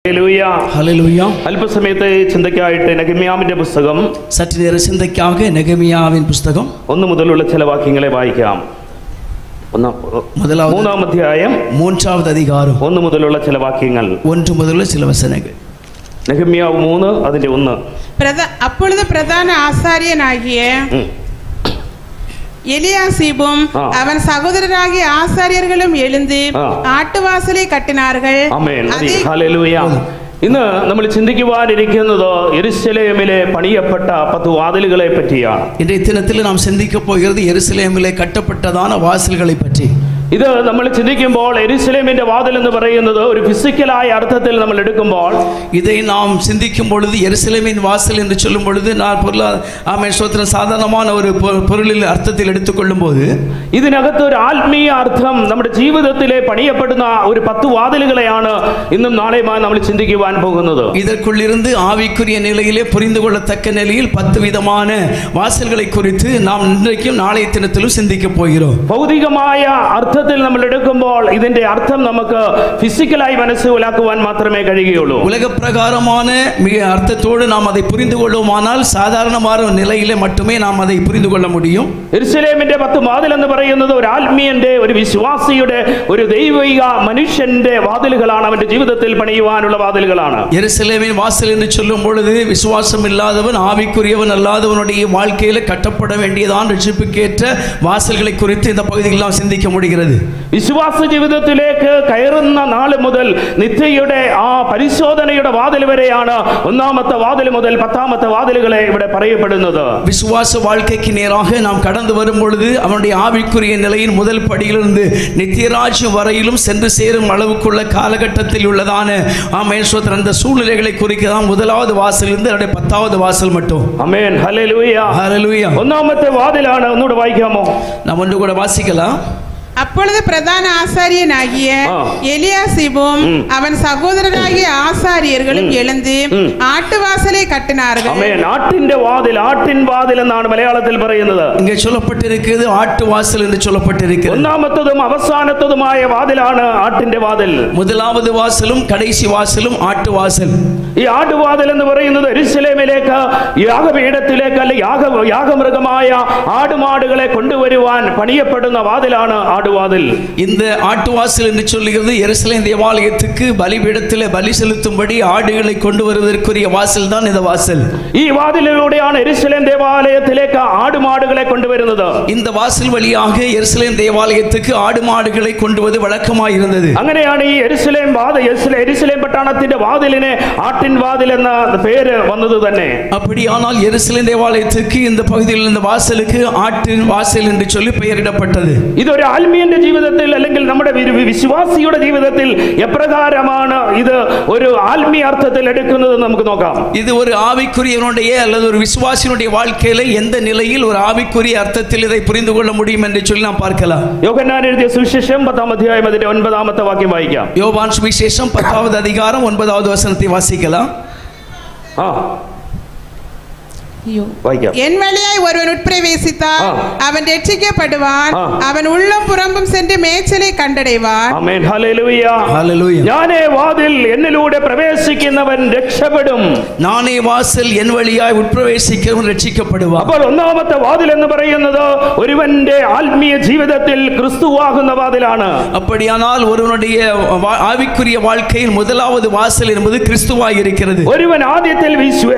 Hallelujah. Hallelujah. അല്പസമയത്തെ ചിന്തയ്ക്കായിട്ട് നെഹെമ്യാവിന്റെ പുസ്തകം சற்று நேர சிந்தைக்காக நெகமியாவின் புஸ்தகம் 1 മുതലുള്ള ചില വാക്യങ്ങളെ വായിക്കാം. മൂന്നാം അധ്യായം 3வது அதிகாரம் 1 മുതലുള്ള ചില വാക്യങ്ങൾ. 1 முதல்ல சில வசனங்கள். നെഹെമ്യാവ് 3 അതിന്റെ 1. அப்பொழுது பிரதான ஆசாரியனாகிய எலியாசிபும் அவன் சகோதரராகிய ஆசாரியர்களும் எழுந்து ஆட்டுவாசலை கட்டினார்கள். ആമേൻ. ഹല്ലേലൂയ. ഇന്ന് നമ്മൾ ചിന്തിക്കുവാനിരിക്കുന്നത് യെരുശലേമിലെ പണിയപ്പെട്ട 10 വാതിലുകളെ പറ്റിയാണ്. இன்றைய தினத்தில் நாம் சிந்திக்க போகிறது எருசலேமிலே கட்டப்பட்டதான வாசல்களை பற்றி. ഇത് നമ്മൾ ചിന്തിക്കുമ്പോൾ യെരുശലേമിന്റെ വാതിൽ എന്ന് പറയുന്നത് ഒരു ഫിസിക്കലായ അർത്ഥത്തിൽ നമ്മൾ എടുക്കുമ്പോൾ இதை நாம் சிந்திக்கும் பொழுது எருசலேமின் வாசல் என்று சொல்லும் பொழுது நான் சாதாரணமான ஒரு பொருளில் அர்த்தத்தில் எடுத்துக்கொள்ளும் போது ഇതിനകത്ത് ഒരു ആത്മീയ അർത്ഥം നമ്മുടെ ജീവിതത്തിലെ പണിയപ്പെടുന്ന ഒരു 10 വാതിലുകളെയാണ് ഇന്നും നാളെയുമായി നമ്മൾ ചിന്തിക്കുവാൻ പോകുന്നത്. இதற்குள்ளிருந்து ஆவிக்குரிய நிலையிலே புரிந்து கொள்ளத்தக்க நிலையில் 10 விதமான வாசல்களை குறித்து நாம் இன்றைக்கும் நாளைய தினத்திலும் சிந்திக்க போகிறோம். ഭൗതികമായ അർത്ഥത്തിൽ നമ്മൾ എടുക്കുമ്പോൾ ഇതിന്റെ അർത്ഥം നമുക്ക് ഫിസിക്കലായി മനസ്സിലാക്കുവാൻ മാത്രമേ കഴിയുകയുള്ളൂ. உலக பிரகாரமான மிக அர்த்தத்தோடு நாம் அதை புரிந்து கொள்வோமானால் சாதாரணமான நிலையிலே மட்டுமே நாம் அதை புரிந்து கொள்ள முடியும். യെരുശലേമിന്റെ 10 വാതിൽ എന്ന് പറയുന്നത് ഒരു ആത്മീയന്റെ ഒരു വിശ്വാസിയുടെ ഒരു ദൈവിക മനുഷ്യന്റെ വാതിലുകളാണ്. അവന്റെ ജീവിതത്തിൽ പണിയുവാനുള്ള വാതിലുകളാണ്. எருசலேமின் வாசல் என்று சொல்லும் பொழுது விசுவாசம் இல்லாதவன் ஆவிக்குரியவன் அல்லாதவனுடைய வாழ்க்கையில கட்டப்பட வேண்டியதான் ரட்சிப்புக்கேற்ற வாசல்களை குறித்து இந்த பகுதியில் நாம் சிந்திக்க முடிகிறது. വിശ്വാസ ജീവിതത്തിലേക്ക് കയറുന്ന നാൾ മുതൽ നിത്യയുടെ ആ പരിശോധനയുടെ വാതിൽ വരെയാണ് ഒന്നാമത്തെ വാതിൽ മുതൽ 10ാമത്തെ വാതിലുകളെ ഇവിടെ പറയപ്പെടുന്നത്. விசுவாச வாழ்க்கைக்கு நேராக நாம் கடந்து வரும் பொழுது அவனுடைய ஆவிக்குரிய நிலையின் முதல் படியிலிருந்து நித்தியராஜ்யம் வரையிலும் சென்று சேரும் அளவுக்குள்ள காலகட்டத்தில் உள்ளதான அந்த சூழ்நிலைகளை குறிக்கதான் முதலாவது வாசலிருந்து 10வது வாசல் மட்டும். ஆமென். ஹல்லேலூயா. ஹல்லேலூயா. ஒன்னாமത്തെ വാതിലാണ്. ഒന്നുകൂടെ വായിക്കാമോ? நாம் ஒன்று கூட வாசிக்கலாம். அப்பொழுது பிரதான ஆசாரியனாகிய எலியாசிபும் அவன் சகோதரராகிய ஆசாரியர்களும் எழுந்து ஆட்டுவாசலை கட்டினார்கள். ஆமென். ஆட்டிന്റെ വാതിൽ, ആട്ടിൻ വാതിൽ എന്നാണ് മലയാളത്തിൽ പറയുന്നത്. இங்கே சொல்லப்பட்டிருக்கிறது ஆட்டு வாசல் என்று சொல்லப்பட்டிருக்கிறது. ഒന്നാമത്തതും അവസാനത്തതുമായ വാതിലാണ് ആട്ടിന്റെ വാതിൽ. முதலாவது வாசலும் கடைசி வாசலும் ஆட்டு வாசல். ഈ ആടുവാതിൽ എന്ന് പറയുന്നത് യെരുശലേമിലേക്ക് യാഗപീഠത്തിലേക്ക് അല്ല യാഗമൃഗമായ ആടുമാടുകളെ കൊണ്ടുവരുവാൻ പണിയപ്പെടുന്ന വാതിലാണ് ആടുവാതിൽ. இந்த ஆட்டு வாசல் என்று சொல்லுகிறது எருசலேம் தேவாலயத்துக்கு பலிபீடத்திலே பலி செலுத்தும்படி ஆடுகளை கொண்டு வருவதற்குரிய வாசல் தான் இந்த வாசல். ഈ വാതിലിലൂടെയാണ് യെരുശലേം ദേവാലയത്തിലേക്ക് ആടുമാടുകളെ കൊണ്ടുവരുന്നത്. இந்த വാசൽ வழியாக எருசலேம் தேவாலயத்துக்கு ஆடுமாடுகளை கொண்டுவது வழக்கமாக இருந்தது. അങ്ങനെയാണ് ഈ യെരുശലേം പട്ടണത്തിന്റെ വാതിലിനെ ആട്ടിൻ വാതിൽ എന്ന പേര് വന്നത് തന്നെ. அப்படியானால் எருசலேம் தேவாலயத்துக்கு இந்த பகுதியில் இந்த வாசலுக்கு ஆட்டின் வாசல் என்று சொல்லி பெயரிடப்பட்டது. ഇതൊരു ആത്മീയന്റെ ജീവിതത്തിൽ അല്ലെങ്കിൽ നമ്മുടെ വിശ്വാസിയുടെ ജീവിതത്തിൽ എപ്രകാരമാണ് ഇത് ഒരു ആത്മീയ അർത്ഥത്തിൽ എടുക്കുന്നത് നമുക്ക് നോക്കാം. இது ஒரு ஆவிக்குரியவனுடைய அல்லது ஒரு விசுவாசியினுடைய வாழ்க்கையில எந்த நிலையில் ஒரு ஆவிக்குரிய அர்த்தத்தில் இதை புரிந்து கொள்ள முடியும் என்று சொல்லி நாம் பார்க்கலாம். യോഹന്നാൻ എഴുതിയ സുവിശേഷം 10ാം അധ്യായം അതിന്റെ 9ാമത്തെ വാക്യം വായിക്കാം. யோவான் சுவிசேஷம் 10வது அதிகாரம் 9வது வசனத்தை வாசிக்கலாம். என் வழியாய் ஒருவன் உட்பிரவேசித்தால் அவன் ரட்சிக்கப்படுவான். அவன் உள்ளும் புறம்பும் சென்று மேய்ச்சலை கண்டடைவான். ആമേൻ. ഹല്ലേലൂയ. ഹല്ലേലൂയ. ഞാനേ വാതിൽ, എന്നിലൂടെ പ്രവേശിക്കുന്നവൻ രക്ഷപ്പെടും. நானே வாசல், என் வழியாய் உட்பிரவேசிக்கிறவன் ரட்சிக்கப்படுவான். അപ്പോൾ ഒന്നാമത്തെ വാതിൽ എന്ന് പറയുന്നത് ഒരുവന്റെ ആത്മീയ ജീവിതത്തിൽ ക്രിസ്തുവാകുന്ന വാതിലാണ്. அப்படியானால் ஒருவனுடைய ஆவிக்குரிய வாழ்க்கையில் முதலாவது வாசல் என்பது கிறிஸ்துவாய் இருக்கிறது. ഒരുവൻ ആദ്യത്തിൽ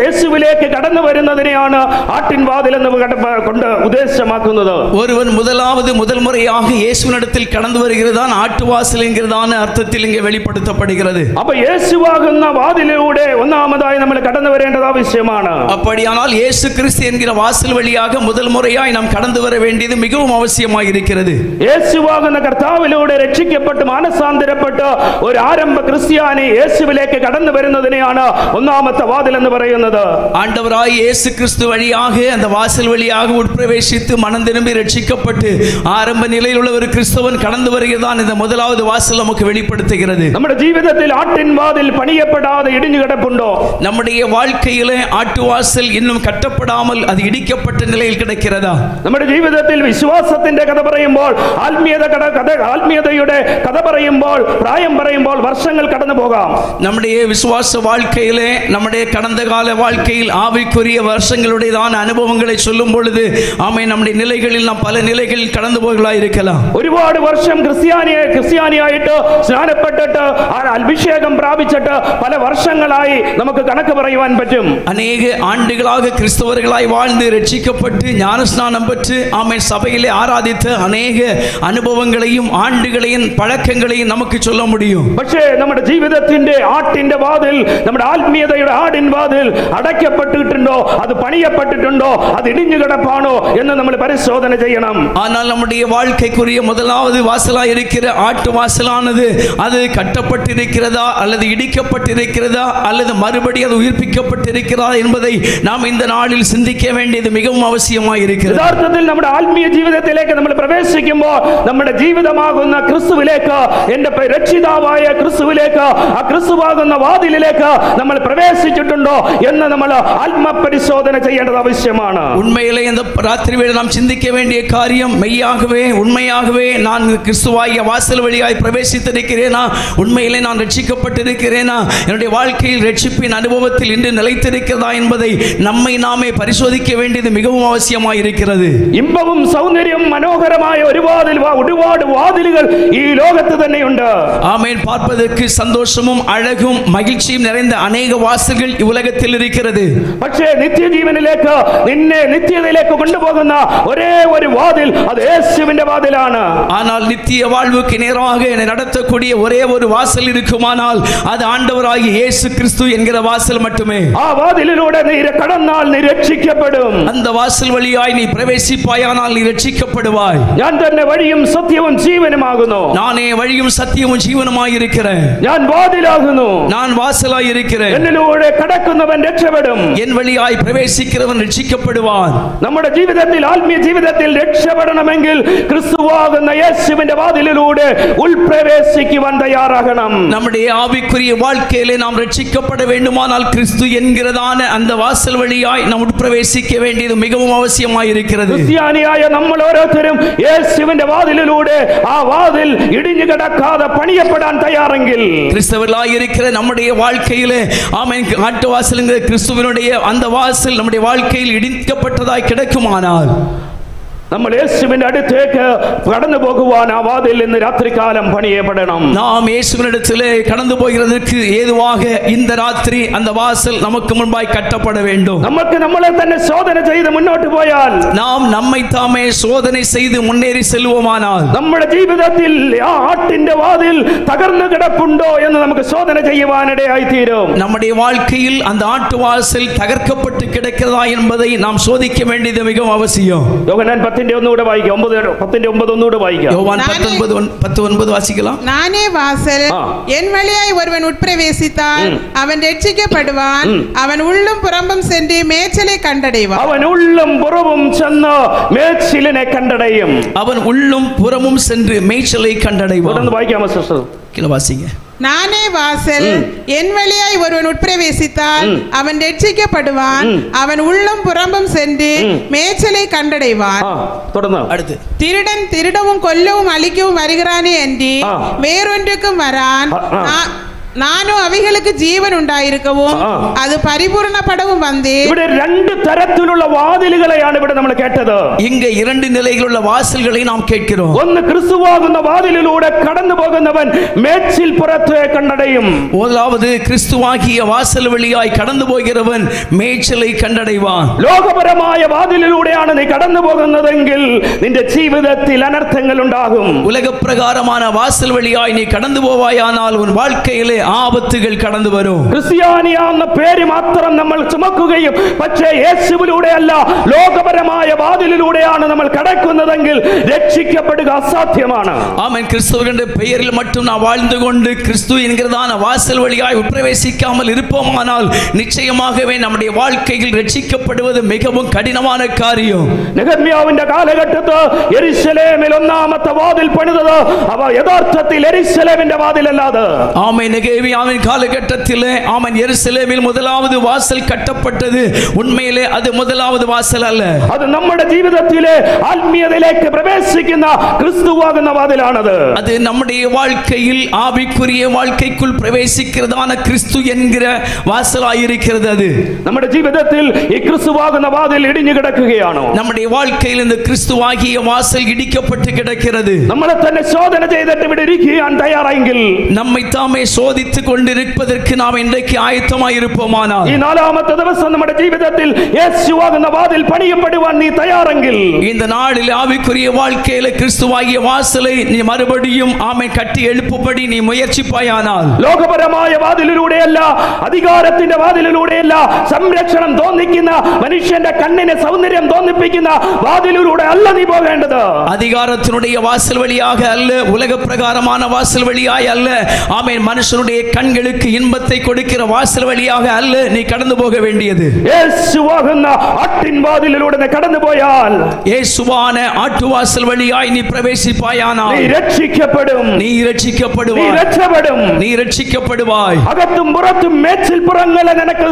യേശുവിലേക്ക് കടന്നു വരുന്നതിനെയാണ് ആട്ടിൻ വാതിൽ എന്ന് കൊണ്ട് ഉദ്ദേശമാക്കുന്നത്. ஒருவன் முதல் முறையாக இயேசுவினிடத்தில் கடந்து வருகிறதான் ஆட்டு வாசல் என்கிறதான அர்த்தத்தில் இங்கே வெளிப்படுத்தப்படுகிறது. അപ്പോൾ യേശുവാകുന്ന വാതിലിലൂടെ ഒന്നാമതായി നമ്മൾ കടന്നു വരേണ്ടത് ആവശ്യമാണ്. அப்படியானால் இயேசு கிறிஸ்து என்கிற வாசல் வழியாக முதல் முறையாய் நாம் கடந்து வர வேண்டியது மிகவும் அவசியமாக இருக்கிறது. യേശുവാകുന്ന കർത്താവിലൂടെ രക്ഷിക്കപ്പെട്ട് മാനസാന്തരപ്പെട്ട് ഒരു ആരംഭ ക്രിസ്ത്യാനി യേശുവിലേക്ക് കടന്നു വരുന്നതിനെയാണ് ഒന്നാമത്തെ വാതിൽ എന്ന് പറയുന്നത്. ஆண்டவராய் இயேசு கிறிஸ்து வழியாக அந்த வாசல் வழியாக உட்பிரவேசித்து மனம் திரும்பி ரட்சிக்கப்பட்டு ஆரம்ப நிலையில் உள்ள ஒரு கிறிஸ்தவன் கடந்து வருகிறதான் இந்த முதலாவது வாசல் நமக்கு வெளிப்படுத்துகிறது. നമ്മുടെ ജീവിതത്തിൽ ആട്ടിൻ വാതിൽ പണിയപ്പെടാതെ ഇടിഞ്ഞു കിടപ്പുണ്ടോ? நம்முடைய வாழ்க்கையிலே ஆட்டு வாசல் இன்னும் கட்டப்படாமல் அது இடிக்கப்பட்ட நிலையில் கிடக்கிறதா? നമ്മുടെ ജീവിതത്തിൽ വിശ്വാസത്തിന്റെ കഥ പറയുമ്പോൾ ആത്മീയതയുടെ കഥ പറയുമ്പോൾ പ്രായം പറയുമ്പോൾ വർഷങ്ങൾ കടന്നു പോകാം. நம்முடைய விசுவாச வாழ்க்கையிலே நம்முடைய கடந்த கால வாழ்க்கையில் ஆவிக்குரிய வருஷங்களுடையதான அனுபவங்களை சொல்லும் பொழுது ஆமை நம்முடைய நிலைகளில் நாம் பல நிலைகளில் கடந்து போகலாம் இருக்கலாம். ഒരുപാട് വർഷം ക്രിസ്ത്യാനിയായിട്ട് സ്നാനപ്പെട്ടിട്ട് അഭിഷേകം പ്രാപിച്ചിട്ട് പല വർഷങ്ങളായി നമുക്ക് കണക്ക് പറയുവാൻ പറ്റും. அநேக ஆண்டுகளாக கிறிஸ்தவர்களாய் வாழ்ந்து ரட்சிக்கப்பட்டு ஞானஸ்நானம் பெற்று ஆமை சபையிலே ஆராதித்த அநேக அனுபவங்களையும் ஆண்டுகளையும் பழக்கங்களையும் நமக்கு சொல்ல முடியும். പക്ഷേ നമ്മുടെ ജീവിതത്തിന്റെ ആട്ടിന്റെ വാതിൽ, നമ്മുടെ ആത്മീയതയുടെ ആടിൻ വാതിൽ അടയ്ക്കപ്പെട്ടിട്ടുണ്ടോ, അത് പണിയപ്പെട്ടിട്ടുണ്ടോ, അത് ഇടിഞ്ഞു കിടപ്പാണോ എന്ന് നമ്മൾ പരിശോധന ചെയ്യണം. ஆனால் நம்முடைய வாழ்க்கைக்குரிய முதலாவது வாசலாய் இருக்கிற ஆட்டு வாசலானது அது கட்டப்பட்டிருக்கிறதா அல்லது இடிக்கப்பட்டிருக்கிறதா அல்லது மறுபடியும் அது உயிர்ப்பிக்கப்பட்டிருக்கிறதா என்பதை நாம் இந்த நாளில் சிந்திக்க வேண்டியது மிகவும் அவசியமாய் இருக்கிறது. യഥാർത്ഥത്തിൽ നമ്മുടെ ആത്മീയ ജീവിതത്തിലേക്ക് നമ്മൾ പ്രവേശിക്കുമ്പോൾ നമ്മുടെ ജീവിതമാകുന്ന ക്രിസ്തുവിലേക്ക്, എൻ്റെ രക്ഷിതാവായ ക്രിസ്തുവിലേക്ക്, ആ ക്രിസ്തുവാകുന്ന വാതിലിലേക്ക് നമ്മൾ പ്രവേശിച്ചിട്ടുണ്ടോ എന്ന് നമ്മൾ ആത്മപരിശോധന ചെയ്യേണ്ടത് ആവശ്യമാണ്. உண்மையிலே இந்த ராத்திரி வேளை நாம் சிந்திக்க வேண்டிய காரியம் மெய்யாகவே உண்மையாகவே நான் கிறிஸ்துவாகிய வாசல் வழியாய் பிரவேசித்திருக்கிறேனா, உண்மையிலே நான் ரட்சிக்கப்பட்டிருக்கிறேனா, என்னுடைய வாழ்க்கையில் ரட்சிப்பின் அனுபவத்தில் இன்று நிலைத்திருக்கிறதா என்பதை நம்மை நாமே பரிசோதிக்க வேண்டியது மிகவும் அவசியமாய் இருக்கிறது. ഇമ്പവും സൗന്ദര്യവും മനോഹരമായ ഒരുപാട് വാതിലുകൾ ഈ ലോകത്ത് തന്നെയുണ്ട്. ஆமென். பார்ப்பதற்கு சந்தோஷமும் அழகும் மகிழ்ச்சியும் நிறைந்த அநேக வாசல்கள் உலகத்தில் இருக்கிறது. പക്ഷേ നിത്യജീവനിലേക്ക്, നിന്നെ നിത്യതയിലേക്ക് കൊണ്ടുപോകുന്ന ഒരே ഒരു വാതിൽ അത് യേശുവിന്റെ വാതിലാണ്. ஆனால் நித்திய வாழ்வுக்கு நேராக என்னை நடத்தக்கூடிய ஒரே ஒரு வாசல் இருக்குமானால் அது ஆண்டவராகிய இயேசு கிறிஸ்து என்கிற வாசல் மட்டுமே. ആ വാതിലിലൂടെ നീ കടന്നാൽ നീ രക്ഷിക്കപ്പെടും. அந்த வாசல் வழியாய் நீ பிரவேசிப்பாயானால் நீ ரட்சிக்கப்படுவாய். ഞാൻ തന്നെ വഴിയും സത്യവും ജീവനുമാകുന്നു. நானே வழியும் சத்தியமும் ஜீவனுமாய் இருக்கிறேன். ഞാൻ വാതിലാകുന്നു. நான் வாசலாய் இருக்கிறேன். എന്നിലൂടെ കടക്കുന്നവൻ രക്ഷപ്പെടും. என் வழியாய் பிரவேசிக்கிறவன் ரட்சிக்கப்படுவான். നമ്മുടെ ജീവിതത്തിൽ, ആത്മീയ ജീവിതത്തിൽ രക്ഷപ്പെടണമെങ്കിൽ ക്രിസ്തുവാകുന്ന യേശുവിന്റെ വാതിലിലൂടെ ഉൾപ്രവേശിക്കുവാൻ തയ്യാറാകണം. நம்முடைய ஆவிக்குரிய வாழ்க்கையிலே நாம் ரட்சிக்கப்பட வேண்டுமானால் கிறிஸ்து என்கிறதான அந்த வாசல் வழியாய் நாம் உட்பிரவேசிக்க வேண்டியது மிகவும் அவசியமாய் இருக்கிறது. ക്രിസ്ത്യാനിയായ നമ്മൾ ഓരോരുത്തരും യേശുവിന്റെ വാതിലിലൂടെ ആ വാതിൽ ഇടിഞ്ഞു കിടക്കാതെ പണിയപ്പെടാൻ തയ്യാറെങ്കിൽ, கிறிஸ்தவர்களாய் இருக்கிற நம்முடைய வாழ்க்கையிலே ஆமென் ஆட்டு வாசல் என்கிற கிறிஸ்துவினுடைய அந்த வாசல் நம்முடைய வாழ்க்கையில் இடிக்கப்பட்டதாய் கிடக்குமானால் നമ്മൾ യേശുവിന്റെ അടുത്തേക്ക് കടന്നു പോകുവാൻ ആ വാതിൽ ഇന്ന് രാത്രികാലം പണിയപ്പെടണം. நாம் இயேசுவினிடத்திலே கடந்து போகிறதற்கு ஏதுவாக இந்த ராத்திரி அந்த வாசல் நமக்கு முன்பாய் கட்டப்பட வேண்டும். നമുക്ക് നമ്മളെ തന്നെ ശോധന ചെയ്ത് മുന്നോട്ട് പോയാൽ, நாம் நம்மை தாமே சோதனை செய்து முன்னேறி செல்வோமானால் നമ്മുടെ ജീവിതത്തിൽ ആ ആട്ടിന്റെ വാതിൽ തകർന്നു കിടപ്പുണ്ടോ എന്ന് നമുക്ക് ശോധന ചെയ്യുവാനിടയായി തീരും. நம்முடைய வாழ்க்கையில் அந்த ஆட்டு வாசல் தகர்க்கப்பட்டு கிடக்கிறதா என்பதை நாம் சோதிக்க வேண்டியது மிகவும் அவசியம். யோகன்னான் 10 ഒന്നുകൂടെ വായിക്കാം. 10:9 ഒന്നുകൂടെ വായിക്കാം. யோவான் 10:9 வாசிக்கலாம். நானே வாசல், என் வழியாய் ஒருவன் உட்பிரவேசித்தால் அவன் ரட்சிக்கப்படுவான், அவன் உள்ளும் புறம்பும் சென்று மேய்ச்சலை கண்டடைவான். അവൻ ഉള്ളും പുറവും ചെന്ന് മേച്ചിലിനെ കണ്ടടയും. அவன் உள்ளும் புறமும் சென்று மேய்ச்சலை கண்டடைவான். தொடர்ந்து வாയിക്കാമോ സിസ്റ്റർ? கீழ வாசிங்க. நானே வாசல், என் வழியாய் ஒருவன் உட்பிரவேசித்தால் அவன் ரட்சிக்கப்படுவான், அவன் உள்ளும் புறம்பும் சென்று மேய்ச்சலை கண்டடைவான். தொடர்ந்து அடுத்து, திருடன் திருடவும் கொல்லவும் அழிக்கவும் வருகிறானே அன்றி வேறொன்றுக்கும் வரான். நானும் அவைகளுக்கு ஜீவன் உண்டாயிருக்கவும் அது பரிபூரணப்படவும் வந்தேன். ഇവിടെ രണ്ട് തരത്തിലുള്ള വാതിലുകളെയാണ് ഇവിടെ നമ്മൾ കേട്ടത്. இங்க இரண்டு நிலைகளுள்ள வாசல்களை நாம் கேட்கிறோம். ഒന്ന് ക്രിസ്തുവാകുന്ന വാതിലിലൂടെ കടന്നു പോകുന്നവൻ മേച്ചിൽ പുറത്തെ കണ്ടടയും. முதலாவது கிறிஸ்துவாகிய வாசல் வழியாய் கடந்து போகிறவன் மேய்ச்சலை கண்டடைவான். ലോകപരമായ വാതിലിലൂടെയാണ് നീ കടന്നു പോകുന്നതെങ്കിൽ നിന്റെ ജീവിതത്തിൽ അനർത്ഥങ്ങൾ ഉണ്ടാകും. உலக பிரகாரமான வாசல் வழியாய் நீ கடந்து போவாயானால் உன் வாழ்க்கையிலே ആപത്തുകൾ കടന്നു വരും. ക്രിസ്ത്യാനിയാന്ന പേര് മാത്രം നമ്മൾ ചുമക്കുകയും പക്ഷേ യേശുവിലൂടെയല്ല ലോകപരമായ വാതിലിലൂടെയാണ് നമ്മൾ കടക്കുന്നതെങ്കിൽ രക്ഷിക്കപ്പെടുക അസാധ്യമാണ്. ആമേൻ. கிறிஸ்துவின் பெயரில் மட்டும் நாம் வாழ்ந்து கொண்டு கிறிஸ்து என்கிறதான வாசல் வழியாய் உட்பிரவேசிக்காமல் இருப்போமானால் நிச்சயமாகவே நம்முடைய வாழ்க்கையில் ரட்சிக்கப்படுவது மிகவும் கடினமான காரியம். നെഹെമ്യാവിന്റെ കാലഘട്ടത്ത് യെരുശലേമിൽ ഒന്നാമത്തെ വാതിൽ പണിതത് അവ യഥാർത്ഥത്തിൽ യെരുശലേമിന്റെ വാതിലല്ലാതെ. ஆமென். நெகேமியாவின் காலகட்டத்திலே ஆமென் எருசலேமில் முதலாவது வாசல் கட்டப்பட்டது. உண்மையிலே அது முதலாவது வாசல் அல்ல. அது നമ്മുടെ ജീവിതത്തിലെ ആത്മീയതയിലേക്ക് പ്രവേശിക്കുന്ന ക്രിസ്തുവാകുന്ന വാതിലാണത്. அது நம்முடைய வாழ்க்கையில் ஆவிக்குரிய வாழ்க்கைக்குள் பிரவேசிக்கிறதான கிறிஸ்து என்கிற வாசலாய் இருக்கிறது. அது നമ്മുടെ ജീവിതത്തിൽ ഈ ക്രിസ്തുവാകുന്ന വാതിൽ ഇടിഞ്ഞു കിടക്കുകയാണോ? நம்முடைய வாழ்க்கையில் இந்த கிறிஸ்துவாகிய வாசல் இடிக்கப்பட்டு கிடக்கிறது. നമ്മളെ തന്നെ ശോധന ചെയ്തിട്ട് ഇവിടെ ഇരിക്കാൻ തയ്യാറായെങ്കിൽ, நம்மை தாமே சோதித்துக் கொண்டிருப்பதற்கு நாம் இன்றைக்கு ஆயத்தமாய் இருப்போமானால், ഈ നാലാമത്തെ ദിവസം നമ്മുടെ ജീവിതത്തിൽ യേശുവാകുന്ന വാതിൽ പണിയപ്പെടുവാൻ നീ തയ്യാറെങ്കിൽ, இந்த நாளில் ஆவிக்குரிய வாழ்க்கையில கிறிஸ்துவாகிய வாசலை நீ மறுபடியும் ஆமை கட்டி எழுப்பும்படி நீ முயற்சிப்பாயானால், ലോകപരമായ വാതിലിലൂടെയല്ല, അധികാരത്തിന്റെ വാതിലിലൂടെയല്ല, സംരക്ഷണം തോന്നിക്കുന്ന മനുഷ്യന്റെ കണ്ണിന് സൗന്ദര്യം തോന്നിപ്പിക്കുന്ന വാതിലിലൂടെ അല്ല നീ പോകേണ്ടത്. அதிகாரத்தினுடைய வாசல் வழியாக அல்ல, உலக பிரகாரமான வாசல் வழியாய் அல்ல, ஆமென், மனுஷனுடைய கண்களுக்கு இன்பத்தை கொடுக்கிற வாசல் வழியாக அல்ல நீ கடந்து போக வேண்டியது. യേശുവാകുന്ന ആട്ടിൻ വാതിലിലൂടെ നീ കടന്നു പോയാൽ, இயேசுவான ஆட்டு வாசல் வழியாய் நீ பிரவேசிப்பாயானால் നീ രക്ഷിക്കപ്പെടും. நீ രക്ഷിക്കപ്പെടുവാய். നീ രക്ഷപ്പെടും. നീ രക്ഷിക്കപ്പെടുവാய். അകത്തും പുറത്തും മേച്ചിൽ പുറങ്ങളെ നിനക്ക്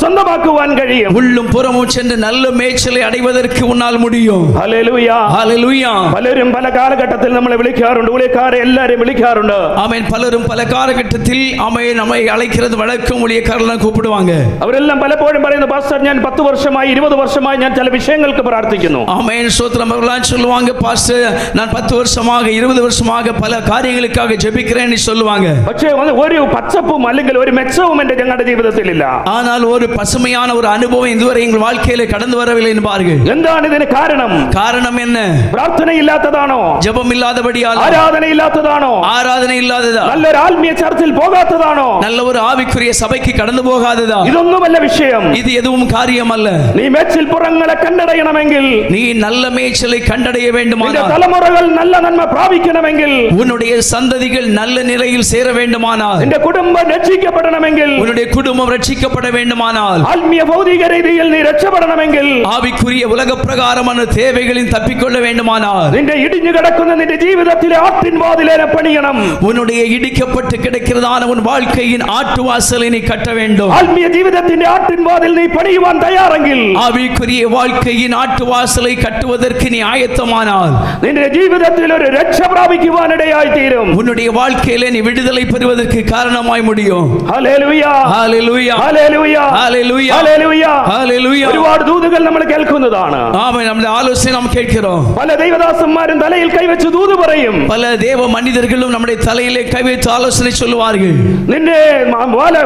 സ്വന്തമാക്കുവാൻ കഴിയും. உள்ளும் புறமும் சென்று நல்ல மேய்ச்சலை அடைவதற்கு உன்னால் முடியும். ഹല്ലേലൂയ. ஹல்லேலூயா. പലരും പല കാലഘട്ടത്തിൽ നമ്മളെ വിളിക്കാറുണ്ട്, ஊழியக்காരെ എല്ലാവരെയും വിളിക്കാറുണ്ട്. ஆமென். பலரும் பல காலகட்டத்தில் நம்மை அழைக்கிறது வழக்கம், ஊழியக்காரர்கள் கூப்பிடுவாங்க. അവരെല്ലാം പലപ്പോഴും പറയുന്നു, പാസ്റ്റർ ഞാൻ 10 വർഷമായി 20 വർഷമായി ഞാൻ ചില വിഷയങ്ങൾക്ക് പ്രാർത്ഥിക്കുന്നു. ஆமென். ஸ்தோத்திரம். அவர்களாம் சொல்லுவாங்க, பாஸ்டர் நான் 10 வருஷமாக 20 வருஷமாக பல காரியங்களுக்காக ஜெபிக்கிறேன்னு சொல்லுவாங்க. പക്ഷേ ഒരു പച്ചപ്പും അല്ലെങ്കിൽ ഒരു മെച്ചവും എന്റെ ഞങ്ങളുടെ ജീവിതത്തിൽ ഇല്ല. ஆனால் ஒரு பசுமையான ஒரு அனுபவம் இதுவரை எங்கள் வாழ்க்கையில கடந்து வரவில்லை என்பார்கள். എന്താണ് ഇതിന് കാരണം? காரணம் என்ன? പ്രാർത്ഥന ഇല്ലാത്തതാണോ? ஜெபம் இல்லாதபடியால்? ആരാധന ഇല്ലാത്തതാണോ? ஆராதனை இல்லாததா? നല്ലൊരു ആത്മീയ ചർച്ചിൽ പോകാത്തതാണോ? நல்ல ஒரு ആവിക്കുரிய സഭയ്ക്ക് കടന്നു പോകാததா? ഇതൊന്നുമല്ല വിഷയം. இது எதுவும் காரியமல்ல. നീ മേച്ചിൽ പുറങ്ങളെ കണ്ടടയണമെങ്കിൽ, நீ நல்ல மேய்ச்சலை கண்டடைய നിന്റെ வேண்டுமானால், തലമുറകൾ നല്ല നന്മ പ്രാപിക്കണമെങ്കിൽ, உன்னுடைய சந்ததிகள் நல்ல நிலையில் சேர வேண்டுமானால், നിന്റെ കുടുംബം രക്ഷിക്കപ്പെടണമെങ്കിൽ, உன்னுடைய குடும்பம் ரட்சிக்கப்பட வேண்டுமானால், ആത്മീയ ഭൗതിക രീതിയിൽ നീ രക്ഷപ്പെടണമെങ്കിൽ, ஆவிக்குரிய உலக பிரகாரமான தேவைகளின் தப்பிக்கொள்ள வேண்டுமானால், നിന്റെ ഇടിഞ്ഞു കിടക്കുന്ന നിന്റെ ജീവിതത്തിലെ ആട്ടിൻ വാതിലിനെ പണിയണം. உன்னுடைய இடிக்கப்பட்டு கிடக்கிறதான உன் வாழ்க்கையின் ஆட்டு வாசலை நீ கட்ட வேண்டும். ആത്മീയ ജീവിതത്തിന്റെ ആട്ടിൻ വാതിൽ നീ പണിയുവാൻ തയ്യാറെങ്കിൽ, ஆவிக்குரிய வாழ்க்கையின் ஆட்டு வாசலை கட்டுவதற்கு நீ ஆயத்தமானால், നിന്റെ ജീവിതത്തിൽ ഒരു രക്ഷ പ്രാപിക്കുവാനിടയായി തീരും. உன்னுடைய வாழ்க்கையில நீ விடுதலை பெறுவதற்கு காரணமாய் முடியும். ഹല്ലേലൂയ. ஹல்லேலூயா. ഹല്ലേലൂയ. ஹல்லேலூயா. ഹല്ലേലൂയ. ஹல்லேலூயா. ഒരുപാട് ദൂതുകൾ നമ്മൾ കേൾക്കുന്നതാണ്. ஆமென். നമ്മുടെ ആലോചന നാം കേൾக்கிறோம். പല ദൈവദാസന്മാരും തലയിൽ കൈവച്ച് ദൂത് പറയും. பல தேவ மனிதர்களும் நம்முடைய தலையிலே கை வைத்து ஆலோசனை சொல்லுவார்கள். നിന്നെ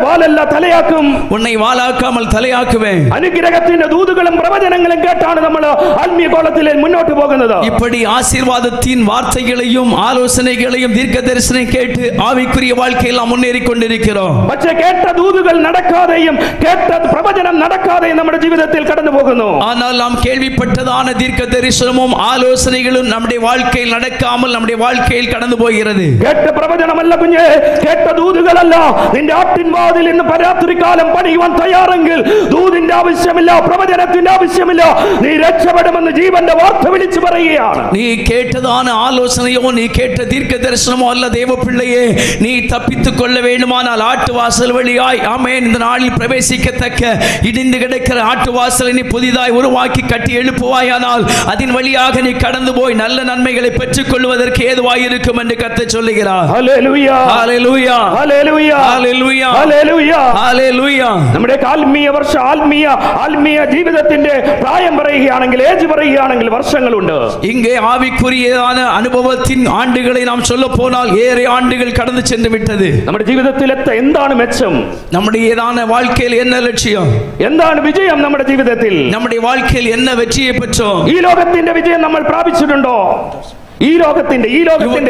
വാലല്ല തലയാക്കും, உன்னை வாளாக்காமல் தலையாக்குவேன். അനുഗ്രഹത്തിന്റെ ദൂതുകളും പ്രവചനങ്ങളും കേട്ടാണ് നമ്മൾ ആത്മീയ കോളത്തിൽ മുന്നോട്ട് പോകുന്നത്. இப்படி ஆசீர்வாதத்தின் வார்த்தைகளையும் ஆலோசனைகளையும் தீர்க்க தரிசனம் கேட்டு ஆவிக்குரிய வாழ்க்கையில் நாம் முன்னேறி கொண்டிருக்கிறோம். പക്ഷേ കേട്ട ദൂതുകൾ നടക്കാതെയും കേട്ട പ്രവചനം നടക്കാതെയും നമ്മുടെ ജീവിതത്തിൽ കടന്നു പോകുന്നു. ஆனால் நாம் கேள்விப்பட்டதான தீர்க்க தரிசனமும் ஆலோசனைகளும் நம்முடைய வாழ்க்கையில் நடக்காமல் நம்முடைய வாழ்க்கையில் கடந்து போகிறது. കേട്ട പ്രവചനമല്ല കുഞ്ഞേ, കേട്ട ദൂതുകളല്ല. നിന്റെ ആട്ടിൻ വാതിൽ ഇന്ന് പരാത്രികാലം പണിയുവാൻ തയ്യാറെങ്കിൽ ദൂതിന്റെ ആവശ്യമില്ല, പ്രവചനത്തിന്റെ ആവശ്യമില്ല. നീ രക്ഷപ്പെടുമെന്ന് ജീവന്റെ വാർത്ത വിളിച്ചു പറയുകയാണ്. நீ கேட்டதான ஆலோசனையோ நீ கேட்ட தீர்க்க தரிசனமோ அல்ல தேவ பிள்ளையே, நீ தப்பித்துக் கொள்ள வேண்டுமானால் ஆட்டு வாசல் வழியாய் ஆமென் இந்த நாளில் பிரவேசிக்கத்தக்க இடிந்து கிடக்கிற ஆட்டு வாசலை நீ புதிதாய் உருவாக்கி கட்டி எழுப்புவாயானால் அதன் வழியாக நீ கடந்து போய் நல்ல நன்மைகளை பெற்றுக் கொள்வதற்கு ஏதுவாய் இருக்கும் என்று கர்த்தர் சொல்லுகிறார். ഹല്ലേലൂയ. ஹல்லேலூயா. ഹല്ലേലൂയ. ஹல்லேலூயா. ഹല്ലേലൂയ. ஹல்லேலூயா. നമ്മുടെ ആത്മീയ വർഷ ആത്മീയ ജീവിതത്തിന്റെ പ്രായം പറയുകയാണെങ്കിൽ, ഏജ് പറയുകയാണെങ്കിൽ വർഷങ്ങളുണ്ട്. இங்கே ஆவிக்குரியதான அனுபவத்தின் ஆண்டுகளை நாம் சொல்ல போனால் ஏழு ஆண்டுகள் கடந்து சென்று விட்டது. നമ്മുടെ ജീവിതത്തിൽ എന്താണ് മെച്ചം? நம்முடைய வாழ்க்கையில் என்ன லட்சியம்? എന്താണ് വിജയം നമ്മുടെ ജീവിതത്തിൽ? நம்முடைய வாழ்க்கையில் என்ன வெற்றியை பெற்றோம்? ഈ ലോകത്തിന്റെ വിജയം നമ്മൾ പ്രാപിച്ചിട്ടുണ്ടോ? ഈ ലോകത്തിന്റെ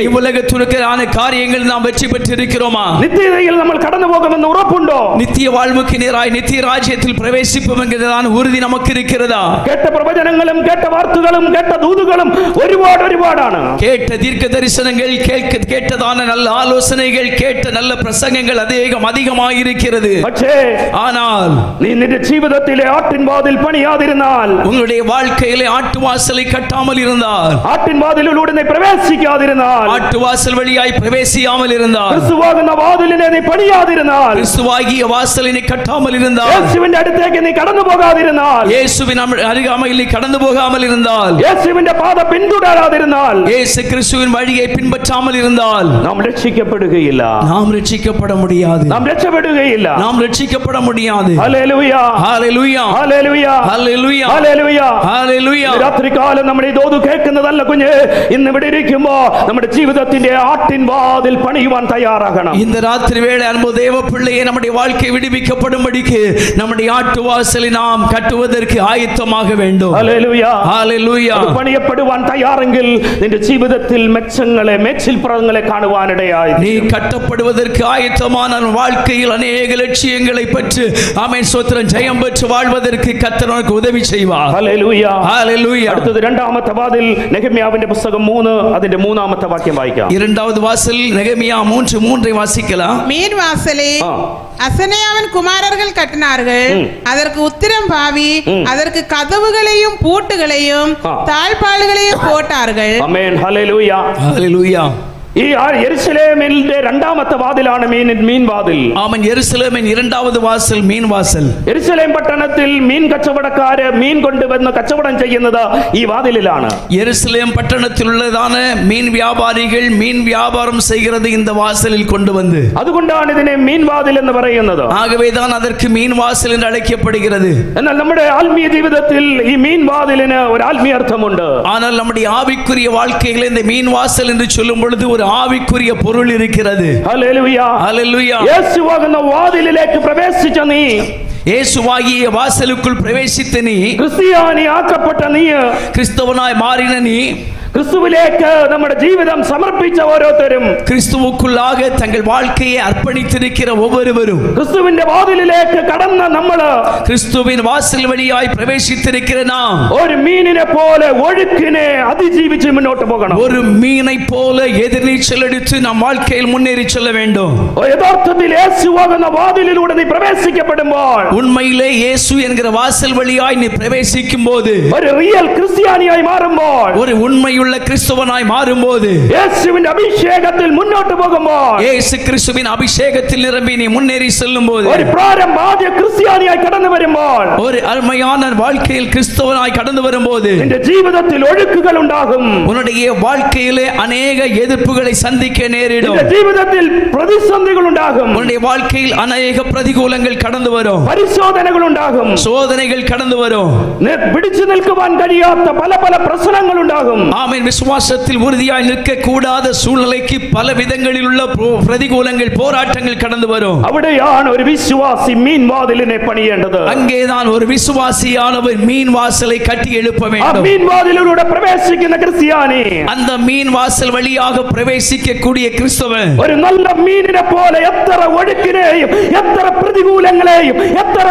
ഇവുലകത്തുരുക്കലാണ് കാര്യങ്ങൾ നാം വെற்றி பெற்றிருக்கிறோமா? നിത്യതയിൽ നമ്മൾ കടന്നു പോകുമെന്ന് ഉറപ്പുണ്ടോ? നിത്യ വാഴ്വുക്ക് നേരായി നിത്യരാജ്യത്തിൽ പ്രവേശിക്കുമെന്നതാണ് ഉறுதி നമുക്ക് இருக்கிறதா? കേട്ട പ്രവചനങ്ങളും കേട്ട വാർത്തകളും കേട്ട ദൂതുകളും ഒരുപാടാണ്. കേട്ട ദീർഘ ദർശനങ്ങൾ, കേട്ടதான நல்ல ஆலோசனைகள், கேட்ட நல்ல பிரசங்கங்கள் அதிகமாக இருக்கிறது. പക്ഷേ ஆனால் നീ നിന്റെ ജീവിതത്തിലെ ആട്ടിൻ വാതിൽ പണിയാതിരുന്നാൽ, உங்களுடைய வாழ்க்கையிலே ஆட்டுவாசலை கட்டாமல் இருந்தால், ആട്ടിൻ വാതിലിലൂടെ നീ പ്രവേശിക്കാതിരുന്നാൽ, ஆட்டுவாசல் வழியாய் பிரவேசியாமல் இருந்தால், ക്രിസ്തുവാകുന്ന വാതിലിനെ നീ പണിയാതിരുന്നാൽ, கிறிஸ்துவாகிய வாசலினை கட்டாமல் இருந்தால், യേശുവിന്റെ അടുത്തേക്ക് നീ കടന്നു പോകാതിരുന്നാൽ, இயேசுவின் அருகாமையில் கடந்து போகாமல் இருந்தால், യേശുവിന്റെ പാത പിന്തുടരാതിരുന്നാൽ, இயேசு கிறிஸ்துவின் வழியை பின்பற்றாமல் இருந்தால் நாம் രക്ഷിക്കപ്പെടുകയില്ല. நாம் രക്ഷിக்கப்பட முடியாது. நாம் രക്ഷപ്പെടുകയില്ല. நாம் രക്ഷിக்கப்பட முடியாது. Hallelujah, hallelujah, hallelujah, hallelujah, hallelujah, hallelujah. രാത്രികാലം നമ്മുടെ ഈ ദൂത് കേൾക്കുന്നതല്ല കുഞ്ഞ്. ഇന്ന് ഇവിടെ ഇരിക്കുമ്പോ നമ്മുടെ ജീവിതത്തിന്റെ ആട്ടിൻ വാതിൽ പണിയുവാൻ തയ്യാറാകണം. இந்த ராத்திரி வேளை அன்பு தேவ பிள்ளையே, நம்முடைய வாழ்க்கை விடுவிக்கப்படும்படிக்கு நம்முடைய ஆட்டு வாசலை நாம் கட்டுவதற்கு ஆயத்தமாக வேண்டும். Hallelujah, hallelujah. പണിയപ്പെടുവാൻ തയ്യാറെങ്കിൽ നിന്റെ ജീവിതത്തിൽ മെച്ചങ്ങളെ, മേച്ചിൽപ്പുറങ്ങളെ കാണുവാനിടയായി. நீ கட்டப்படுவதற்கு ஆயத்தமான வாழ்க்கையில் அநேக லட்சியங்களை பெற்று ஆமென் ஸ்தோத்திரம் ஜெயம் பெற்று வாழ்வதற்கு கர்த்தர் உனக்கு உதவி செய்வார். Hallelujah, hallelujah. അടുത്തത് രണ്ടാമത്തെ വാതിൽ നെഹെമ്യാവിന്റെ പുസ്തകം 3 അതിന്റെ 3-ാമത്തെ വാക്യം വായിക്കാം. இரண்டாவது வாசல் நெகேமியா 3:3 வாசிக்கலாம். மீன் வாசலே அசனேயாவின் குமாரர்கள் கட்டினார்கள், அதற்கு உத்திரம் பாவி, அதற்கு கதவுகளையும் பூட்டுகளையும் தாழ்பாள்களையும் போட்டார்கள். ആമേൻ, ഹല്ലേലൂയ, ഹല്ലേലൂയ. ഈ യെരുശലേമിന്റെ രണ്ടാമത്തെ വാതിലാണ് മീൻ വാതിൽ. ആമേൻ. യെരുശലേമിൻ இரண்டாவது வாசல் மீன் வாசல். യെരുശലേം പട്ടണത്തിൽ മീൻ കച്ചവടക്കാര് മീൻ കൊണ്ടുവന്ന് കച്ചവടം ചെയ്യുന്നത് ഈ വാതിലിലാണ്. യെരുശലേം பட்டணத்தில் உள்ளதான மீன் வியாபாரிகள் மீன் வியாபாரம் செய்கிறது இந்த வாசலில் கொண்டு வந்து, അതുകൊണ്ടാണ് ഇതിനെ മീൻ വാതിൽ എന്ന് പറയുന്നത്. ஆகவேதான் அதற்கு மீன் வாசல் என்று அழைக்கப்படுகிறது. എന്നാൽ നമ്മുടെ ആത്മീയ ജീവിതത്തിൽ ഈ മീൻ വാതിലിന് ഒരു ആത്മീയ അർത്ഥമുണ്ട്. ஆனால் நம்முடைய ஆவிக்குரிய வாழ்க்கையில் இந்த மீன் வாசல் என்று சொல்லும் பொழுது ஒரு ஆவிக்குரிய பொருள் இருக்கிறது. ഹല്ലേലൂയ, ஹல்லேலூயா. യേശുവാകുന്ന വാതിലിലേക്ക് പ്രവേശിച്ച നീ, இயேசுவாகிய வாசலுக்குள் பிரவேசித்த நீ, ക്രിസ്ത്യാനി ആക്കപ്പെട്ട നീ, கிறிஸ்தவனாய் மாறின நீ, ക്രിസ്തുവിലേക്ക് നമ്മുടെ ജീവിതം സമർപ്പിച്ച ഓരോരുത്തരും, கிறிஸ்துவுக்குள்ளாக தங்கள் வாழ்க்கையை அர்ப்பணித்திருக்கிற ஒவ்வொருவரும், ക്രിസ്തുവിന്റെ വാതിലിലേക്ക് കടന്ന നമ്മള്, கிறிஸ்துவின் வாசல் வழியாய் பிரவேசித்திருக்கிற நாம் ഒരു മീനിനെ പോലെ ഒഴുക്കിനെ അതിജീവിച്ച് മുന്നോട്ട് പോകണം. ஒரு மீனை போல எதிர்நீச்சல் அடித்து நம் வாழ்க்கையில் முன்னேறி செல்ல வேண்டும். യഥാർത്ഥത്തിൽ യേശുവാകുന്ന വാതിലിലൂടെ നീ പ്രവേശിക്കപ്പെടുമ്പോൾ, உண்மையிலே இயேசு என்கிற வாசல் வழியாய் நீ பிரவேசிக்கும் போது, ഒരു റിയൽ ക്രിസ്ത്യാനിയായി മാറുമ്പോൾ, ஒரு உண்மையுள்ள கிறிஸ்தவனாய் மாறும்போது, യേശുവിന്റെ അഭിഷേകത്തിൽ മുന്നോട്ട് പോകുമ്പോൾ, இயேசு கிறிஸ்துவின் அபிஷேகத்தில் நிரம்பி நீ முன்னேறி செல்லும் போது, ഒരു പ്രാരംഭാദ്യ ക്രിസ്ത്യാനിയായി കടന്നു വരുമ്പോൾ, ஒரு அருமையான வாழ்க்கையில் கிறிஸ்தவனாய் கடந்து வரும்போது നിന്റെ ജീവിതത്തിൽ ഒഴുക്കുകൾ ഉണ്ടാകും. உன்னுடைய வாழ்க்கையிலே அநேக எதிர்ப்புகளை சந்திக்க நேரிடும். നിന്റെ ജീവിതത്തിൽ പ്രതിസന്ധികൾ ഉണ്ടാകും. உன்னுடைய வாழ்க்கையில் அநேக பிரதிகூலங்கள் கடந்து வரும், പരിശോധനകൾ ഉണ്ടാകും. சோதனைகள் கடந்து வரும். പിടിച്ചു നിൽക്കുവാൻ കഴിയാത്ത പല പ്രശ്നങ്ങൾ ഉണ്ടാകും. ஆமென். விசுவாசத்தில் உறுதியாய் நிற்க கூடாத சூழ்நிலைக்கு பல விதங்களில் உள்ள பிரதிகூலங்கள், போராட்டங்கள் கடந்து வரும். അവിടെയാണ് ഒരു വിശ്വാസി മീൻ വാതിലിനെ പണിയേണ്ടത്. அங்கேதான் ஒரு விசுவாசியானவர் மீன் வாசலை கட்டி எழுப்ப ആ வேண்டும். മീൻ വാതിലിലൂടെ പ്രവേശിക്കുന്ന ക്രിസ്ത്യാനി அந்த மீன் வாசல் வழியாக பிரவேசிக்கக்கூடிய கிறிஸ்தவன் ഒരു നല്ല മീനിനെ പോലെ എത്ര ഒഴുക്കിനെയും എത്ര പ്രതികൂലങ്ങളെയും എത്ര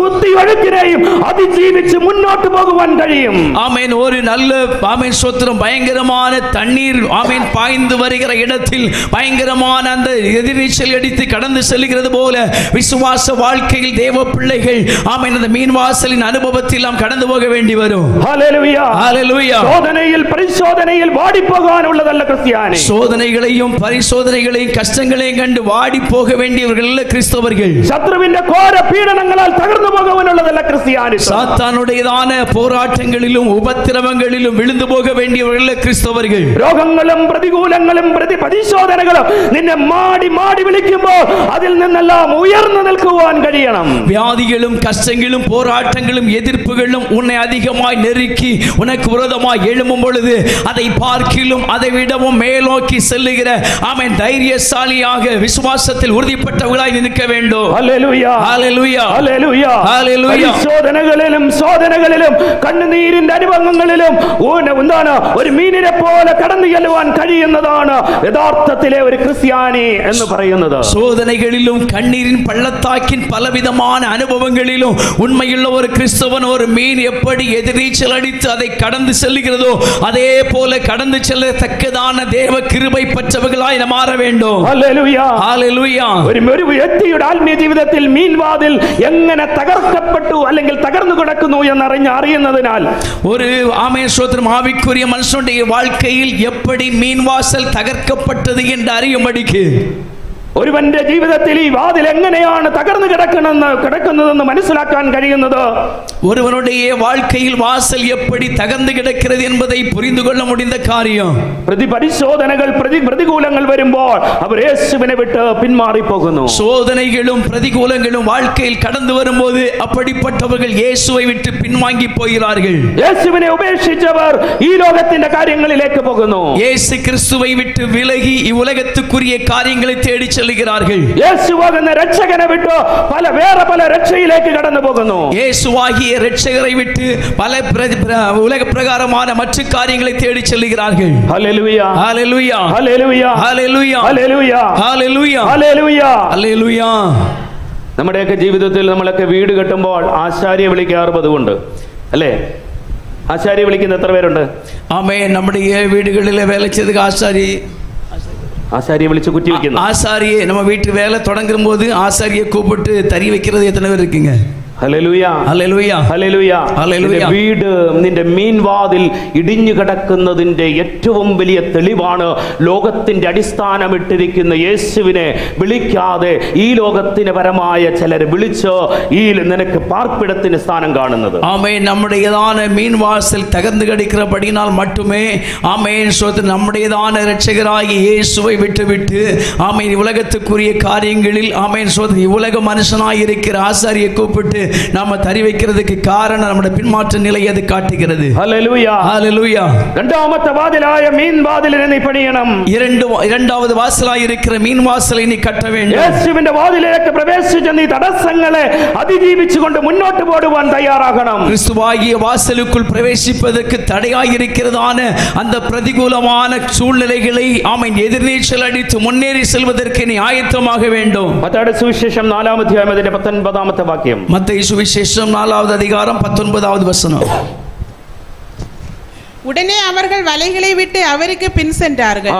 കുത്തി ഒഴുക്കിനെയും അതിജീവിച്ച് മുന്നോട്ട് പോകുവാൻ കഴിയും. ஆமென். ஒரு நல்ல ஆமென் ஸ்தோத்திரம் பயங்கரமான தண்ணீர் ஆமென் பாய்ந்து வருகிற இடத்தில் பயங்கரமான அந்த எதிர்நீச்சல் அடித்து கடந்து செல்கிறது போல விசுவாச வாழ்க்கையில் தேவ பிள்ளைகள் ஆமென் அந்த மீன் வாசலின் அனுபவத்தில் நாம் கடந்து போக வேண்டி வரும். ഹല്ലേലൂയ, ஹல்லேலூயா. சோதனையில் பரிசோதனையில் வாடி போகாനുള്ളതല്ല ക്രിസ്ത്യാനി. சோதனைகளையும் பரிசோதனைகளையும் கஷ்டங்களையும் கண்டு வாடி போக வேண்டியவர்கள் அல்ல கிறிஸ்தவர்கள். ശത്രുവിന്റെ ഘോര പീഡനങ്ങളാൽ തകർന്നു പോകാനുള്ളതല്ല ക്രിസ്ത്യാനി. சாத்தானுடையதான போராட்டங்களிலும் உபத்திரவங்களிலும் விழுந்து போக வேண்டியவர்கள் கிறிஸ்தவர்கள். രോഗങ്ങളും പ്രതികൂലങ്ങളും പരിശോധനകളും നിന്നെ മാടി മാടി വിളിക്കുമ്പോൾ അതിൽ നിന്നെല്ലാം ഉയർന്നു നിൽക്കുവാൻ കഴിയണം. வியாதிகளும் கஷ்டங்களும் போராட்டங்களும் எதிர்ப்புகளும் உன்னை அதிகமாய் நெருக்கி உனக்கு விரோதமாய் எழும்பும் பொழுது அதை பார்க்கிலும் அதை விடவும் மேலோக்கி செல்லுகிற ஆமென் தைரியசாலியாக விசுவாசத்தில் உறுதிப்பட்டவர்களாய் நிற்க வேண்டும். ഹല്ലേലൂയ, ஹல்லேலூயா, ഹല്ലേലൂയ. ஹல்லேலூயா. പരിശോധനകളിലും ശോധനകളിലും കണ്ണുനീരിന്റെ അനുഭവങ്ങളിലും എന്താണ് ഒരു മീനിനെ പോലെ കടന്നു ചെല്ലുവാൻ കഴിയുന്നതാണ് യഥാർത്ഥത്തിലെ ഒരു ക്രിസ്ത്യാനി എന്ന് പറയുന്നത്. சோதனைகளிலும் கண்ணீரின் பள்ளத்தாக்கின் பலவிதமான அனுபவங்களிலும் உண்மையுள்ள ஒரு கிறிஸ்தவன் ஒரு மீன் எப்படி எதிர்நீச்சல் அடித்து அதை கடந்து செல்கிறதோ அதே போல கடந்து செல்லத்தக்கதான தேவ கிருபை பெற்றவர்களாய் நாம் மாற வேண்டும். Hallelujah hallelujah. ഒരു വ്യക്തിയുടെ ആത്മീയ ജീവിതത്തിൽ മീൻവാതിൽ എങ്ങനെ തകർക്കപ്പെട്ടു അല്ലെങ്കിൽ തകർന്നു കിടക്കുന്നു എന്നറിയുന്നതിനാൽ ஒரு ஆமென் ஸ்தோத்திரம் ஆவிக்குரிய மனுஷனுடைய வாழ்க்கையில் எப்படி மீன் வாசல் தகர்க்கப்பட்டது என்று அறியும்படிக்கு ഒരുവന്റെ ജീവിതത്തിൽ ഈ വാതിൽ എങ്ങനെയാണ് തകർന്നു കിടക്കുന്നതെന്ന് മനസ്സിലാക്കാൻ കഴിയുന്നത് ஒருவனுடைய வாழ்க்கையில் வாசல் எப்படி தகர்ந்து கிடக்கிறது என்பதை புரிந்து கொள்ள முடிந்த காரியம் പരിശോധനകൾ പ്രതികൂലങ്ങൾ വരുമ്പോൾ അവർ യേശുവിനെ വിട്ട് പിന്മാറി പോകുന്നു. சோதனைகளும் பிரதிகூலங்களும் வாழ்க்கையில் கடந்து வரும்போது அப்படிப்பட்டவர்கள் இயேசுவை விட்டு பின்வாங்கி போகிறார்கள். യേശുവിനെ ഉപേക്ഷിച്ചവർ ഈ ലോകത്തിന്റെ കാര്യങ്ങളിലേക്ക് പോകുന്നു. இயேசு கிறிஸ்துவை விட்டு விலகி இவ்வுலகத்துக்குரிய காரியங்களை தேடி செல்கிறார்கள். യേശുവാകുന്ന രക്ഷകനെ വിട്ട് പല രക്ഷയിലേക്ക് കടന്നു പോകുന്നു. இயேசுவாகிய இரட்சகரை விட்டு பல உலக பிரகாரமான மற்ற காரியங்களை தேடி செல்கிறார்கள். ஹல்லேலூயா ஹல்லேலூயா ஹல்லேலூயா ஹல்லேலூயா ஹல்லேலூயா ஹல்லேலூயா ഹല്ലേലൂയ ഹല്ലേലൂയ. നമ്മുടെയൊക്കെ ജീവിതത്തിൽ നമ്മളൊക്കെ വീട് കെട്ടുമ്പോൾ ആശാരിയെ വിളിക്കാറ് പതിവുണ്ട് അല്ലേ? ആശാരിയെ വിളിക്കുന്ന എത്ര പേരുണ്ട്? ஆமென். நம்முடைய வீடுகளில் வேலை செய்து ആശാരിയെ വിളിച്ച് കുറ്റി വെക്കുന്നു. ஆசாரியை நம்ம வீட்டு வேலை தொடங்கும் போது ஆசாரியை கூப்பிட்டு தறி வைக்கிறது எத்தனை பேர் இருக்கீங்க? Hallelujah hallelujah hallelujah hallelujah. വീട് നിന്റെ മീൻവാതിൽ ഇടിഞ്ഞു കിടക്കുന്നതിന്റെ ഏറ്റവും വലിയ തെളിവാണ് ലോകത്തിന്റെ അടിസ്ഥാനമിട്ടിരിക്കുന്ന യേശുവിനെ വിളിക്കാതെ ഈ ലോകത്തിന് പരമായ ചിലർ വിളിച്ച് ഈ നിനക്ക് പാർപ്പിടത്തിന് സ്ഥാനം കാണുന്നത്. ஆமென். நம்முடையதான மீன் வாசல் தகர்ந்து கிடக்கிறபடினால் மட்டுமே ஆமென் ஸ்தோத்திரம் நம்முடையதான இரட்சகராகிய இயேசுவை விட்டு ஆமென் உலகத்துக்குரிய காரியங்களில் ஆமென் ஸ்தோத்திரம் உலக மனுஷனாய் இருக்கிற ஆசாரியை கூப்பிட்டு நாம தறி வைக்கிறதுக்கு காரணம் நம்முடைய பின்மாற்ற நிலையை அது காட்டுகிறது. ഹല്ലേലൂയ ஹல்லேலூய. രണ്ടാമത്തെ വാതിലായ മീൻ വാതിലിനെ നീ പണിയണം. இரண்டாவது வாசலாய் இருக்கிற மீன் வாசலை நீ கட்ட வேண்டும். യേശുവിന്റെ വാതിലിലേക്ക് പ്രവേശിച്ച് നീ തടസ്സങ്ങളെ അതിജീവിച്ചുകൊണ്ട് മുന്നോട്ട് പോടുവാൻ തയ്യാറാകണം. கிறிஸ்துவாகிய வாசலுக்குள் பிரவேசிப்பதற்கு தடையாய் இருக்கிறதான அந்த பிரதிகூலமான சூழ்நிலைகளை ஆமென் எதிர்நீச்சல் அடித்து முன்னேறி செல்வதற்கு நீ ஆயத்தமாக வேண்டும். മത്തായിയുടെ സുവിശേഷം 4-ാം അധ്യായം അതിന്റെ 19-ാമത്തെ വാക്യം. மத்தேயு சுவிசேஷம் 4வது அதிகாரம் 19வது வசனம். உடனே அவர்கள் வலைகளை விட்டு அவருக்கு பின் சென்றார்கள்.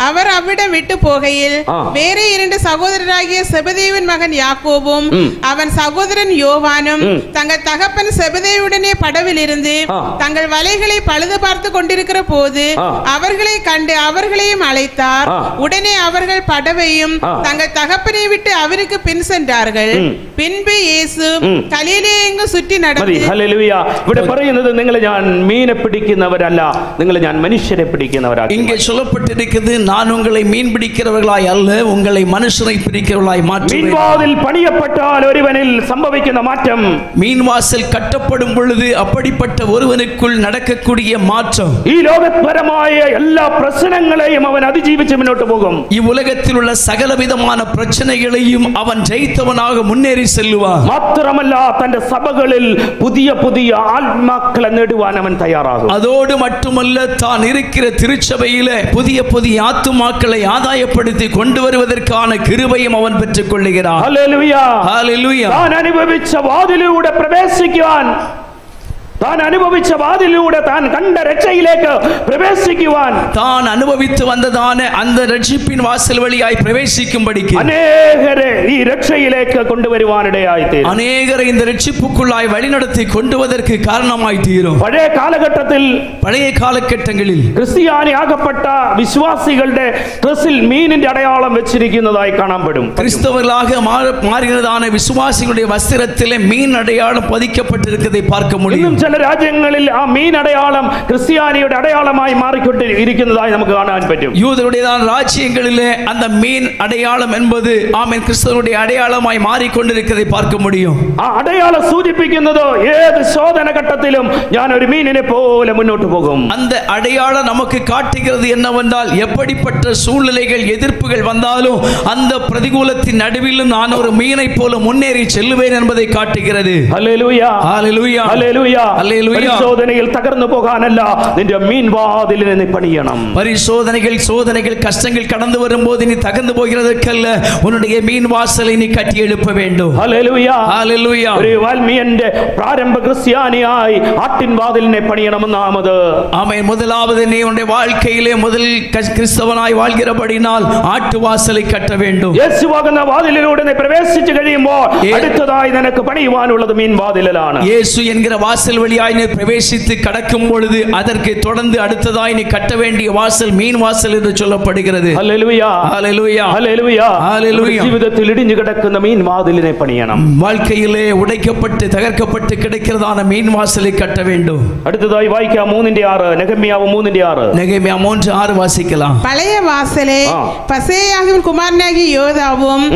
அவர் அவ்விடம் விட்டு போகையில் வேற 2 சகோதரராகிய செபதேயுவின் மகன் யாக்கோபும் அவன் சகோதரன் யோவானும் தங்கள் தகப்பன் செபதேயுடனே படவில் இருந்து தங்கள் வலைகளை பழுது பார்த்து கொண்டிருக்கிற போது அவர்களை கண்டு அவர்களையும் அழைத்தார். உடனே அவர்கள் படவையும் தங்கள் தகப்பனை விட்டு அவருக்கு பின் சென்றார்கள். பின்பு இயேசு கலிலேயே எங்கு சுற்றி நடந்து ഹല്ലേലൂയ. ഇവിടെ പറയുന്നത് നിങ്ങളെ ഞാൻ മീനെ പിടിക്കുന്നവരല്ല, നിങ്ങളെ ഞാൻ മനുഷ്യരെ പിടിക്കുന്നവരാക്കി. இங்கே சொல்லப்பட்டிருக்கிறது நான் உங்களை மீன் பிடிக்கிறவர்களாய் அல்ல உங்களை மனுஷரை பிடிக்கிறவர்களாய் மாற்றுவேன். മീൻവാതിൽ പണിയപ്പെട്ടാൽ ഒരുവനിൽ സംഭവിക്കുന്ന മാറ്റം, மீன் வாசல் கட்டப்படும் பொழுது அப்படிப்பட்ட ஒருவனுக்குள் நடக்கக்கூடிய மாற்றம், ഈ ലോകപരമായ എല്ലാ പ്രശ്നങ്ങളെയും അവൻ അതിജീവിച്ച് മുന്നോട്ട് പോകും. இவ்வுலகத்தில் உள்ள சகலவிதமான பிரச்சனைகளையும் அவன் ஜெயித்தவனாக முன்னேறி செல்லுவான். മാത്രമല്ല തന്റെ സഭകളിൽ പുതിയ പുതിയ ആത്മാക്കളെ നേടുവാൻ അവൻ തയ്യാറാകും. அதோடு மட்டுமல்ல தான் இருக்கிற திருச்சபையிலே புதிய புதிய ஆத்துமாக்களை ஆதாயப்படுத்தி கொண்டு வருவதற்கான கிருபையும் அவன் பெற்றுக் கொள்ளுகிறான். ഹല്ലേലൂയ ஹல்லேலூயா. താൻ അനുഭവിച്ച വാതിലൂടെ പ്രവേശിക്കുവാൻ, താൻ അനുഭവിച്ച വാതിലൂടെ താൻ കണ്ട രക്ഷയിലേക്ക് പ്രവേശിക്കുവാൻ, താൻ അനുഭവിച്ചു വന്നതാണ് அந்த രക്ഷிப்பின் வாசல் வழியாய் பிரவேசிக்கும்படிக்கு അനേകരെ ഈ രക്ഷയിലേക്ക് കൊണ്ടുവരുവാനിടയായി തീരും. അനേകരെ இந்த രட்சிப்புக்குள்ளாய் வழிநடத்தி கொண்டுவதற்கு காரணமாய் தீரும். പഴയ കാലഘട്ടങ്ങളിൽ ക്രിസ്ത്യാനിയാകപ്പെട്ട വിശ്വാസികളുടെ ഡ്രസ്സിൽ മീനിന്റെ അടയാളം വെച്ചിരിക്കുന്നതായി കാണപ്പെടും. கிறிஸ்தவர்களாக மாறுகிறதான விசுவாசிகளுடைய வஸ்திரத்திலே மீன் அடையாளம் பதிக்கப்பட்டிருக்கிறதை பார்க்க முடியும். ചില രാജ്യങ്ങളിൽ ആ മീൻ അടയാളം ക്രിസ്ത്യാനിയുടെ അടയാളമായി മാറിക്കൊണ്ടിരിക്കുന്നതായി നമുക്ക് കാണാൻ പറ്റും. யூதருடையதான ராஜ்யங்களிலே அந்த மீன் அடையாளம் என்பது ஆமென் கிறிஸ்தவருடைய அடையாளமாய் மாறிக்கொண்டிருக்கிறதை பார்க்க முடியும். ആ അടയാളം സൂചിപ്പിക്കുന്നത് ഏത് ശോധന ഘട്ടത്തിലും ഞാൻ ഒരു മീനിനെ പോലെ മുന്നോട്ട് പോകും. அந்த அடையாளம் நமக்கு காட்டுகிறது என்னவென்றால் எப்படிப்பட்ட சூழ்நிலைகள் எதிர்ப்புகள் வந்தாலும் அந்த பிரதிகூலத்தின் நடுவிலும் நான் ஒரு மீனை போல முன்னேறி செல்லுவேன் என்பதை காட்டுகிறது. ஹல்லேலூயா ஹல்லேலூயா ஹல்லேலூயா പരിശോധനയിൽ തകർന്നു പോകാനല്ല, നിന്റെ മീൻവാതിലിനെ നീ പണിയണം. சோதனைகள் கஷ்டங்கள் கடந்து வரும்போது நீ தகர்ந்து போகிறதற்கல்ல, உன்னுடைய மீன் வாசலை நீ கட்டி எழுப்ப வேண்டும். Hallelujah hallelujah. ഒരു വാൽമീയന്റെ പ്രാരംഭ ക്രിസ്ത്യാനിയായി ആട്ടിൻ വാതിലിനെ പണിയണമെന്നാമത്. ஆமென். முதலாவது நீ உன்னுடைய வாழ்க்கையிலே முதல் கிறிஸ்தவனாய் வாழ்கிறபடினால் ஆட்டு வாசலை கட்ட வேண்டும். യേശുവാകുന്ന വാതിലിലൂടെ നീ പ്രവേശിച്ചു കഴിയുമ്പോൾ അടുത്തതായി നിനക്ക് പണിയുവാനുള്ളത് മീൻ വാതിലാണ്. இயேசு என்கிற வாசல் வழியாய் நீ பிரவேசித்து கடக்கும் பொழுது அதற்கு தொடர்ந்து அடுத்ததாய் நீ கட்ட வேண்டிய வாசல் மீன் வாசல் என்று சொல்லப்படுகிறது. ഹല്ലേലൂയ ஹல்லேலூயா ഹല്ലേലൂയ ஹல்லேலூயா. ജീവിതത്തിൽ ഇടിഞ്ഞു കിടക്കുന്ന മീൻ വാതിലിനെ പണിയണം. வாழ்க்கையிலே உடைக்கப்பட்டு தகர்க்கப்பட்டு கிடைக்கிறதான மீன் வாசலை கட்ட வேண்டும். അടുത്തതായി വായിക്കാം 3:6 നെഹെമ്യാവ് 3:6. நெகேமியா 3:6 வாசிக்கலாம். பழைய வாசலை பசேயாகின் குமாரனாகிய யோதாவும்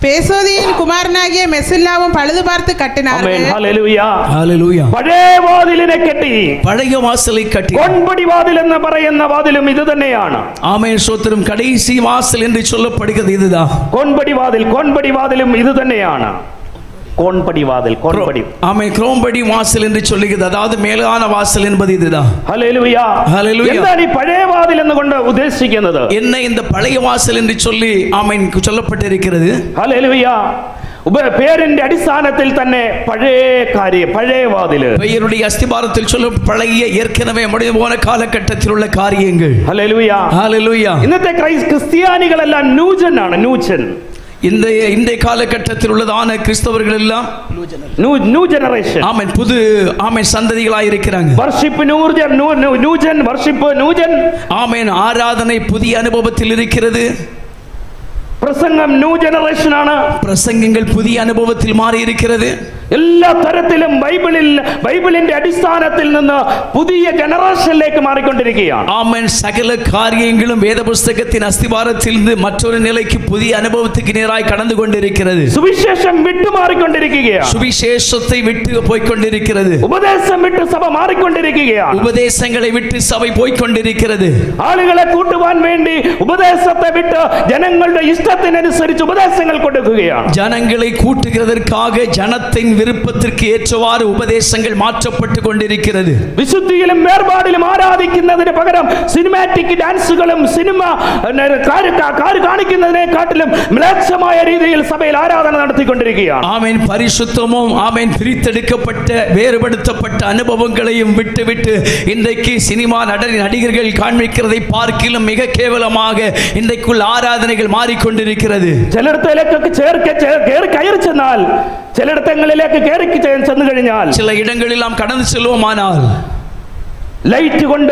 பேசோதியின் குமாரனாகிய மெசுல்லாவும் பழுது பார்த்து கட்டினார்கள். Hallelujah hallelujah. പഴയ വാതിലിനെ കെട്ടി, பழைய வாசலை கட்டி. കൊൻപടി വാതിൽ എന്ന് പറയുന്ന വാതിലും ഇത് തന്നെയാണ്. ஆமென். ஸ்தோத்திரம். கடைசி வாசல் என்று சொல்லப்படுகிறது இதுதான். കൊൻപടി വാതിലും ഇത് തന്നെയാണ്. கோன்படி வாதில் கோன்படி ஆமே குரோம்படி வாசல் என்று சொல்லுகிறது. அதாவது மேலான வாசல் என்பது இதுதான். ஹல்லேலூயா ஹல்லேலூயா. എന്താണ് ഈ പഴയ വാതിൽ എന്നുകൊണ്ട് ഉദ്ദേശിക്കുന്നത്? என்ன இந்த பழைய வாசல் என்று சொல்லி ஆமென் சொல்லப்பட்டிருக்கிறது. ഹല്ലേലൂയാ. പേരിന്റെ അടിസ്ഥാനത്തിൽ തന്നെ പഴയ കാര്യം, പഴയ വാതിൽ, பெயருடைய அஸ்திபாரத்தில் சொல்லும் பழைய ஏற்கனவே முடிந்து போன காலகட்டத்தில் உள்ள காரியங்கள். ഹല്ലേലൂയാ ഹല്ലേലൂയാ. ഇന്നത്തെ ക്രിസ്ത്യാനികളെല്ലാം ന്യൂജനാണ്, ന്യൂജൻ. இந்த காலகட்டத்தில் உள்ளதான கிறிஸ்தவர்கள் எல்லாம் நியூ ஜெனரேஷன். ஆமென். புது ஆமென் சந்ததிகளாய் இருக்கிறாங்க. Worship new gen, worship new gen. Amen. ஆராதனை புதிய அனுபவத்தில் இருக்கிறது. பிரசங்கம் நியூ ஜெனரேஷன் ആണ്. பிரசங்கங்கள் புதிய அனுபவத்தில் மாறி இருக்கிறது. എല്ലാ തരത്തിലും ബൈബിളിന്റെ അടിസ്ഥാനത്തിൽ നിന്ന് പുതിയ ജനറേഷനിലേക്ക് മാറിക്കൊണ്ടിരിക്കുകയാണ്. ആമേൻ. സകല കാര്യങ്ങളും വേദ പുസ്തകത്തിൻ അസ്തിവാരത്തിൽ നിന്ന് മറ്റൊരു നിലയ്ക്ക് പുതിയ അനുഭവത്തിലേക്ക് നേരായി കടന്നുകൊണ്ടിരിക്കുന്നത്. സുവിശേഷം വിട്ടു മാറിക്കൊണ്ടിരിക്കുകയാണ്. സുവിശേഷത്തെ വിട്ടു പോയിക്കൊണ്ടിരിക്കുന്നത്. ഉപദേശം വിട്ട് സഭ മാറിക്കൊണ്ടിരിക്കുകയാണ്. ഉപദേശങ്ങളെ വിട്ട് സഭ പോയിക്കൊണ്ടിരിക്കുന്നത്. ആളുകളെ കൂട്ടുവാൻ വേണ്ടി ഉപദേശത്തെ വിട്ട് ജനങ്ങളുടെ ഇഷ്ടത്തിനനുസരിച്ച് ഉപദേശങ്ങൾ കൊടുക്കുകയാണ്. ജനങ്ങളെ കൂട്ടുகிறதற்காக ஜனத்தின் விருப்பத்திற்கு ஏற்றவாறு உபதேசங்கள் மாற்றப்பட்டு கொண்டிருக்கிறது. വിശുദ്ധിയിലും വേർപാടിലും ആരാധിക്കുന്നതിന് പകരം സിനിമാറ്റിക് ഡാൻസുകളും സിനിമ കാണിക്കുന്നതിനെക്കാട്ടിലും മ്ലേച്ഛമായ രീതിയിൽ സഭയിൽ ആരാധന നടത്തിക്കൊണ്ടിരിക്കുകയാണ്. ஆமென். பரிசுத்தமும் ஆமென் பிரித்தெடுக்கப்பட்ட வேறுபடுத்தப்பட்ட அனுபவங்களையும் விட்டுவிட்டு இன்றைக்கு சினிமா நடிகர்கள் காண்பிக்கிறதை பார்க்கிலும் மிக கேவலமாக இன்றைக்குள்ள ஆராதனைகள் மாறிக்கொண்டிருக்கிறது. ചിലയിടത്തിലേക്ക് കയറി ചെന്നാൽ, ചിലയിടങ്ങളിലേക്ക് കയറി ചെന്നു കഴിഞ്ഞാൽ, சில இடங்களில் நாம் கடந்து செல்வோமானால் ലൈറ്റ് കൊണ്ട്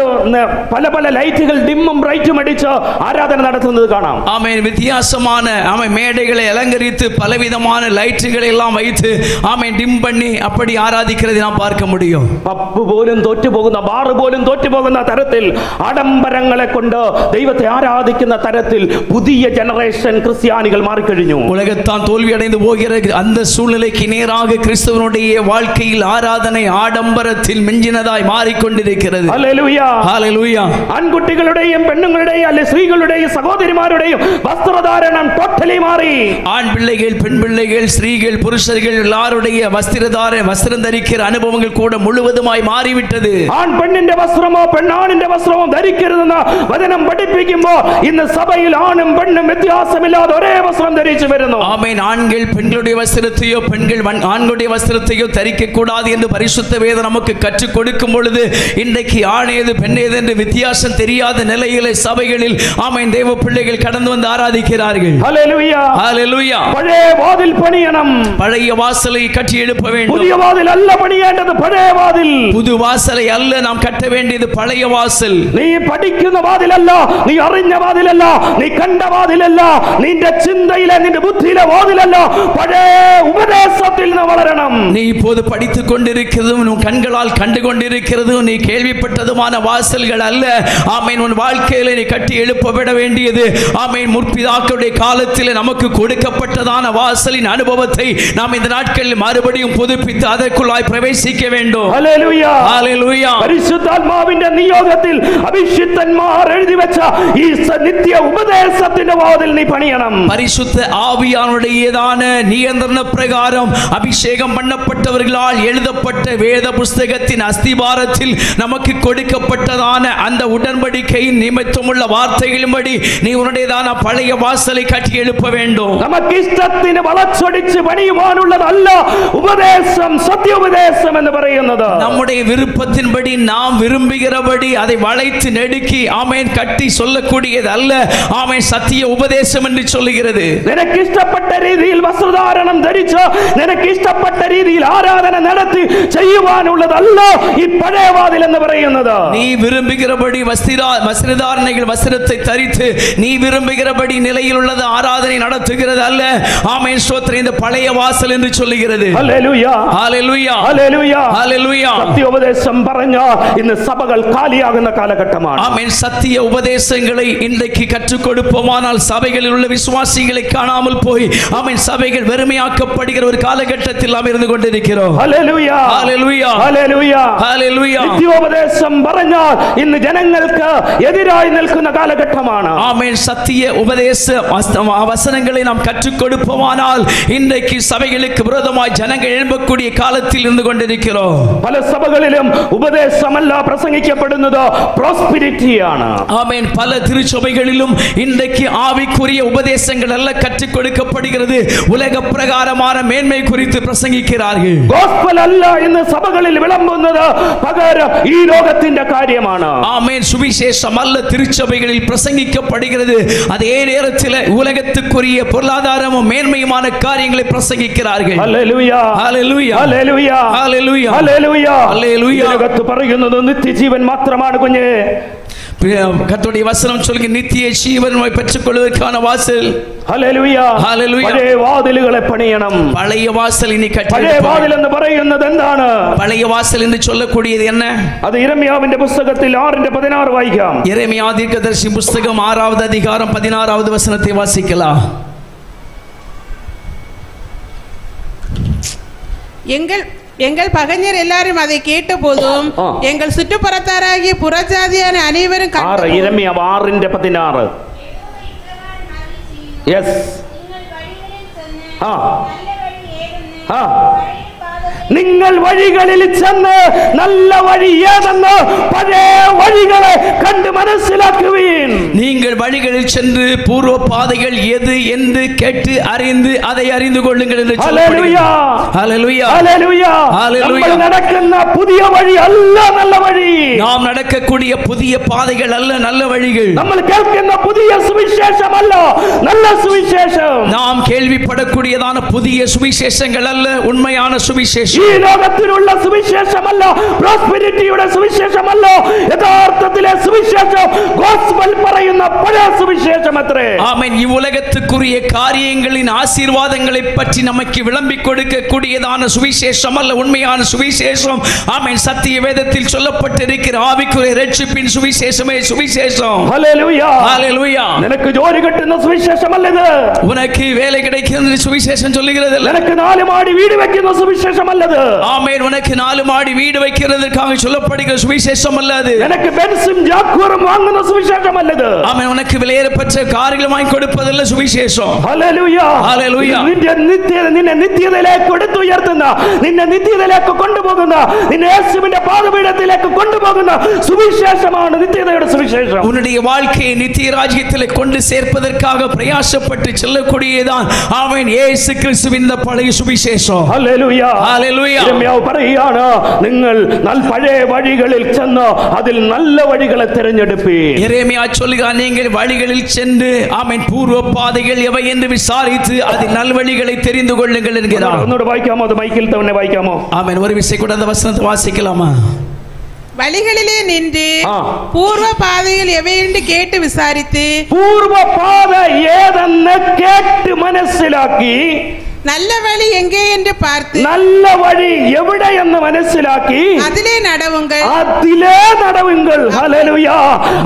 പല പല ലൈറ്റുകൾ ഡിമ്മും ബ്രൈറ്റും അടിച്ച് ആരാധന നടത്തുന്നത് കാണാം. ஆமென். வித்தியாசமான ஆமென் மேடைகளை அலங்கரித்து பலவிதமான லைட்டுகளை எல்லாம் வைத்து ஆமென் டிம் பண்ணி அப்படி ஆராதிக்கிறதை நாம் பார்க்க முடியும். പബ് പോലും തോറ്റുപോകുന്ന, ബാർ പോലും തോറ്റുപോകുന്ന തരത്തിൽ ആഡംബരങ്ങളെ കൊണ്ട് ദൈവത്തെ ആരാധിക്കുന്ന തരത്തിൽ പുതിയ ജനറേഷൻ ക്രിസ്ത്യാനികൾ മാറിക്കഴിഞ്ഞു. உலகத்தான் தோல்வி அடைந்து போகிற அந்த சூழ்நிலைக்கு நேராக கிறிஸ்தவனுடைய வாழ்க்கையில் ஆராதனை ஆடம்பரத்தில் மிஞ்சினதாய் மாறிக்கொண்டிருக்கிறது. Hallelujah hallelujah. ആൺകുട്ടികളുടെയും പെണ്ണുങ്ങളുടെയും അല്ലെ സ്ത്രീകളുടെയും സഹോദരിമാരുടെയും വസ്ത്രധാരണം ടോട്ടലി മാറി. ஆண் பிள்ளைகள், பெண் பிள்ளைகள், ஸ்திரீகள், புருஷர்கள் எல்லாருடைய வஸ்திரம் தரிக்கிற அனுபவங்கள் கூட முழுவதுமாய் மாறிவிட்டது. ആൺ പെണ്ണിന്റെ വസ്ത്രമോ പെണ്ണാണിന്റെ വസ്ത്രമോ ധരിക്കരുതെന്ന് വചനം പഠിപ്പിക്കുമ്പോൾ ഇന്ന് സഭയിൽ ആണും പെണ്ണും വ്യത്യാസമില്ലാതെ ഒരേ വസ്ത്രം ധരിച്ചു വരുന്നു. ஆமென். ஆண்கள் பெண்களுடைய வஸ்திரத்தையோ பெண்கள் ஆண்களுடைய வஸ்திரத்தையோ தரிக்க கூடாது என்று பரிசுத்த வேதம் நமக்கு கற்றுக் கொடுக்கும் பொழுது இன்றைக்கு ஆணேது பெண்ணேது என்று வித்தியாசம் தெரியாத நிலையிலே சபைகளில் ஆமென் தேவ பிள்ளைகள் கடந்து வந்து ஆராதிக்கிறார்கள். ஹல்லேலூயா ஹல்லேலூயா. பழைய வாதில் பணியணும். பழைய வாசலை கட்டி எழுப்ப வேண்டும். புதிய வாதில் அல்ல பணிയേണ്ടത്, പഴയ വാതിൽ. புது வாசலை அல்ல நாம் கட்ட வேண்டியது பழைய வாசல். നീ പഠിക്കുന്ന വാതിലല്ല, നീ അറിഞ്ഞ വാതിലല്ല, നീ കണ്ട വാതിലല്ല, നിന്റെ ചിന്തയിലെ നിന്റെ ബുദ്ധിയിലെ വാതിലല്ല, പഴയ ഉപദേശത്തിൽ നിന്ന് വളരണം. நீ இப்போது படித்துக் கொண்டிருக்கிறதும் உன் கண்களால் கண்டு கொண்டிருக்கிறதும் நீ கேள்விப்பட்டதுமான வாசல்கள் அல்ல. ஆமென். உன் வாழ்க்கையிலே நீ கட்டி எழுப்பப்பட வேண்டியது ஆமென் முற்பிதாக்களுடைய காலத்தில் நமக்கு கொடுக்கப்பட்டதான வாசலின் அனுபவத்தை நாம் இந்த நாட்களில் மறுபடியும் புதுப்பித்து அதற்குள்ளாய் பிரவேசிக்க வேண்டும். Hallelujah hallelujah. പരിശുദ്ധാത്മാവിന്റെ നിയോഗത്തിൽ അഭിഷിക്തന്മാർ എഴുതി വെച്ച ഈ നിത്യ ഉപദേശത്തിന്റെ വാതിൽ നീ പണിയണം. பரிசுத்த ஆவியானுடையதான நியந்திர பிரகாரம் அபிஷேக அபிஷேகம் பண்ணப்பட்டவர்களால் எழுதப்பட்ட வேத புஸ்தகத்தின் அஸ்திபாரத்தில் நமக்கு கொடுக்கப்பட்டதான அந்த உடன்படிக்கையின் நிமித்தமுள்ள வார்த்தைகளின்படி நீ உன்னுடையதான பழைய வாசலை கட்டி எழுப்ப வேண்டும். நமக்கு இஷ்டത്തിന് വളച്ചൊടിച്ച് പണിയുവാനുള്ളത് അല്ല ഉപദേശം, സത്യ ഉപദേശം എന്ന് പറയുന്നത്. நம்முடைய விருப்பத்தின்படி நாம் விரும்புகிறபடி அதை வளைத்து நெடுக்கி ஆமென் கட்டி சொல்லக்கூடியது அல்ல. ஆமென் சத்திய உபதேசம் என்று சொல்லுகிறது. നിനക്ക് ഇഷ്ടപ്പെട്ട രീതിയിൽ വസ്ത്രധാരണം ധരിച്ച് നിനക്ക് ഇഷ്ടപ്പെട്ട രീതിയിൽ ആരാധന നടത്തി ചെയ്യുവാനുള്ളതല്ല ഈ പഴയ വാതിൽ എന്ന് പറയുന്നത്. நீ விரும்புகிறபடி வஸ்திரதாரணைகள் வஸ்திரத்தை தரித்து நீ விரும்புகிறபடி நிலையில் உள்ளது ஆராதனை நடத்துகிறது அல்ல. ஆமென் ஸ்தோத்திரம். இந்த பழைய வாசல் என்று சொல்லுகிறது. Hallelujah hallelujah hallelujah hallelujah. സത്യ ഉപദേശം പറഞ്ഞാൽ ഇന്ന് സഭകൾ കാലിയാകുന്ന കാലഘട്ടമാണ്. ஆமென். சத்திய உபதேசங்களை இன்றைக்கு கற்றுக் கொடுப்போமானால் சபைகளில் உள்ள விசுவாசிகளை காணாமல் போய் ஆமென் சபைகள் வெறுமையாக்கப்படுகிற ஒரு காலகட்டத்தில் நாம் இருந்து கொண்டிருக்கிறோம். Hallelujah hallelujah hallelujah hallelujah. നിത്യോപദേശം പറഞ്ഞാൽ ഇന്ന് ജനങ്ങൾക്ക് എതിരായി നിൽക്കുന്ന കാലഘട്ടമാണ്. ஆமென். சத்திய உபதேச வசனங்களை நாம் கற்றுக் கொடுப்போமானால் இன்றைக்கு சபைகளுக்கு விரோதமாய் ஜனங்கள் எழும்பக்கூடிய காலத்தில் இருந்து கொண்டிருக்கிறோம். പല സഭകളിലും ഉപദേശമല്ല പ്രസംഗിക്കപ്പെടുന്നത്, പ്രോസ്പെരിറ്റിയാണ്. ஆமென். பல திருச்சபைகளிலும் இன்றைக்கு ஆவிக்குரிய உபதேசங்கள் அல்ல கற்றுக் கொடுக்கப்படுகிறது, உலக பிரகாரமான மேன்மை குறித்து பிரசங்கிக்கிறார்கள். ഗോസ്പൽ അല്ല ഇന്ന് സഭകളിൽ വിളമ്പുന്നത്, പകരം ഈ ലോകത്തിന്റെ കാര്യമാണ്. ஆமென். சுவிசேஷம் அல்ல திருச்சபைகளில் பிரசங்கிக்கப்படுகிறது, அதே நேரத்தில் உலகத்துக்குரிய பொருளாதாரமும் மேன்மையுமான காரியங்களை பிரசங்கிக்கிறார்கள். Hallelujah hallelujah hallelujah hallelujah hallelujah hallelujah. ലോകത്ത് പറയുന്നത് നിത്യജീവൻ മാത്രമാണ് കുഞ്ഞേ. கர்த்தருடைய வசனம் சொல்லுங்க நித்திய ஜீவனை பெற்றுக்கொள்வதற்கான வாசல். Hallelujah hallelujah. പഴയ വാതിലുകളെ പണിയണം. பழைய வாசல் இனி கட்டி പഴയ വാതിൽ എന്ന് പറയുന്നത് എന്താണ്? பழைய வாசல் என்று சொல்லக்கூடியது என்ன? അത് യിരെമ്യാവിന്റെ പുസ്തകത്തിൽ 6:16 വായിക്കാം. எரேமியா தீர்க்கதரிசி புஸ்தகம் 6வது அதிகாரம் 16வது வசனத்தை வாசிக்கலாம். எங்கள் பகைஞர் எல்லாரும் அதை கேட்ட போதும் எங்கள் சுற்றுப்புறத்தாராகிய புறஜாதியான அனைவரும் യിരെമ്യാവ് 6:16. യെസ്. നിങ്ങൾ വഴികളിൽ ചെന്ന് നല്ല വഴി ഏതെന്ന് പഴയ വഴികളെ കണ്ട് മനസ്സിലാക്കുവീൻ. நீங்கள் வழிகளில் சென்று பூர்வ பாதைகள் எது என்று கேட்டு அறிந்து அதை அறிந்து கொள்ளுங்கள் என்று ഹല്ലേലൂയ ஹல்லேலூயா ഹല്ലേലൂയ. ഹല്ലേലൂയ. നമ്മൾ നടക്കുന്ന പുതിയ വഴി അല്ല നല്ല വഴി. நாம் நடக்கக்கூடிய புதிய பாதைகள் அல்ல நல்ல வழிகள். നമ്മൾ കേൾക്കുന്ന പുതിയ സുവിശേഷമല്ല നല്ല സുവിശേഷം. நாம் கேள்விப்படக்கூடியதான புதிய சுவிசேஷங்கள் அல்ல உண்மையான சுவிசேஷம். ഈ ലോകത്തിലുള്ള സുവിശേഷമല്ല, പ്രോസ്പെരിറ്റിയുടെ സുവിശേഷമല്ല. യഥാർത്ഥത്തിലെ സുവിശേഷം ഗോസ്പൽ പറയുന്ന പഴയ സുവിശേഷം അത്രേ. ஆமென். இவ்வுலகத்துக்குரிய காரியங்களின் ஆசீர்வாதங்களை பற்றி நமக்கு விளம்பிக் கொடுக்கக்கூடியதான சுவிசேஷம் அல்ல உண்மையான சுவிசேஷம். ஆமென். சத்திய வேதத்தில் சொல்லப்பட்டிருக்கிற ஆவிக்குரிய ரட்சிப்பின் சுவிசேஷமே சுவிசேஷம். ഹല്ലേലൂയ ஹல்லேலூயா. നിനക്ക് ജോലി കിട്ടുന്ന സുവിശേഷമല്ല ഇത്. உனக்கு வேலை கிடைக்கிறது சுவிசேஷம் சொல்லுகிறது அல்ல. നിനക്ക് 4 മാടി വീട് വെക്കുന്ന സുവിശേഷമല്ല ഇത്. ஆமென். உனக்கு 4 மாடி வீடு வைக்கிறதுக்காக சொல்லப்படுகிற சுவிசேஷம் அல்ல அது. നിനക്ക് ബെൻസും ജാഗ്വറും വാങ്ങുന്ന സുവിശേഷമല്ല ഇത്. ஆமென். உனக்கு விலையேறப்பட்ட கார்கள் வாங்கி கொடுப்பதல்ல சுவிசேஷம். Hallelujah hallelujah. നിന്നെ നിത്യതയിലേക്ക് എടുത്തുയർത്തുന്ന, നിന്നെ നിത്യതയിലേക്ക് കൊണ്ടുപോകുന്ന, നിന്നെ യേശുവിന്റെ പാദപീഠത്തിലേക്ക് കൊണ്ടുപോകുന്ന സുവിശേഷമാണ് നിത്യതയുടെ സുവിശേഷം. உன்னுடைய வாழ்க்கையை நித்திய ராஜ்யத்தில் கொண்டு சேர்ப்பதற்காக பிரயாசப்பட்டு செல்லக்கூடியதான் ஆமென் இயேசு கிறிஸ்துவின் பழைய சுவிசேஷம். Hallelujah hallelujah. യിരെമ്യാവ് പറയുകയാണ്, നിങ്ങൾ പഴയ വഴികളിൽ ചെന്ന് അതിൽ നല്ല വഴികളെ തിരഞ്ഞെടുപ്പീൻ. எரேமியா சொல்லுகிறார், நீங்கள் வழிகளில் சென்று ஆமென் பூர்வ பாதைகள் எவை என்று விசாரித்து அதில் நல்வழிகளை தெரிந்து கொள்ளுங்கள் என்கிறார். ഒന്നുകൂടെ വായിക്കാമോ? അത് മൈക്കിൽ തന്നെ വായിക്കാമോ? ஆமென். ஒரு விசை கூட அந்த வசனத்தை வாசிக்கலாமா? வழிகளிலே நின்று பூர்வ பாதையில் எவை என்று கேட்டு விசாரித்து പൂർവ പാത ഏതെന്ന് കേട്ട് മനസ്സിലാക്കി நல்ல வழி எங்கே என்று பார்த்து നല്ല വഴി എവിടെയെന്ന് മനസ്സിലാക്കി അതിലേ നടവുங்கள். ഹല്ലേലൂയ.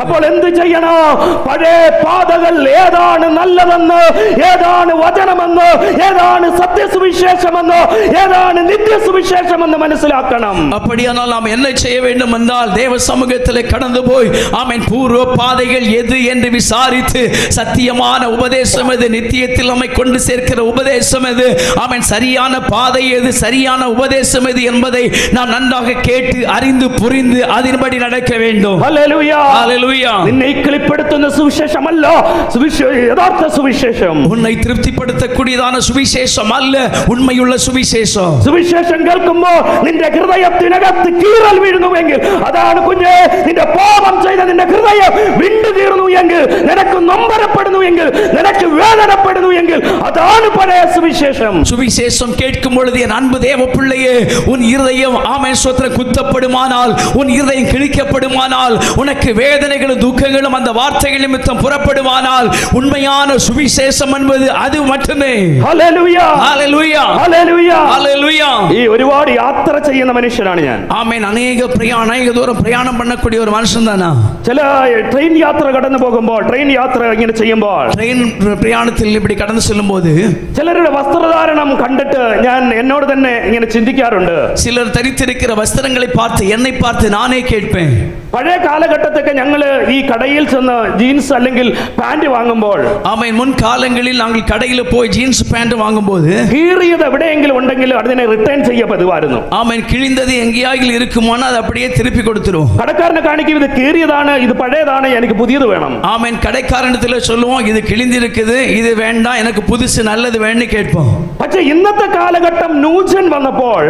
അപ്പോൾ എന്ത് ചെയ്യണം? പഴയ പാതകൾ ഏതാണ് നല്ലതെന്ന്, ഏതാണ് വചനമെന്ന്, ഏതാണ് സത്യസുവിശേഷമെന്ന്, ഏതാണ് നിത്യസുവിശേഷമെന്ന് മനസ്സിലാക്കണം. அப்படியானால் நாம் என்ன செய்ய வேண்டும் என்றால் தேவ சமூகத்தில் கடந்து போய் ஆமென் பூர்வ பாதைகள் எது என்று விசாரித்து சத்தியமான உபதேசம் எது, நித்தியத்தில் நம்மை கொண்டு சேர்க்கிற உபதேசம் எது, பொழுது ஆமென் சரியான பாதை எது, சரியான உபதேசம் எது என்பதை நாம் நன்றாக கேட்டு அறிந்து புரிந்து அதன்படி நடக்க வேண்டும். ஹல்லேலூயா, ஹல்லேலூயா. നിന്നെ കിളിപ്പെടുത്തുന്ന സുവിശേഷമല്ല യഥാർത്ഥ സുവിശേഷം. உன்னை திருப்திப்படுத்தக்கூடியதான சுவிசேஷம் அல்ல உண்மையுள்ள சுவிசேஷம். സുവിശേഷം കേൾക്കുമ്പോൾ നിന്റെ ഹൃദയത്തിനകത്ത് കീറൽ വീഴുന്നുവെങ്കിൽ അതാണ് കുഞ്ഞേ നിന്റെ പാപം ചെയ്ത നിന്റെ ഹൃദയം വിണ്ടു കീറുന്നുവെങ്കിൽ, നിനക്ക് നൊമ്പരപ്പെടുന്നുവെങ്കിൽ, നിനക്ക് വേദനപ്പെടുന്നുവെങ്കിൽ അതാണ് പഴയ സുവിശേഷം. சுவிசேஷம் கேட்கும் பொழுது என் அன்பு தேவ பிள்ளையே, உன் இருதயம் ஆமென் ஸ்தோத்திரம் குத்தப்படுமானால், உன் இருதயம் கிழிக்கப்படுமானால், உனக்கு வேதனைகளும் துக்கங்களும் அந்த வார்த்தைகள் நிமித்தம் புறப்படுமானால், உண்மையான சுவிசேஷம் என்பது அது மட்டுமே. ഹല്ലേലൂയ, ஹல்லேலூயா, ഹല്ലേലൂയ, ஹல்லேலூயா. ഈ ഒരുപാട് യാത്ര ചെയ്യുന്ന മനുഷ്യനാണ് ഞാൻ. ஆமென். அநேக தூரம் பிரயாணம் பண்ணக்கூடிய ஒரு மனுஷன் தானா. ചില ട്രെയിൻ യാത്ര കടന്നു പോകുമ്പോൾ, ട്രെയിൻ യാത്ര ഇങ്ങനെ ചെയ്യുമ്പോൾ, ட்ரெயின் பிரயாணத்தில் இப்படி கடந்து செல்லும் போது ചിലരുടെ വസ്ത്രധാരണം കണ്ടിട്ട് ഞാൻ എന്നോട് തന്നെ ഇങ്ങനെ ചിന്തിക്കാറുണ്ട്. சிலர் தரித்திருக்கிற வஸ்திரங்களை பார்த்து என்னை பார்த்து நானே கேட்பேன். പഴയ കാലഘട്ടത്തൊക്കെ ഞങ്ങള് ഈ കടയിൽ ചെന്ന് ജീൻസ് അല്ലെങ്കിൽ പാന്റ് വാങ്ങുമ്പോൾ, ஆமென், முன் காலங்களில் நாங்கள் கடையில் போய் ஜீன்ஸ் பேண்ட் வாங்கும்போது കീറിയത് എവിടെയെങ്കിലും ഉണ്ടെങ്കിൽ അതിനെ റിട്ടേൺ ചെയ്യ പതിവായിരുന്നു. ஆமென், கிழிந்தது எங்கேயாவது இருக்குமானா அது அப்படியே திருப்பி கொடுத்துரும். കടക്കാരനെ കാണിക്കും, ഇത് കീറിയതാണ്, ഇത് പഴയതാണ്, എനിക്ക് പുതിയത് വേണം. ஆமென், கடைக்காரனிடத்துல சொல்லுவோம், இது கிழிந்திருக்குது, இது வேண்டாம், எனக்கு புதுசு நல்லது வேணும்னு கேட்போம். പക്ഷെ ഇന്നത്തെ കാലഘട്ടം നൂജൻ വന്നപ്പോൾ,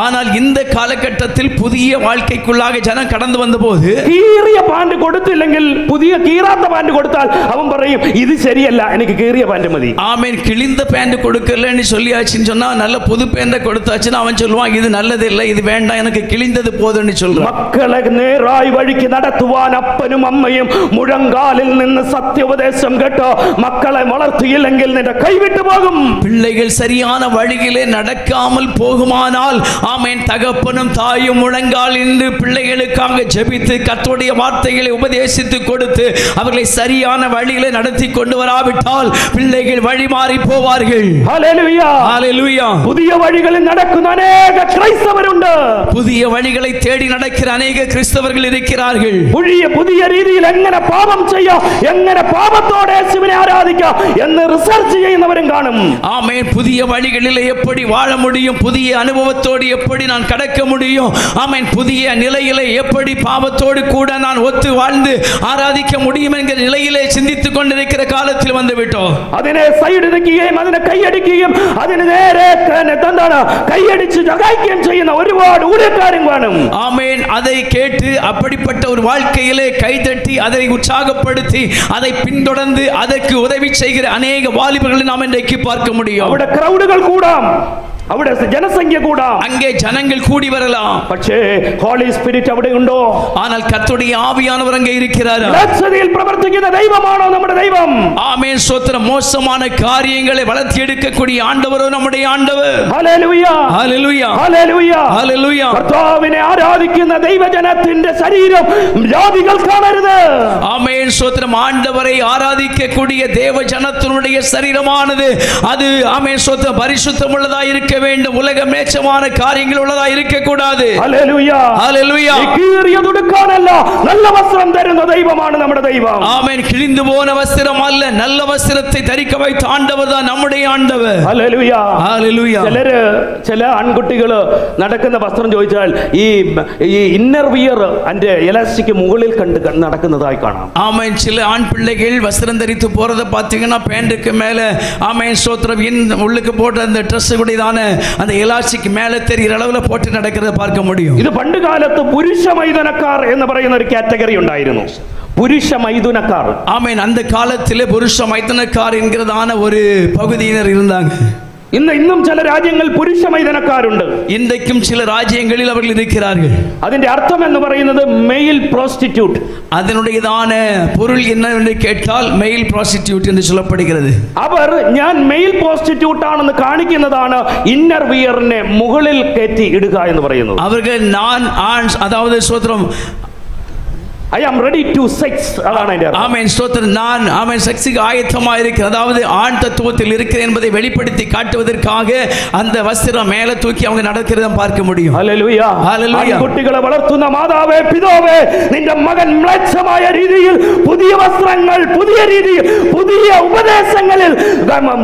ஆனால் இந்த காலகட்டத்தில் புதிய வாழ்க்கைக்குள்ளாக ஜனம் கடந்து வந்தபோது കീറിയ പാന്റ് കൊടുത്തില്ലെങ്കിൽ പുതിയ കീറാത്ത പാന്റ് കൊടുത്താൽ അവൻ പറയും ഇത് ശരിയല്ല, എനിക്ക് കീറിയ പാന്റ് മതി. ஆமென், கிழிந்த பேண்ட் கொடுக்கலன்னு சொல்லியாச்சுன்னு சொன்னா நல்ல புது பேண்ட கொடுத்தாச்சுன்னா அவன் சொல்லுவான் இது நல்லது இல்லை, இது வேண்டாம், எனக்கு கிழிந்தது போதும்னு சொல்றான். മക്കളെ നേരായി വഴിക്ക് നടത്തുവാൻ അപ്പനും അമ്മയും മുഴങ്കാലിൽ നിന്ന് സത്യോപദേശം കേട്ടോ മക്കളെ വളർത്തിയില്ലെങ്കിൽ നിന്റെ കൈവിട്ടു പോകും. பிள்ளைகள் சரியான வழியிலே நடக்காமல் போகுமானால் ஆமென், தகப்பனும் தாயும் முழங்கால் நின்று பிள்ளைகளுக்காக ஜெபித்து கர்த்தருடைய வார்த்தைகளை உபதேசித்து கொடுத்து அவர்களை சரியான வழியிலே நடத்தி கொண்டு வராவிட்டால் பிள்ளைகள் வழி மாறி போவார்கள். ഹല്ലേലൂയ, ஹல்லேலூயா. പുതിയ വഴികളിൽ നടക്കുന്ന അനേക ക്രൈസ്തവരുണ്ട്. புதிய வழிகளை தேடி நடக்கிற அநேக கிறிஸ்தவர்கள் இருக்கிறார்கள். പുതിയ രീതിയിൽ എങ്ങനെ പാപം ചെയ്യാം, എങ്ങനെ പാപത്തോടെ യേശുവിനെ ആരാധിക്കാം എന്ന് റിസർച്ച് ചെയ്യുന്നവരും കാണും. ஆமென், புதிய வழிகளில் எப்படி வாழ முடியும், புதிய அனுபவத்தோடு எப்படி நான் கடக்க முடியும், ஆமென், புதிய நிலையிலே எப்படி பாவத்தோடு கூட நான் ஒத்து வாழ்ந்து ஆராதிக்க முடியும் என்கிற நிலையிலே சிந்தித்துக் கொண்டிருக்கிற காலத்தில் வந்து விட்டோம். അതിനെ സൈഡ് ഇടിക്കുകയും അതിനെ കൈയടിക്കുകയും അതിന് നേരെ എന്താണ് കൈയടിച്ച് ജഗായിക്കുകയും ചെയ്യുന്ന ഒരുപാട് ഊഴിയക്കാരും കാണും. ஆமென், அதை கேட்டு அப்படிப்பட்ட ஒரு வாழ்க்கையிலே கைதட்டி அதை உற்சாகப்படுத்தி அதை பின்தொடர்ந்து அதற்கு உதவி செய்கிற அநேக வாலிபர்களை நாம் இன்றைக்கு பார்க்க முடியும். അവിടെ ക്രൗഡുകൾ കൂടാം, അവിടെ ജനസംഖ്യ കൂടാം, அங்கே ஜனங்கள் கூடி வரலாம். പക്ഷേ ഹോളി സ്പിരിറ്റ് അവിടെ ഉണ്ടോ? ஆனால் கர்த்தருடைய ஆவியானவர் அங்கே இருக்கிறார். ലക്ഷതിയിൽ പ്രവർത്തിക്കുന്ന ദൈവമാണോ നമ്മുടെ ദൈവം? ஆமென், ஸ்தோத்திரம். மோசமான காரியங்களை வளர்த்தி எடுக்கக்கூடிய ஆண்டவரோ நம்முடைய ஆண்டவர். ഹല്ലേലൂയ, ஹல்லேலூயா, ഹല്ലേലൂയ, ஹல்லேலூயா. കർത്താവിനെ ആരാധിക്കുന്ന ദൈവജനത്തിന്റെ ശരീരം ജാതികൾ കാണരുത്. ஆமென், ஸ்தோத்திரம். ஆண்டவரை ஆராதிக்கக்கூடிய தேவ ஜனத்தினுடைய சரீரமானது அது ஆமென் ஸ்தோத்திரம் பரிசுத்தம் உள்ளதா இருக்க வேண்டும். உலக மேச்சமான காரியங்கள் உள்ளதா இருக்க கூடாது. ഹല്ലേലൂയ, ஹல்லேலூயா. കീറിയതൊടുക്കാനല്ല നല്ല വസ്ത്രം തരുന്ന ദൈവമാണ് നമ്മുടെ ദൈവം. ஆமென், கிழிந்து போன வஸ்திரம் அல்ல, நல்ல வஸ்திரத்தை தரிக்க வைத்த ஆண்டவர் தான் நம்முடைய ஆண்டவர். ഹല്ലേലൂയ. ஹல்லேலூயா. ചില ആൺകുട്ടികള് നടക്കുന്ന വസ്ത്രം ചോദിച്ചാൽ ഈ ഇന്നർ വിയർ അതിന്റെ എലാസ്റ്റിക് മുകളിൽ കണ്ട് നടക്കുന്നതായി കാണാം. ஆமென், சில ஆண் பிள்ளைகள் வஸ்திரம் தரித்து போறதை பார்த்தீங்கன்னா பேண்ட்டுக்கு மேல ஆமென் ஸ்தோத்திரம் உள்ளுக்கு போட்ட அந்த ட்ரெஸ் கூடதான அந்த எலாஸ்டிக் மேல தெரிகிற அளவுல போட்டு நடக்கிறத பார்க்க முடியும். ഇത് പണ്ട് കാലത്ത് പുരുഷ മൈതുനക്കാർ എന്ന് പറയുന്ന ഒരു കാറ്റഗറി ഉണ്ടായിരുന്നു. പുരുഷ മൈതുനക്കാർ. ஆமென், அந்த காலத்திலே புருஷ மைதுனக்கார் என்கிறதான ஒரு பகுதியினர் இருந்தாங்க. ഇന്നും ചില രാജ്യങ്ങൾ പുരുഷ മൈതുനക്കാരുണ്ട്. இன்றைக்கும் சில ராஜ்யங்களில் அவர்கள் இருக்கிறார்கள். അതിന്റെ അർത്ഥം എന്ന് പറയുന്നത് മെയിൽ പ്രോസ്റ്റിറ്റ്യൂട്ട്. அதனுடையதான பொருள் என்னவென்று கேட்டால் மெயில் ப்ராஸ்டிடியூட் என்று சொல்லப்படுகிறது. അവർ ഞാൻ മെയിൽ പ്രോസ്റ്റിറ്റ്യൂട്ട് ആണെന്ന് കാണിക്കുന്നതാണ് ഇന്നർ വിയറിനെ മുകളിൽ കയറ്റി ഇടുക എന്ന് പറയുന്നത്. அவர்கள் நான் ஆண், அதாவது ஸ்தோத்திரம் I am ready to sex. அதான இந்த ஆமென் ஸ்தோத்திரம். நான் ஆமென் செக்ஸுக்கு ஆயத்தமா இருக்கிறேன், அதாவது ஆண் தத்துவத்தில் இருக்கிறேன் என்பதை வெளிப்படுத்தி காட்டுவதற்காக அந்த வஸ்திரம் மேலே தூக்கி அவங்க நடக்கிறத பார்க்க முடியும். Hallelujah hallelujah. കുട്ടികളെ വളർത്തുന്ന മാതാവേ പിതാവേ, നിന്റെ മകൻ മ്ലേച്ഛമായ രീതിയിൽ പുതിയ വസ്ത്രങ്ങൾ, പുതിയ രീതിയിൽ, പുതിയ ഉപദേശങ്ങളിൽ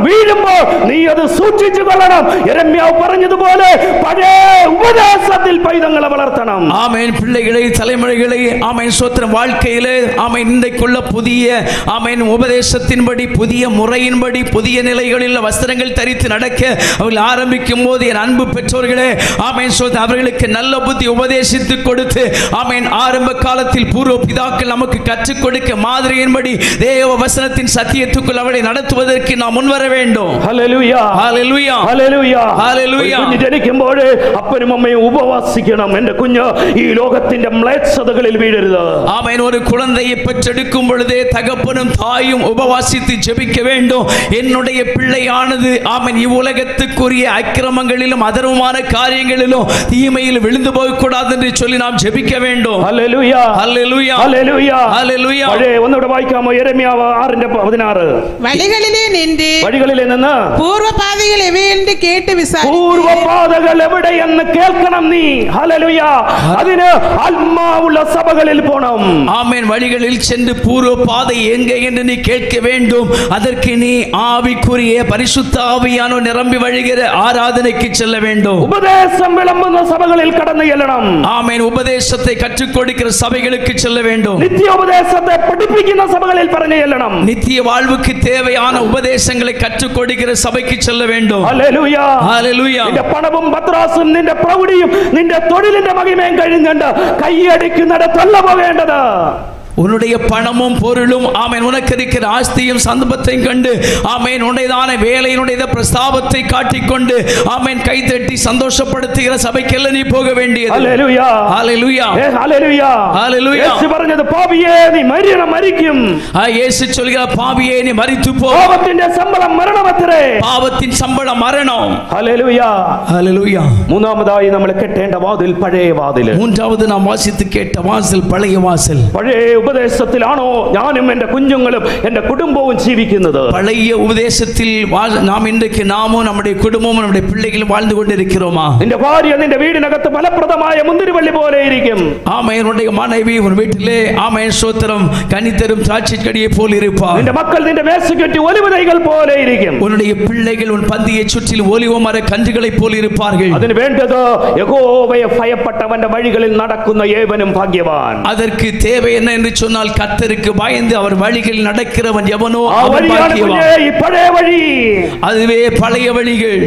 വീഴുമ്പോൾ നീ അത് സൂക്ഷിച്ചു കൊള്ളണം. യെരമ്യാവ് പറഞ്ഞതുപോലെ പഴയ ഉപദേശത്തിൽ പൈതങ്ങളെ വളർത്തണം. ஆமென். பிள்ளைகளை, தலைமுறைகளை ஆமென் ஸ்தோத்திரம் வாழ்க்கையிலே ஆமென் இன்றைக்குள்ள புதிய ஆமென் உபதேசத்தின்படி, புதிய முறையின்படி, புதிய நிலைகளில் வஸ்திரங்கள் தரித்து நடக்க அவர்கள் ஆரம்பிக்கும் போது என் அன்பு பெற்றோர்களே ஆமென் ஸ்தோத்திரம் அவர்களுக்கு நல்ல புத்தி உபதேசித்து கொடுத்து ஆமென் ஆரம்ப காலத்தில் பூர்வ பிதாக்கள் நமக்கு கற்றுக் கொடுக்க மாதிரியின்படி தேவ வசனத்தின் சத்தியத்துக்குள் அவரை நடத்துவதற்கு நாம் முன்வர வேண்டும். Hallelujah hallelujah hallelujah hallelujah. കുഞ്ഞ് ജനിക്കുമ്പോൾ അപ്പനും അമ്മയും ഉപവാസിക്കണം. എൻ്റെ കുഞ്ഞ് ഈ ലോകത്തിന്റെ മ്ലേച്ഛതകളിൽ വീഴരുത്. ஆமென். ஒரு குழந்தையை பெற்றெடுக்கும் பொழுதே தகப்பனும் தாயும் உபவாசித்து ஜெபிக்க வேண்டும். என்னுடைய பிள்ளையானது ஆமென் இவ்வுலகத்துக்குரிய அக்கிரமங்களிலும் அதர்மமான காரியங்களிலும் தீமையில் விழுந்து போகக்கூடாது என்று சொல்லி நாம் ஜெபிக்க வேண்டும். ഹല്ലേലൂയ ஹல்லேலூயா ഹല്ലേലൂയ ஹல்லேலூயா. പഴയ ഒന്നുകൂടെ വായിക്കാമോ? യെരമ്യാവ് 6:16. വഴികളിലെ നിന്ന് പൂർവ്വ പാതകൾ എവയെന്ന് കേട്ട് പൂർവ്വ പാതകൾ എവിടെയെന്ന് കേൾക്കണം നീ. ഹല്ലേലൂയ. അതിന് ആത്മാവുള്ള സഭകളിൽ പോണം. ஆமென். வழிகளில் சென்று பூர்வ பாதை எங்கே என்று நீ கேட்க வேண்டும். அதற்கு நீ ஆவிக்குரிய பரிசுத்த ஆவியானோர் நிரம்பி வழிகிற ஆராதனைக்கு செல்ல வேண்டும். ഉപദേശം വിളമ്പുന്ന സഭകളിൽ കടന്നു ചെല്ലണം. ஆமென். உபதேசத்தை கற்றுக் கொடுக்கிற சபைகளுக்கு செல்ல வேண்டும். നിത്യ ഉപദേശത്തെ പഠിപ്പിക്കുന്ന സഭകളിൽ പറഞ്ഞു ചെല്ലണം. நித்திய வாழ்வுக்கு தேவையான உபதேசங்களை கற்றுக் கொடுக்கிற சபைக்கு செல்ல வேண்டும். ഹല്ലേലൂയ ஹல்லேலூயா. നിന്റെ പണവും പത്രാസും നിന്റെ പ്രൗഢിയും നിന്റെ തൊഴിലിന്റെ മഹിമയും കഴിഞ്ഞുകൊണ്ട് കൈയടിക്കുന്നിടത്തല്ല പോകേണ്ടത്. உன்னுடைய பணமும் பொருளும் ஆமென் உனக்கு இருக்கிற ஆஸ்தியும் சந்தர்ப்பத்தையும் கண்டு ஆமென் உன்னுடையதான வேலையினுடைய பிரஸ்தாபத்தை காட்டிக்கொண்டு ஆமென் கைதட்டி சந்தோஷப்படுத்துகிற சபைக்கெல்லாம் நீ போக வேண்டியது. ഹല്ലേലൂയ ஹல்லேலூயா ഹല്ലേലൂയ ஹல்லேலூயா. യേശു പറഞ്ഞത് പാപിയേ നീ മരിക്കും. இயேசு சொல்கிறார் பாவியே நீ மரித்து போ. പാപത്തിന്റെ ശമ്പളം മരണമത്രേ. பாவத்தின் சம்பளம் மரணம். ഹല്ലേലൂയ ஹல்லேலூயா. മൂന്നാമതായി നമ്മൾ കെട്ടേണ്ട വാതിൽ പഴയ വാതിൽ. மூன்றாவது நாம் வாசித்து கேட்ட வாசல் பழைய வாசல். പഴയ ഉപദേശത്തിലാണോ ഞാനും എൻ്റെ കുഞ്ഞുങ്ങളും എൻ്റെ കുടുംബവും ജീവിക്കുന്നത്? பழைய உபதேசத்தில் நாம் இன்றைக்கு நாமும் நம்முடைய குடும்பமும் நம்முடைய பிள்ளைகளும் வாழ்ந்து கொண்டிருக்கிறோமா? നിന്റെ ഭാര്യ നിന്റെ വീടിനകത്ത് ഫലപ്രദമായ മുന്തിരിവള്ളി പോലെ ഇരിക്കും. ஆமென். உன்னுடைய மனைவி உன் வீட்டிலே ஆமென் ஸ்தோத்திரம் கனிதரும் திராட்சை செடியை போல் இருப்பார். നിന്റെ മക്കൾ നിന്റെ മേശയ്ക്ക് ഒലിവ തൈകൾ പോലെ ഇരിക്കും. உன்னுடைய பிள்ளைகள் உன் பந்தியை சுற்றிலும் ஒலிவ மர கன்றுகளைப் போல் இருப்பார்கள். അതിന് വേണ്ടത് യഹോവയെ ഭയപ്പെട്ടവന്റെ വഴികളിൽ നടക്കുന്ന ഏവനും ഭാഗ്യവാൻ. அதற்கு தேவை என்ன என்று சொன்னால் கர்த்தருக்கு பயந்து அவர் வழிகளில் நடக்கிறவன் எவனோ அவன் பாக்கியவான். அதுவே பழைய வழிகள்.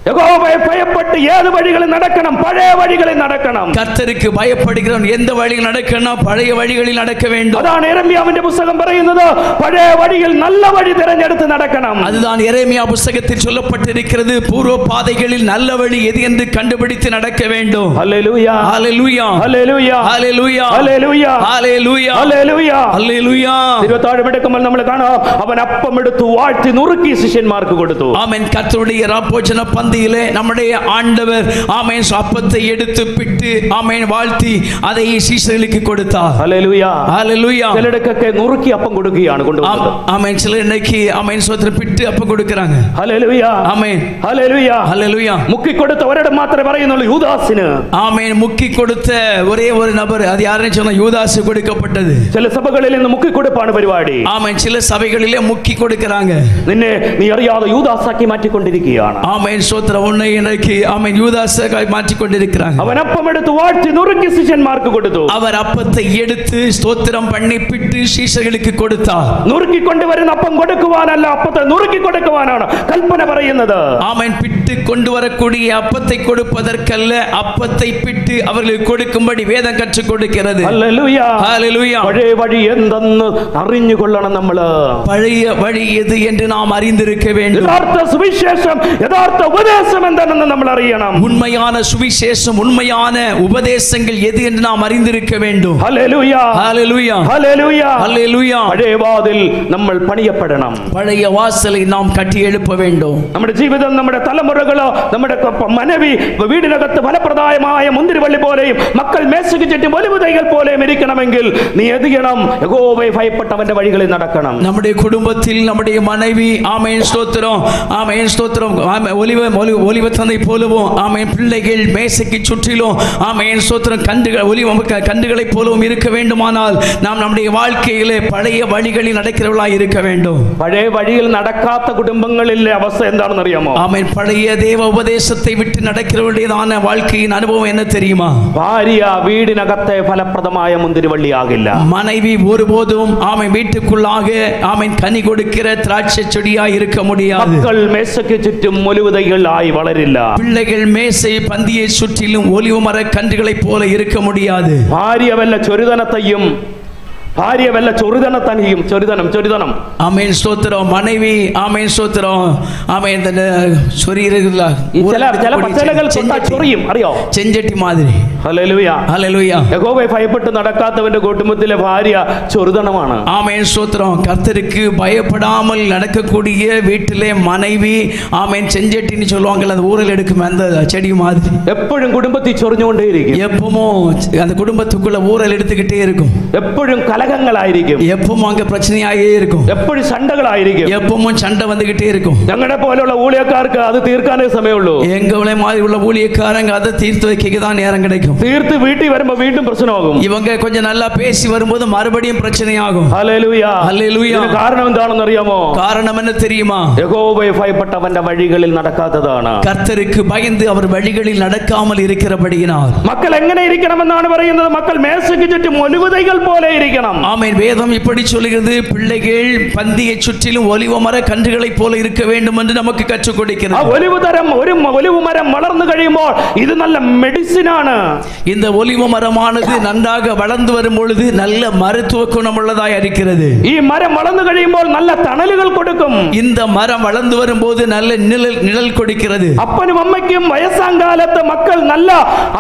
യഹോവയെ ഭയപ്പെട്ട് ഏത് വഴികളിൽ നടക്കണം? പഴയ വഴികളിൽ നടക്കണം. கர்த்தருக்கு பயப்படுகிறவன் எந்த வழியில் நடக்கணும்? பழைய வழிகளில் நடக்க வேண்டும். അതാണ് യെരമ്യാവിന്റെ പുസ്തകം പറയുന്നത്. പഴയ വഴിയിൽ നല്ല വഴി തിരഞ്ഞെടുത്ത് നടക്കണം. அதுதான் எரேமியா புத்தகத்தில் சொல்லப்பட்டிருக்கிறது. பூர்வ பாதைகளில் நல்ல வழி எது என்று கண்டுபிடித்து நடக்க வேண்டும். ഹല്ലേലൂയ ஹல்லேலூயா ഹല്ലേലൂയ ஹல்லேலூயா ഹല്ലേലൂയ ஹல்லேலூயா ഹല്ലേലൂയ ஹல்லேலூயா. തിരുവത്താഴമെടുക്കുമ്പോൾ നമ്മൾ കാണാം, അവൻ അപ്പം എടുത്തു വാഴ്ത്തി നുറുക്കി ശിഷ്യന്മാർക്ക് കൊടുത്തു. ஆமென். கர்த்தருடைய ராப்போஜன பந்தியிலே நம்முடைய ஆண்டவர் ஆமென் அப்பத்தை எடுத்து பிட்டு ஆமென் வாழ்த்தி அதை சீஷர்களுக்கு கொடுத்தார். ഹല്ലേലൂയ ஹல்லேலூயா. ചിലർക്കൊക്കെ നുറുക്കി അപ്പം കൊടുക്കുകയാണ് കൊണ്ടുവന്നത്. ஆமென். சிலர் இன்னைக்கு ஆமென் ஸ்தோத்திரம் பிட்டு அப்பம் கொடுக்கறாங்க. ഹല്ലേലൂയ ஆமென். ഹല്ലേലൂയ ஹல்லேலூயா. മുക്കി കൊടുത്ത ഒരിടം മാത്രമേ പറയുന്നുള്ളൂ, യൂദാസിന്. ஆமென். முக்கி கொடுத்த ஒரே ஒரு நபர், அது யாருன்னு சொன்னா யூதாசு கொடுக்கப்பட்டது. ചില സഭകളിൽ നിന്ന് മുക്കി കൊടുപ്പാണ് പരിപാടി. ஆமென். சில சபைகளிலே முக்கி கொடுக்கறாங்க. നിന്നെ നീ അറിയാതെ യൂദാസാക്കി മാറ്റിക്കൊണ്ടിരിക്കുകയാണ്. ஆமென். ஸ்தோத்திரம். உன்னை இன்னைக்கு ஆமென் யூதாசாய் மாற்றி கொண்டிருக்கிறாங்க. അവൻ അപ്പം എടുത്ത് വാഴ്ത്തി നുറുക്കി ശിഷ്യന്മാർക്ക് കൊടുത്തു. அவர் அப்பத்தை எடுத்து ஸ்தோத்திரம் பண்ணி பிட்டு சீஷர்களுக்கு கொடுத்தார். നുറുക്കി കൊണ്ടുവരുന്ന അപ്പം കൊടുക്കുവാനല്ല, അപ്പത്തെ നുറുക്കി കൊടുക്കുവാനാണ് കൽപ്പന പറയുന്നത്. ஆமென். பிட்டு கொண்டு வரக்கூடிய அப்பத்தை கொடுப்பதற்கல்ல, அப்பத்தை பிட்டு அவர்களுக்கு கொடுக்கும்படி வேதம் கற்றுக் கொடுக்கிறது. ഹല്ലേലൂയ ஹல்லேலூயா. പഴയ വഴി എന്തെന്ന് അറിഞ്ഞുകൊള്ളണം നമ്മൾ. பழைய வழி எது என்று நாம் அறிந்திருக்க வேண்டும். യഥാർത്ഥ സുവിശേഷം, യഥാർത്ഥ ഉപദേശം സുവിശേഷം എന്താണെന്ന് നമ്മൾ അറിയണം. உண்மையான சுவிசேஷம், உண்மையான உபதேசங்கள் எது என்று நாம் அறிந்திருக்க வேண்டும். ഹല്ലേലൂയ ஹalleluya ഹല്ലേലൂയ ஹalleluya. പഴയ വാതിൽ നമ്മൾ പണിയപ്പെടണം. பழைய வாசலை நாம் கட்டி எழுப்ப வேண்டும். നമ്മുടെ ജീവിതം, നമ്മുടെ തലമുറകളോ, നമ്മുടെ മനവി വീടിനകത്ത് ഫലപ്രദമായ മുന്തിരിവള്ളി പോലെയും മക്കൾ മേശയ്ക്ക് ചുറ്റും ഒലിവുതൈകൾ പോലെയും ഇരിക്കണമെങ്കിൽ നീ എന്ത് ചെയ്യണം? യഹോവയെ ഭയപ്പെട്ടവന്റെ വഴികളിൽ നടക്കണം. நம்முடைய குடும்பத்தில் நம்முடைய மனைவி ஆமென் ஸ்தோத்திரம், ஆமென் ஸ்தோத்திரம், ஒலிவ தந்தை போலவும், ஆமென் பிள்ளைகள் மேசைக்கு சுற்றிலும், ஆமென் ஸ்தோத்திரம், கண்டுகளை போலவும் இருக்க வேண்டுமானால் நாம் நம்முடைய வாழ்க்கையிலே பழைய வழிகளில் நடக்கிறவர்களாய் இருக்க வேண்டும். പഴയ വഴിയിൽ നടക്കാത്ത കുടുംബങ്ങളിലെ അവസ്ഥ എന്താണെന്ന് അറിയാമോ? ஆமென். பழைய தேவ உபதேசத்தை விட்டு நடக்கிறவருடையதான வாழ்க்கையின் அனுபவம் என்ன தெரியுமா? ഭാര്യ വീടിനകത്തെ ഫലപ്രദമായ മുന്തിരിവള്ളിയാകില്ല. மனைவி ஒருபோதும் ஆமென் வீட்டுக்குள்ளாக ஆமென் கனி கொடுக்கிற திராட்சை செடியாய் இருக்க முடியாது. മക്കൾ മേശയ്ക്ക് ചുറ്റും ഒലിവുതൈകളായി വളരില്ല. பிள்ளைகள் மேசை பந்தியை சுற்றிலும் ஒலிவு மர கன்றுகளைப் போல இருக்க முடியாது. ഭാര്യ വല്ല ചൊരിതനത്തെയും ചൊരിതനം ஆமென் ஸ்தோத்திரம். மனைவி ஆமென் ஸ்தோத்திரம், ஆமென். இந்த சொரியிறதுல ചില പച്ചലകൾ ചൊറിയും, അറിയോ? செஞ்சட்டி மாதிரி. ഹല്ലേലൂയ ஹalleluya. യഹോവയെ ഭയപ്പെട്ട് നടക്കാത്തവന്റെ കുടുംബത്തിലെ ഭാര്യ ചൊരിതനമാണ്. ஆமென் ஸ்தோத்திரம். கர்த்தருக்கு பயப்படாமல் நடக்கக்கூடிய வீட்டிலே மனைவி ஆமென் செஞ்சட்டின்னு சொல்லுவாங்கல்ல, அந்த ஊரில் எடுக்கும் அந்த செடி மாதிரி. എപ്പോഴും കുടുംബത്തിൽ ചൊറിഞ്ഞുകൊണ്ടേയിരിക്കും. எப்பவும் அந்த குடும்பத்துக்குள்ள ஊரல் எடுத்துக்கிட்டே இருக்கும். എപ്പോഴും കലഹങ്ങളായിരിക്കും. எப்பவும் அங்க பிரச்சனையாகவே இருக்கும். എപ്പോഴും சண்டைകളായിരിക്കും. எப்பவும் சண்டை வந்துகிட்டே இருக்கும். ഞങ്ങളുടെ പോലെയുള്ള ഊഴിയക്കാർക്ക് അത് തീർക്കാനേ സമയമുള്ളൂ. எங்களை மாதிரி உள்ள ஊழியக்காரங்க அதை தீர்த்து வைக்க தான் நேரம் கிடைக்கும். തീർത്ത് വീട്ടിൽ വരുമ്പോൾ വീണ്ടും പ്രശ്നമാകും. இவங்க கொஞ்சம் நல்லா பேசி வரும்போது மறுபடியும் பிரச்சனையாகும். ഹല്ലേലൂയ ஹalleluya. ഇതിന് കാരണം എന്താണെന്ന് അറിയാമോ? காரணம் என்ன தெரியுமா? യഹോവയെ ഭയപ്പെട്ടവന്റെ വഴികളിൽ നടക്കാത്തതാണ്. கர்த்தருக்கு பயந்து அவர் வழிகளில் நடக்காமல் இருக்கிறபடியினால். മക്കൾ എങ്ങനെ ഇരിക്കണമെന്നാണ് പറയുന്നത്? മക്കൾ മേശയ്ക്ക് ചുറ്റും ഒലിവുതൈകൾ പോലെ ഇരിക്കണം. ஆமென். வேதம் இப்படி சொல்கிறது, பிள்ளைகள் பந்தியை சுற்றிலும் ஒலிவ மர கன்றுகளைப் போல இருக்க வேண்டும் என்று நமக்கு கற்றுக் கொடுக்கிறது. ഒലിവ് മരം വളർന്നു കഴിയുമ്പോൾ ഇത് നല്ല മെഡിസിൻ ആണ്. இந்த ஒலிவ மரமானது நன்றாக வளர்ந்து வரும் பொழுது நல்ல மருத்துவ குணமுள்ளதாய் இருக்கிறது. ഈ മരം വളർന്നു കഴിയുമ്പോൾ നല്ല തണലുകൾ കൊടുക്കും. இந்த மரம் வளர்ந்து வரும்போது நல்ல நிழல் கொடுக்கிறது. അപ്പനും അമ്മയ്ക്കും വയസ്സാങ്കാലത്ത് മക്കൾ നല്ല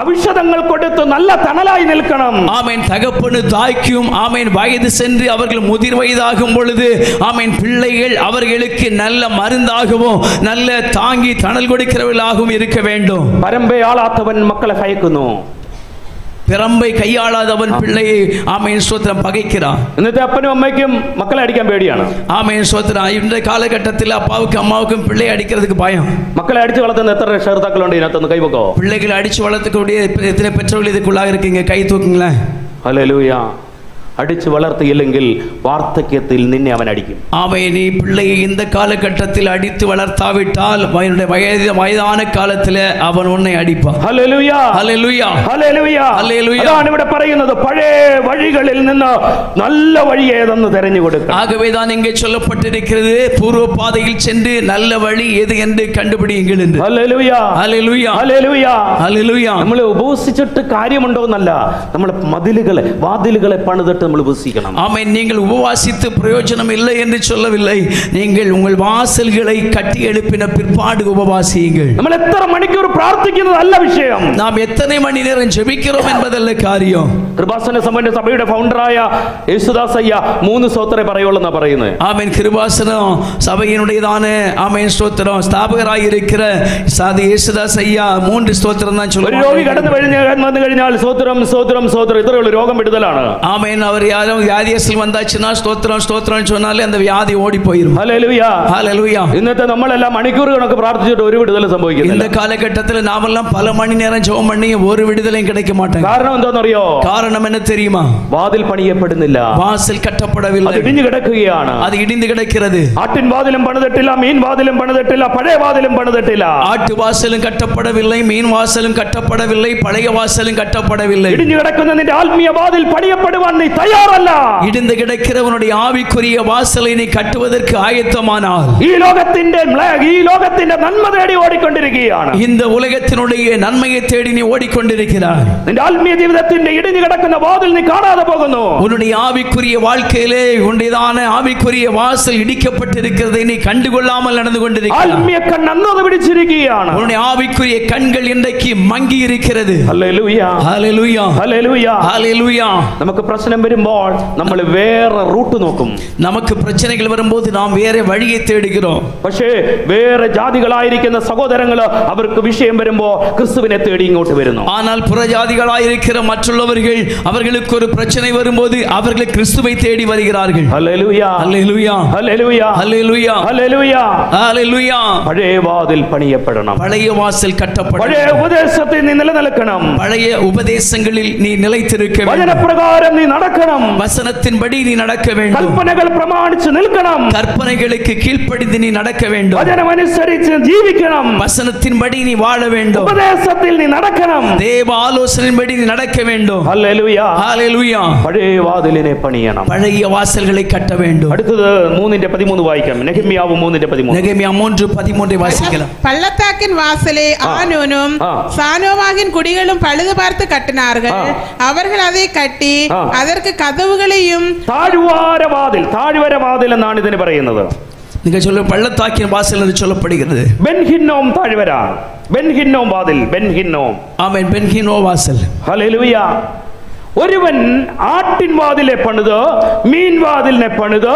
ഔഷധങ്ങൾ കൊടുത്ത് നല്ല തണലായി നിൽക്കണം. ஆமென். தகப்பனு தாய்க்கும் ஆமென் வயது சென்று அவர்கள் முதிர் வயதாகும் பொழுது ஆமென் பிள்ளைகள் அவர்களுக்கு நல்ல மருந்தாகவும் நல்ல தாங்கி தணல் கொடுக்கிறவர்களாகவும் இருக்க வேண்டும். പരമ്പെ ആളാത്തവൻ മക്കളെ ഭയക്കുന്നു. பிறம்பை கையாளாதவன் பிள்ளையை ஆமென் ஸ்தோத்திரம் பகைக்கிறான். ഇന്നത്തെ അപ്പനും അമ്മയ്ക്കും മക്കളെ അടിക്കാൻ പേടിയാണ്. ஆமென் ஸ்தோத்திரம். இந்த காலகட்டத்தில் அப்பாவுக்கும் அம்மாவுக்கும் பிள்ளை அடிக்கிறதுக்கு பயம். മക്കളെ അടിച്ചു വളർത്തുന്ന എത്ര രക്ഷകർത്താക്കളുണ്ട് ഇതിനകത്തൊന്ന് കൈവക്കോ? பிள்ளைகளை அடிச்சு வளர்த்துக்கூடிய எத்தனை பெற்றோர்கள் இதுக்குள்ளாக இருக்கீங்க? கை தூக்குங்களேன். ഹല്ലേലൂയ. അടിച്ചു വളർത്തിയില്ലെങ്കിൽ വാർദ്ധക്യത്തിൽ നിന്നെ അവൻ അടിക്കും. ஆமென். நீ பிள்ளையை இந்த காலகட்டத்தில் அடித்து வளர்த்தாவிட்டால் வயதான காலத்தில் அவன் உன்னை அடிப்பான். Hallelujah hallelujah. Hallelujah hallelujah. അതാണ് ഇവിടെ പറയുന്നത്. പഴയ വഴികളിൽ നിന്ന് നല്ല വഴി ഏതെന്ന് തിരഞ്ഞു കൊടുക്കണം. ஆகவே தான் இங்கே சொல்லப்பட்டிருக்கிறது, பூர்வ பாதையில் சென்று நல்ல வழி எது என்று கண்டுபிடியுங்கள் என்று. Hallelujah hallelujah. ഹല്ലേലൂയ ஹalleluya. നമ്മൾ ഉപവസിച്ചിട്ട് കാര്യമുണ്ടോന്നല്ല, നമ്മൾ വാതിലുകളെ പണിതിട്ട് നമ്മൾ ഉപവസിക്കണം. ஆமென். நீங்கள் உபவாசித்து பிரயோஜனம் இல்லை என்று சொல்லவில்லை. நீங்கள் உங்கள் வாசல்களை கட்டி எழுப்பின பிற்பாடு உபவாசியுங்கள். നമ്മൾ എത്ര മണിക്കൂർ പ്രാർത്ഥിക്കുന്നതല്ല വിഷയം. நாம் எத்தனை மணி நேரம் ஜெபிக்கிறோம் என்பதல்ல காரியம். കൃപാസന സഭയുടെ ഫൗണ്ടറായ യേശുദാസ് അയ്യ 3 സ്തോത്രേ പറയുള്ളൂ എന്നാ പറയുന്നത്. ஆமென். கிருபாசனம் சபையினுடையதான ஆமென் ஸ்தோத்திரம் ஸ்தாபகராய் இருக்கிற യേശുദാസ് ஐயா 3 ஸ்தோத்திரம் தான் ഒരു சொல்லுவாங்க. രോഗി കടന്നു കഴിഞ്ഞാൽ സ്തോത്രം ഇത്രയുള്ള രോഗം വിടുതലാണ്. ஆமென். அவர் யாரும் வியாதியத்தில் வந்தாச்சுன்னா ஸ்தோத்திரம் சொன்னாலே அந்த வியாதி ஓடி போயிடும். ഹല്ലേലൂയ. ஹalleluya. ഇന്നത്തെ നമ്മളെല്ലാം മണിക്കൂർ കണക്ക് പ്രാർത്ഥിച്ചിട്ട് ഒരു വിടുതലും സംഭവിക്കുന്നില്ല. இந்த காலகட்டத்தில் நாமெல்லாம் பல மணி நேரம் ஜெபம் பண்ணி ஒரு விடுதலையும் கிடைக்க மாட்டாங்க. കാരണം എന്താണെന്നറിയോ? காரணம் என்ன தெரியுமா? വാതിൽ പണിയപ്പെടുന്നില്ല. வாசல் കട്ടപ്പെടவில்லை. അത് ഇടിഞ്ഞു കിടക്കുകയാണ്. அது இடிந்து கிடக்கிறது. ആട്ടിൻ വാതിലും പണിതിട്ടില്ല, മീൻ വാതിലും പണിതിട്ടില്ല, പഴയ വാതിലും പണിതിട്ടില്ല. ஆட்டு வாசலும் கட்டப்படவில்லை, மீன் வாசலும் கட்டப்படவில்லை, பழைய வாசலும் கட்டப்படவில்லை. ഇടിഞ്ഞു കിടക്കുന്ന നിന്റെ ആത്മീയ വാതിൽ പണിയപ്പെടുവാൻ നീ தயாரல்ல. இடிந்து கிடக்கிறவனுடைய ஆவிக்குரிய வாசலை நீ கட்டுவதற்கு ஆயத்தமானால் ഈ ലോകത്തിന്റെ നന്മ തേടി ഓടിക്കൊണ്ടിരിക്കുകയാണ്. இந்த உலகத்தினுடைய நன்மையை தேடி நீ ஓடிக்கொண்டிருக்கிறாய். നിന്റെ ആത്മീയ ജീവിതത്തിന്റെ ഇടിഞ്ഞു കിടക്കുന്ന വാതിൽ നീ കാണാതെ പോകുന്നു. உன்னுடைய ஆவிக்குரிய வாழ்க்கையிலே உன்னுடையதான ஆவிக்குரிய வாசல் இடிக்கப்பட்டிருக்கிறதை நீ கண்டுகொள்ளாமல் நடந்து கொண்டிருக்கிறாய். ആത്മീയ കണ്ണ് അന്ധത പിടിച്ചിരിക്കുകയാണ്. உன்னுடைய ஆவிக்குரிய கண்கள் இன்றைக்கு மங்கி இருக்கிறது. Hallelujah hallelujah hallelujah hallelujah. നമുക്ക് പ്രശ്നം വരുമ്പോൾ നമ്മൾ വേറെ റൂട്ട് നോക്കും. நமக்கு பிரச்சனைகள் வரும்போது நாம் வேற வழியை தேடுகிறோம். പക്ഷേ വേറെ ജാതികളായിരിക്കുന്ന സഹോദരങ്ങൾ അവർക്ക് വിഷയം വരുമ്പോൾ ക്രിസ്തുവിനെ തേടി ഇങ്ങോട്ട് വരുന്നു. ஆனால் புறஜாதிகளாயிருக்கிற மற்றவர்கள் அவர்களுக்கு ஒரு பிரச்சனை வரும்போது அவர்கள் கிறிஸ்துவை தேடி வருகிறார்கள். Hallelujah hallelujah hallelujah hallelujah hallelujah hallelujah. പഴയ വാതിൽ പണിയപ്പെടണം. பழைய வாசல் கட்டப்படணும். പഴയ ഉപദേശത്തിൽ നീ നിലനിൽക്കണം. பழைய உபதேசங்களில் நீ நிலைத்திருக்க வேண்டும். വചനപ്രകാരം നീ നടക്കണം. வசனத்தின்படி நீ நடக்க வேண்டும். കൽപ്പനകൾ പ്രമാണിച്ച് നിൽക്കണം. கற்பனைகளுக்கு கீழ்ப்படிந்து நீ நடக்க வேண்டும். വചനമനുസരിച്ച് ജീവിക്കണം. வசனத்தின்படி நீ வாழ வேண்டும். ഉപദേശത്തിൽ നീ നടക്കണം. தேவ ஆலோசனையின்படி நீ நடக்க வேண்டும். ഹല്ലേലൂയ ஹல்லேலூயா. പഴയ വാതിലിനെ പണിയണം. பழைய வாசல்களை கட்ட வேண்டும். അടുത്തത് 3:13 വായിക്കാം. നെഹെമ്യാവ് 3:13. நெகேமியா 3:13 வாசிக்கலாம். பள்ளத்தாக்கின் வாசலை ஆனோனும் சானோவாகின் குடிகளும் பழுது பார்த்து கட்டினார்கள். அவர்கள் அதை கட்டி அதற்கு கதவுகளையும் താഴ്വര വാതിൽ എന്നാണ് ഇതിന് പറയുന്നത്. நீங்க சொல்ல பள்ளத்தாக்கின் வாசல் என்று சொல்லப்படுகிறது. ബെൻഹിന്നോം താഴ്വര, ബെൻഹിന്നോം വാതിൽ, ബെൻഹിന്നോം. ஆமென். பென்ஹினோ வாசல். ഹല്ലേലൂയ. ഒരുവൻ ആട്ടിൻ വാതിലെ പണിത് മീൻ വാതിലിനെ പണിത്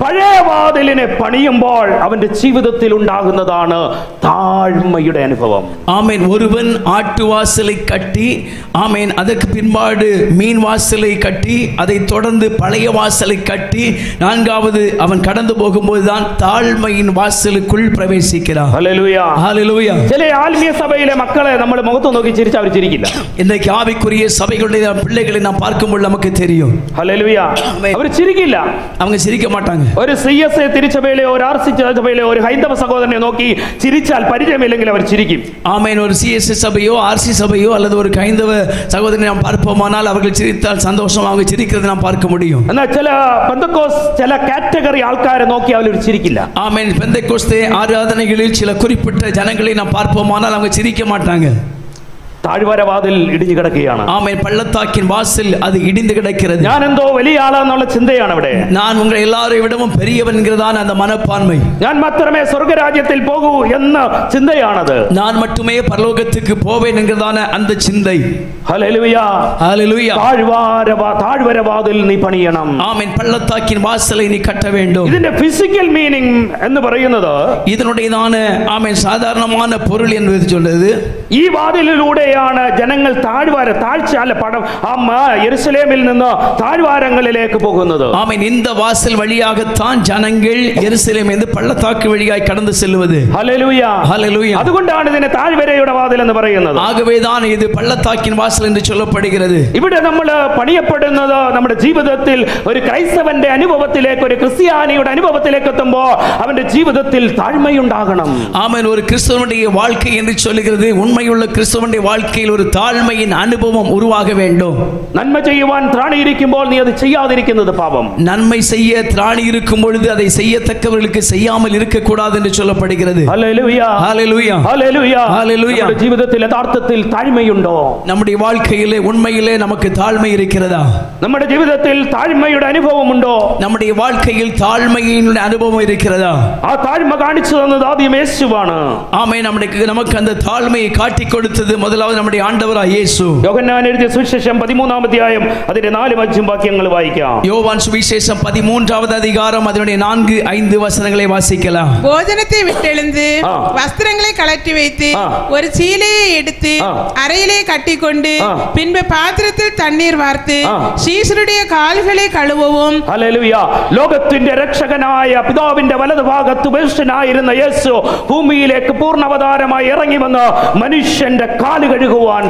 പഴയ വാതിലിനെ പണിയുമ്പോൾ അവന്റെ ജീവിതത്തിൽ ഉണ്ടാകുന്നതാണ് താഴ്മയുടെ അനുഭവം. ஆமென். ஒருவன் ஆட்டு வாசலை கட்டி, ஆமென், அதற்கு பின்பாடு மீன் வாசலை கட்டி, அதை தொடர்ந்து பழைய வாசலை கட்டி, நான்காவது அவன் கடந்து போகும்போது தான் தாழ்மையின் வாசலுக்குள் பிரவேசிக்கிறான். ഹല്ലേലൂയ ஹல்லேலூயா. ചില ആത്മീയ സഭയിലെ മക്കളെ നമ്മൾ മുഖത്ത് നോക്കി ചിരിച്ച് അവർ ചിരിക്കില്ല. இன்றைக்கு ஆவிக்குரிய சபைகளுடைய பிள்ளைகளை நாம் பார்க்கும்போது நமக்கு தெரியும். ഹല്ലേലൂയ. അവർ ചിരിക്കില്ല. அவங்க சிரிக்க மாட்டாங்க. ഒരു CSA തിരുച്ചഭയിലെ ഒരു RC സഭയിലെ ഒരു ഹൈന്ദവ സഹോദരനെ നോക്കി ചിരിച്ചാൽ പരിചയമില്ലെങ്കിൽ അവർ ചിരിക്കും. ஆமென். ஒரு CSA சபையோ RC சபையோ அல்லது ஒரு ஹைந்தவ சகோதரனை நாம் பார்ப்போமானால் அவர்கள் சிரித்தால் சந்தோஷம் அவங்க சிரிக்கிறதை நாம் பார்க்க முடியும். എന്നാൽ ചില പെന്തക്കോസ് ചില കാറ്റഗറി ആൾക്കാരെ നോക്കി അവർ ചിരിക്കില്ല. ஆமென். பெந்தெக்கோஸ்தே ஆராதனைகளில் சில குறிப்பிட்ட ஜனங்களை நாம் பார்ப்போமானால் அவங்க சிரிக்க மாட்டாங்க. താഴ്വര വാതിൽ ഇടിഞ്ഞു കിടക്കുകയാണ്. ஆமென். பள்ளத்தாக்கின் வாசல் அது இடிந்து கிடக்கிறது. ഞാൻ എന്തോ വലിയ ആളാന്നുള്ള ചിന്തയാണ് അവിടെ. நான் உங்களை எல்லாரை விடவும் பெரியவன் என்கிறதான அந்த மனப்பான்மை. ഞാൻ മാത്രമേ സ്വർഗ്ഗരാജ്യത്തിൽ പോകൂ എന്ന ചിന്തയാണത്. நான் மட்டுமே பரலோகத்துக்கு போவேன் என்கிறதான அந்த சிந்தை. ഹല്ലേലൂയ ஹல்லேலூயா. താഴ്വര വാതിൽ നീ പണിയണം. ஆமென். பள்ளத்தாக்கின் வாசலை நீ கட்ட வேண்டும். ഇതിന്റെ ഫിസിക്കൽ മീനിങ് എന്ന് പറയുന്നത്, இதனுடையதான ஆமென் சாதாரணமான பொருள் என்பது சொல்றது, ഈ വാതിലിലൂടെയാണ് ജനങ്ങൾ താഴ്ച അല്ല പടം യെരുശലേമിൽ നിന്ന് താഴ്വാരങ്ങളിലേക്ക് പോകുന്നത്. ஆமென். இந்த வாசல் வழியாகத்தான் ஜனங்கள் எருசலேமிலிருந்து பள்ளத்தாக்கு வழியாய் கடந்து செல்வது. ഹല്ലേലൂയ ஹல்லேலூயா. അതുകൊണ്ടാണ് ഇതിനെ താഴ്വരയുടെ വാതിൽ എന്ന് പറയുന്നത്. ஆகவேதான் இது பள்ளத்தாக்கின் வாசல் என்று சொல்லப்படுகிறது. ഇവിടെ നമ്മൾ പണിയപ്പെടുന്നത് നമ്മുടെ ജീവിതത്തിൽ ഒരു ക്രൈസ്തവന്റെ അനുഭവത്തിലേക്ക്, ഒരു ക്രിസ്ത്യാനിയുടെ അനുഭവത്തിലേക്ക് എത്തുമ്പോൾ അവന്റെ ജീവിതത്തിൽ താഴ്മയുണ്ടാകണം. ஆமென். ஒரு கிறிஸ்தவனுடைய வாழ்க்கை என்று சொல்லுகிறது, உண்மையுள்ள கிறிஸ்தவனுடைய வாழ்க்கையில் ஒரு தாழ்மையின் அனுபவம் உருவாக வேண்டும். നന്മ ചെയ്യുവാൻ ത്രാണിയിരിക്കുമ്പോൾ നീ അത് ചെയ്യാതിരിക്കുന്നത് പാപം. நன்மை செய்ய திராணி இருக்கும் பொழுது அதை செய்யத்தக்கவர்களுக்கு செய்யாமல் இருக்கக்கூடாது என்று சொல்லப்படுகிறது. ഹല്ലേലൂയ ஹல்லேலூயா. ഹല്ലേലൂയ ஹல்லேலூயா. നമ്മുടെ ജീവിതത്തിൽ യഥാർത്ഥത്തിൽ താഴ്മയുണ്ടോ? நம்முடைய வாழ்க்கையிலே உண்மையிலே நமக்கு தாழ்மை இருக்கிறதா? നമ്മുടെ ജീവിതത്തിൽ താഴ്മയുടെ അനുഭവമുണ്ടോ? நம்முடைய வாழ்க்கையில் தாழ்மையின் அனுபவம் இருக்கிறதா? ആ താഴ്മ കാണിച്ചു തന്നത് ആദ്യം യേശുവാണ്. ஆமென். நமக்கு அந்த தாழ்மையை காட்டி கொடுத்தது முதலாவது நம்முடைய ஆண்டவராகிய இயேசு. യോഹന്നാൻ എഴുതിയ സുവിശേഷം 13-ാം അധ്യായം അതിന്റെ 4-5 വാക്യങ്ങൾ വായിക്കാം. யோவான் சுவிசேஷம் 13வது அதிகாரம் அதனுடைய 4-5 வசனங்களை வாசிக்கலாம். போஜனத்தை விட்டெழுந்து வஸ்திரங்களை கழற்றி வைத்து ஒரு சீலையை எடுத்து அறையிலே கட்டிக்கொண்டு பின்பு பாத்திரத்தில் தண்ணீர் வார்த்து ശീശരുடைய കാലുകളെ കഴുവവും. ഹല്ലേലൂയ. ലോകത്തിന്റെ രക്ഷകനായ പിതാവിന്റെ വലതുഭാഗത്ത് ഉപേക്ഷിതനായിരുന്ന യേശു ഭൂമിയിലേക്ക് പൂർണ്ണ അവതാരമായി ഇറങ്ങി വന്ന് മനുഷ്യന്റെ കാലുകൾ പഴകുവാൻ